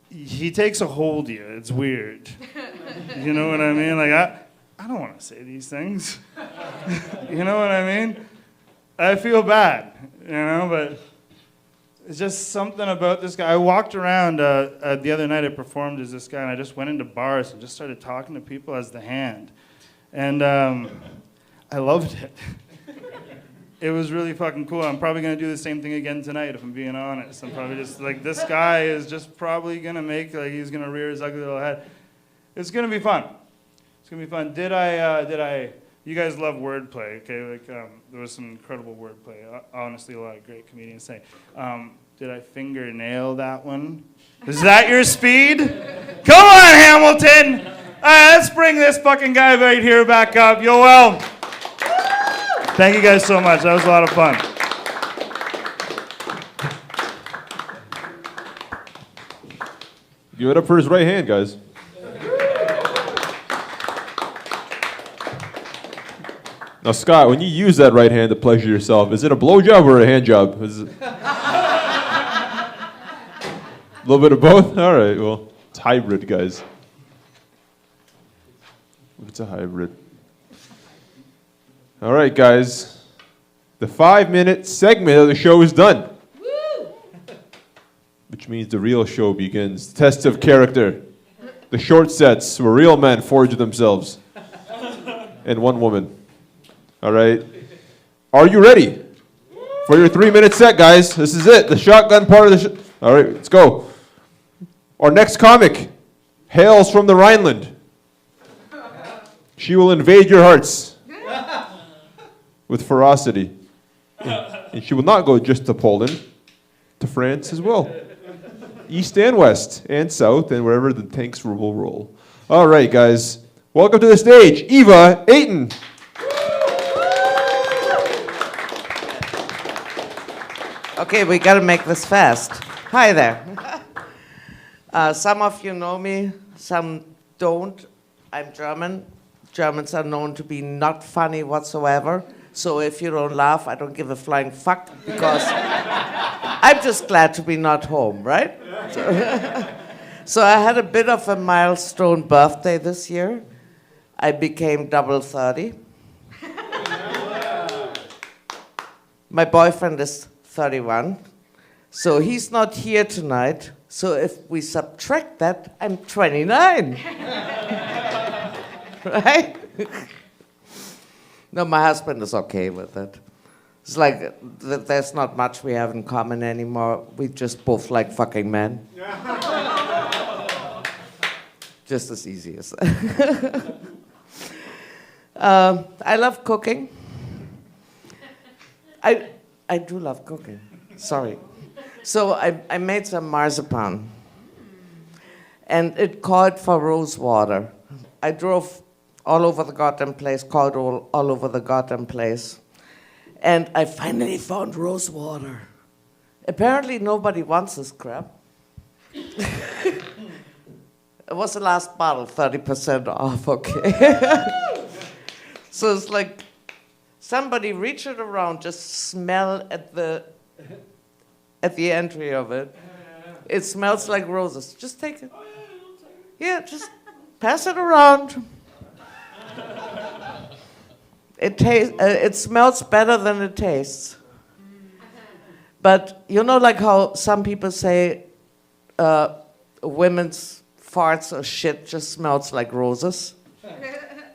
he takes a hold of you. It's weird. You know what I mean? Like, I don't want to say these things. You know what I mean? I feel bad, you know, but it's just something about this guy. I walked around the other night. I performed as this guy, and I just went into bars and just started talking to people as the hand. And I loved it. It was really fucking cool. I'm probably going to do the same thing again tonight, if I'm being honest. I'm probably just like, this guy is just probably going to make, like, he's going to rear his ugly little head. It's going to be fun. It's going to be fun. You guys love wordplay, okay? Like, there was some incredible wordplay. Honestly, a lot of great comedians say. Did I fingernail that one? Is that your speed? Come on, Hamilton! All right, let's bring this fucking guy right here back up. Yoel. Thank you guys so much. That was a lot of fun. Give it up for his right hand, guys. Now, Scott, when you use that right hand to pleasure yourself, is it a blowjob or a hand job? Is it a little bit of both? All right, well, it's hybrid, guys. It's a hybrid. All right, guys. The 5-minute segment of the show is done. Which means the real show begins. Test of character. The short sets where real men forge themselves. And one woman. All right. Are you ready for your 3-minute set, guys? This is it. The shotgun part of the show. All right, let's go. Our next comic hails from the Rhineland. She will invade your hearts with ferocity. And she will not go just to Poland, to France as well. East and west and south and wherever the tanks will roll. All right, guys. Welcome to the stage, Eva Ayton. Okay, we got to make this fast. Hi there. Some of you know me, some don't. I'm German. Germans are known to be not funny whatsoever. So if you don't laugh, I don't give a flying fuck because I'm just glad to be not home, right? So I had a bit of a milestone birthday this year. I became double 30. My boyfriend is 31. So he's not here tonight. So if we subtract that, I'm 29. Right? No, my husband is okay with it. It's like there's not much we have in common anymore. We just both like fucking men. Just as easy as that. I love cooking. I do love cooking. Sorry. So I made some marzipan. And it called for rose water. I drove all over the goddamn place, called all over the goddamn place. And I finally found rose water. Apparently nobody wants this crap. It was the last bottle, 30% off, okay? So it's like, somebody reach it around, just smell at the entry of it. It smells like roses. Just take it. Yeah, just pass it around. It smells better than it tastes. But you know, like how some people say women's farts or shit just smells like roses?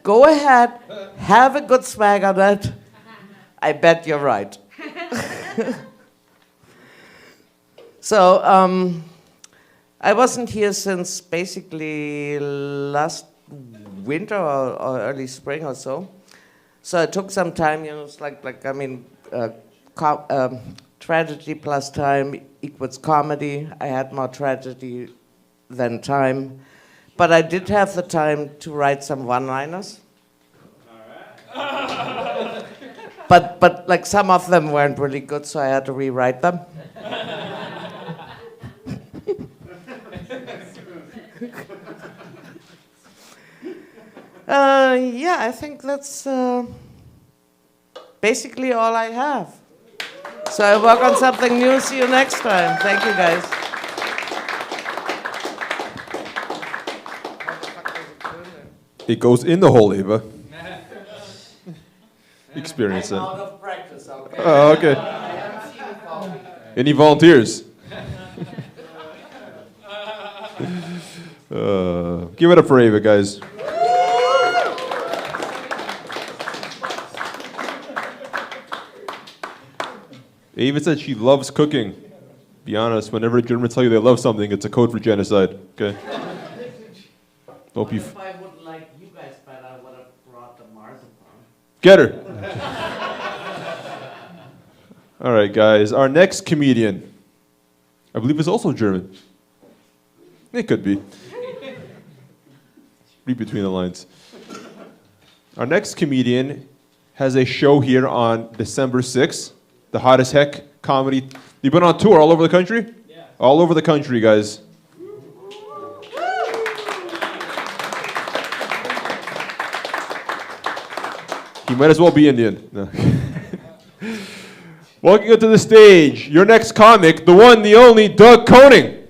Go ahead, have a good swag on it. I bet you're right. So I wasn't here since basically last winter or early spring or so. So I took some time, you know, it's tragedy plus time equals comedy. I had more tragedy than time. But I did have the time to write some one-liners. But like some of them weren't really good, so I had to rewrite them. Yeah, I think that's basically all I have. So I work on something new. See you next time. Thank you, guys. It goes in the hole, Eva. Experience it. I'm out of practice, okay? Oh, okay. I haven't seen it all. Any volunteers? Give it up for Eva, guys. Eva said she loves cooking. Be honest, whenever Germans tell you they love something, it's a code for genocide. Okay. Hope you. If I would like you guys better, I would have brought the marzipan. Get her. All right, guys. Our next comedian, I believe, is also German. It could be. Read between the lines. Our next comedian has a show here on December 6th. The hottest heck comedy. You've been on tour all over the country? Yeah. All over the country, guys. He might as well be Indian. No. Welcome to the stage, your next comic, the one, the only, Doug Koning.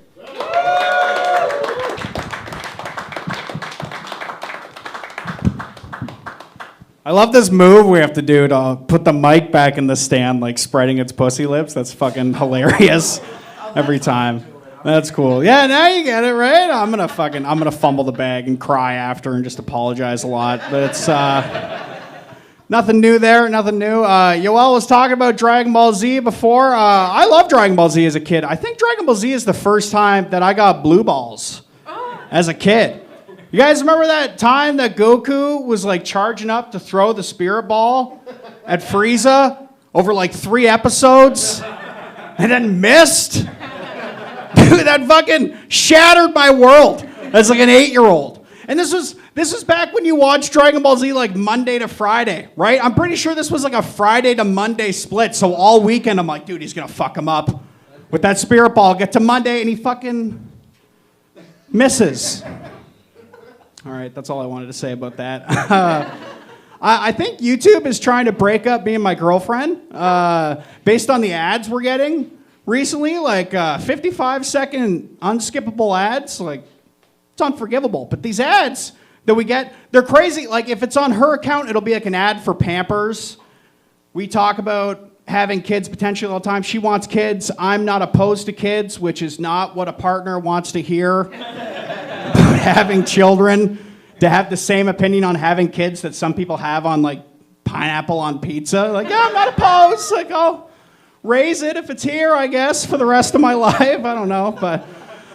I love this move we have to do to put the mic back in the stand, like spreading its pussy lips. That's fucking hilarious every time. That's cool. Yeah, now you get it, right? I'm gonna fumble the bag and cry after and just apologize a lot. But it's nothing new there, nothing new. Yoel was talking about Dragon Ball Z before. I loved Dragon Ball Z as a kid. I think Dragon Ball Z is the first time that I got blue balls as a kid. You guys remember that time that Goku was like charging up to throw the spirit ball at Frieza over like 3 episodes and then missed? Dude, that fucking shattered my world as like an 8-year-old. And this was back when you watched Dragon Ball Z like Monday to Friday, right? I'm pretty sure this was like a Friday to Monday split. So all weekend I'm like, dude, he's gonna fuck him up with that spirit ball. Get to Monday and he fucking misses. All right, that's all I wanted to say about that. I think YouTube is trying to break up me and my girlfriend based on the ads we're getting recently, like 55-second unskippable ads. Like, it's unforgivable. But these ads that we get, they're crazy. Like, if it's on her account, it'll be like an ad for Pampers. We talk about having kids potentially all the time. She wants kids. I'm not opposed to kids, which is not what a partner wants to hear. Having children, to have the same opinion on having kids that some people have on like pineapple on pizza. Like, yeah, I'm not opposed. Like, I'll raise it if it's here, I guess, for the rest of my life. I don't know. But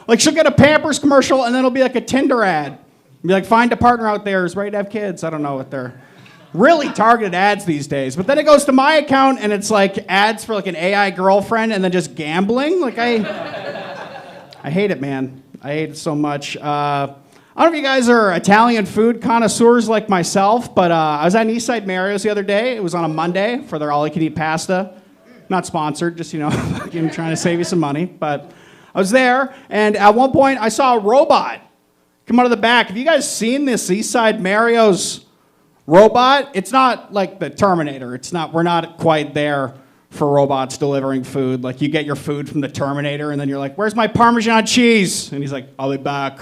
like, she'll get a Pampers commercial and then it'll be like a Tinder ad. Be like, find a partner out there who's ready to have kids. I don't know what they're really targeted ads these days. But then it goes to my account and it's like ads for like an AI girlfriend and then just gambling. Like, I hate it, man. I hate it so much. I don't know if you guys are Italian food connoisseurs like myself, but I was at Eastside Mario's the other day. It was on a Monday for their all-you-can-eat pasta. Not sponsored, just, trying to save you some money. But I was there, and at one point I saw a robot come out of the back. Have you guys seen this Eastside Mario's robot? It's not like the Terminator. We're not quite there for robots delivering food. Like, you get your food from the Terminator, and then you're like, where's my Parmesan cheese? And he's like, I'll be back.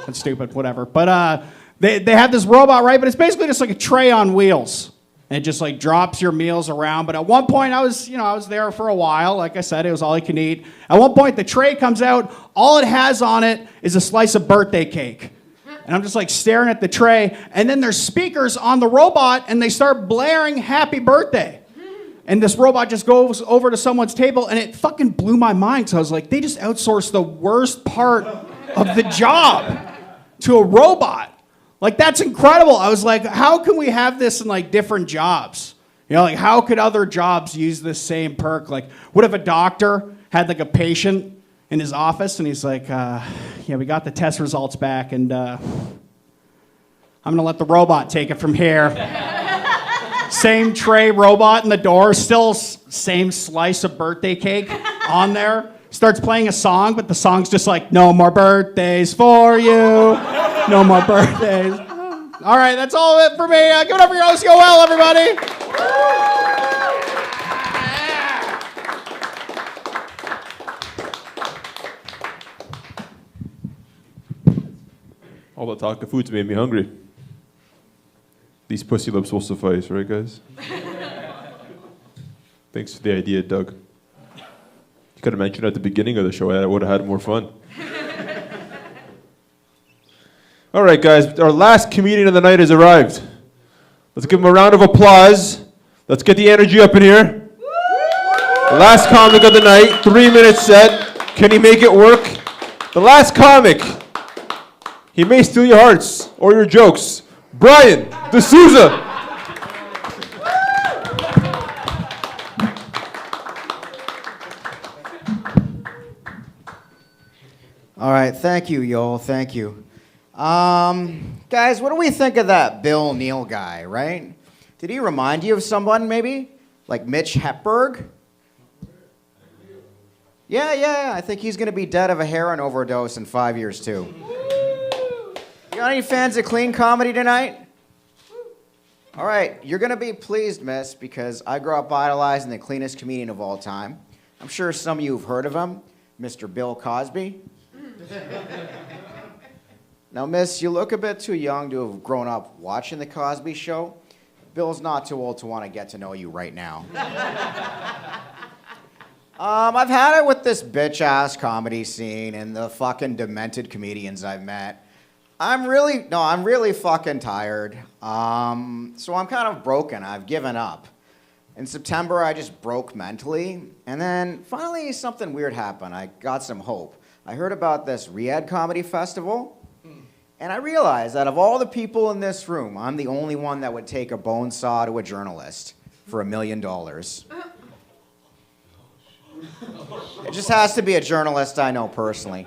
That's stupid, whatever. But they have this robot, right? But it's basically just like a tray on wheels. And it just like drops your meals around. But at one point I was there for a while. Like I said, it was all you can eat. At one point the tray comes out. All it has on it is a slice of birthday cake. And I'm just like staring at the tray. And then there's speakers on the robot and they start blaring happy birthday. And this robot just goes over to someone's table and it fucking blew my mind. So I was like, they just outsourced the worst part of the job to a robot. Like, that's incredible. I was like, how can we have this in like different jobs? Like, how could other jobs use this same perk? Like, what if a doctor had like a patient in his office and he's like, yeah, we got the test results back and I'm gonna let the robot take it from here. Same tray robot in the door, still same slice of birthday cake on there. Starts playing a song, but the song's just like, no more birthdays for you. No more birthdays. All right, that's all of it for me. Give it up for your host, Yoel, everybody. All the talk of food's made me hungry. These pussy lips will suffice, right, guys? Thanks for the idea, Doug. You could have mentioned at the beginning of the show. I would have had more fun. All right, guys. Our last comedian of the night has arrived. Let's give him a round of applause. Let's get the energy up in here. The last comic of the night, 3-minute set. Can he make it work? The last comic. He may steal your hearts or your jokes. Brian D'Souza. All right, thank you, Yoel, thank you. Guys, what do we think of that Bill Neal guy, right? Did he remind you of someone, maybe? Like Mitch Hepburn? Yeah, I think he's going to be dead of a heroin overdose in 5 years, too. You got any fans of clean comedy tonight? All right, you're gonna be pleased, miss, because I grew up idolizing the cleanest comedian of all time. I'm sure some of you have heard of him, Mr. Bill Cosby. Now, miss, you look a bit too young to have grown up watching The Cosby Show. Bill's not too old to want to get to know you right now. I've had it with this bitch-ass comedy scene and the fucking demented comedians I've met. I'm really fucking tired. So I'm kind of broken. I've given up. In September, I just broke mentally. And then finally, something weird happened. I got some hope. I heard about this Riyadh Comedy Festival. And I realized that of all the people in this room, I'm the only one that would take a bone saw to a journalist for $1 million. It just has to be a journalist I know personally.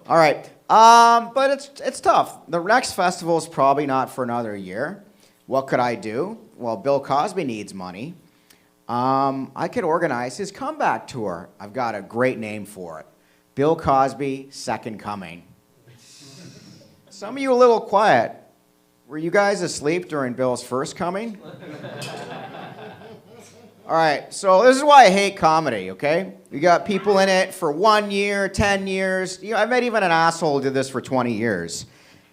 All right, but it's tough. The next festival is probably not for another year. What could I do? Well, Bill Cosby needs money. I could organize his comeback tour. I've got a great name for it. Bill Cosby, Second Coming. Some of you a little quiet. Were you guys asleep during Bill's first coming? All right, so this is why I hate comedy, okay? You got people in it for 1 year, 10 years. You know, I met even an asshole who did this for 20 years.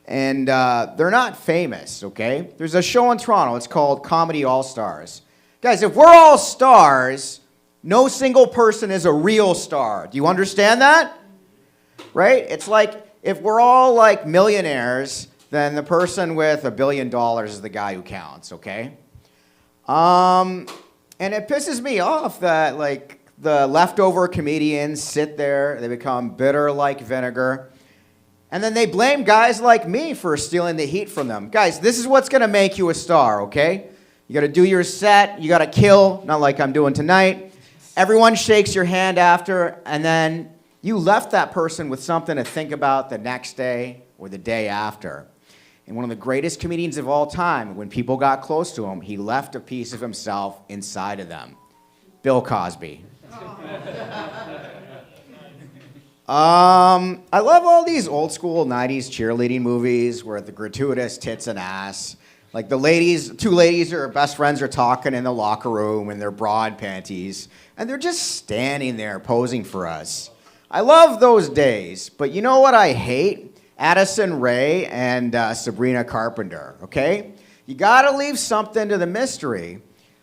And they're not famous, okay? There's a show in Toronto. It's called Comedy All-Stars. Guys, if we're all stars, no single person is a real star. Do you understand that? Right? It's like if we're all like millionaires, then the person with $1 billion is the guy who counts, okay? And it pisses me off that like the leftover comedians sit there, they become bitter like vinegar, and then they blame guys like me for stealing the heat from them. Guys, this is what's gonna make you a star, okay? You gotta do your set, you gotta kill, not like I'm doing tonight. Everyone shakes your hand after, and then you left that person with something to think about the next day or the day after. And one of the greatest comedians of all time, when people got close to him, he left a piece of himself inside of them. Bill Cosby. I love all these old school 90s cheerleading movies where the gratuitous tits and ass. Like the ladies, two ladies who are best friends are talking in the locker room in their bra and panties. And they're just standing there posing for us. I love those days, but you know what I hate? Addison Rae and Sabrina Carpenter, okay? You gotta leave something to the mystery.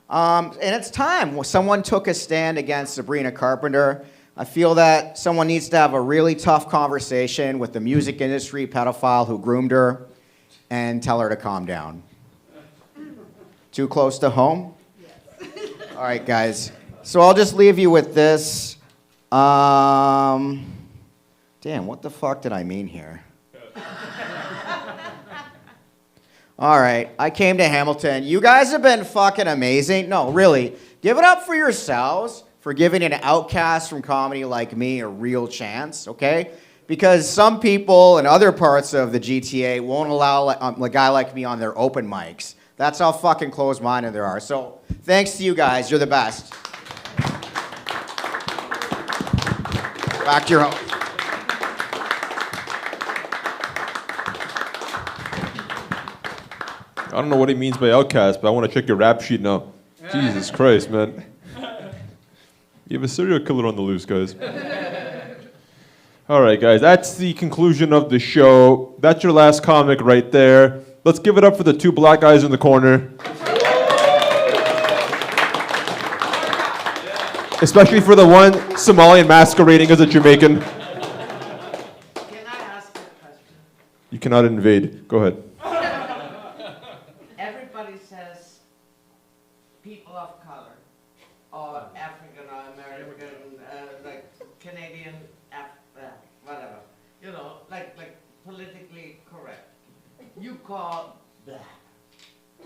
And it's time. Someone took a stand against Sabrina Carpenter. I feel that someone needs to have a really tough conversation with the music industry pedophile who groomed her and tell her to calm down. Too close to home? All right, guys. So I'll just leave you with this. Damn, what the fuck did I mean here? All right, I came to Hamilton. You guys have been fucking amazing. No, really. Give it up for yourselves for giving an outcast from comedy like me a real chance, okay? Because some people in other parts of the GTA won't allow a guy like me on their open mics. That's how fucking closed-minded they are. So thanks to you guys. You're the best. Back to your host. I don't know what he means by outcast, but I want to check your rap sheet now. Jesus Christ, man. You have a serial killer on the loose, guys. All right, guys, that's the conclusion of the show. That's your last comic right there. Let's give it up for the two black guys in the corner. Especially for the one Somalian masquerading as a Jamaican. You cannot invade. Go ahead. Everybody says people of color, or African or American, like Canadian, whatever. You know, like politically correct. You call black.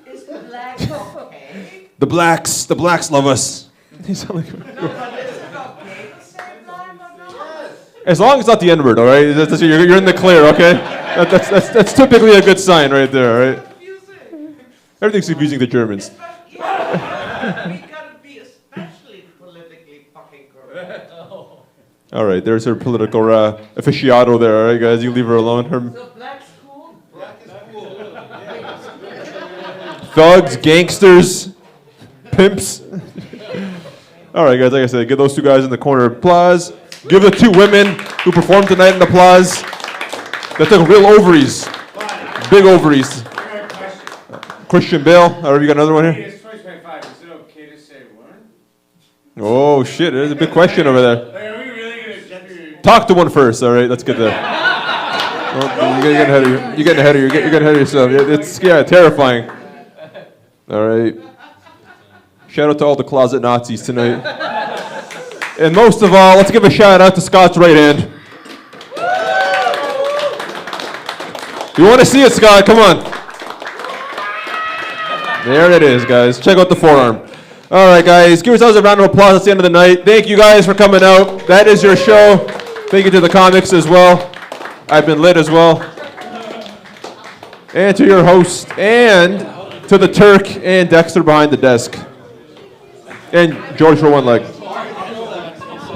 Is black okay? The blacks love us. He's like, No, but is it okay to say black or not? as long as it's not the N-word, all right? You're in the clear, okay? That's typically a good sign right there, all right? Everything's confusing the Germans. We gotta be especially politically fucking correct. All right, there's her political aficionado there, all right, guys? You leave her alone. Her So black's cool? Black is cool. thugs, gangsters, pimps. All right, guys, like I said, give those two guys in the corner applause. Give the two women who performed tonight an applause. That took real ovaries. Big ovaries. Christian Bale. All right, you got another one here? It's 2025. Is it okay to say woman? Oh, shit. There's a big question over there. Like, are we really going to gender? Talk to one first, all right? Let's get there. Oh, you're getting ahead of you. You're getting ahead of you. You're getting ahead of yourself. It's terrifying. All right. Shout out to all the closet Nazis tonight. And most of all, let's give a shout out to Scott's right hand. You want to see it, Scott? Come on. There it is, guys. Check out the forearm. All right, guys. Give yourselves a round of applause at the end of the night. Thank you guys for coming out. That is your show. Thank you to the comics as well. I've been lit as well. And to your host. And to the Turk and Dexter behind the desk. And George for one leg.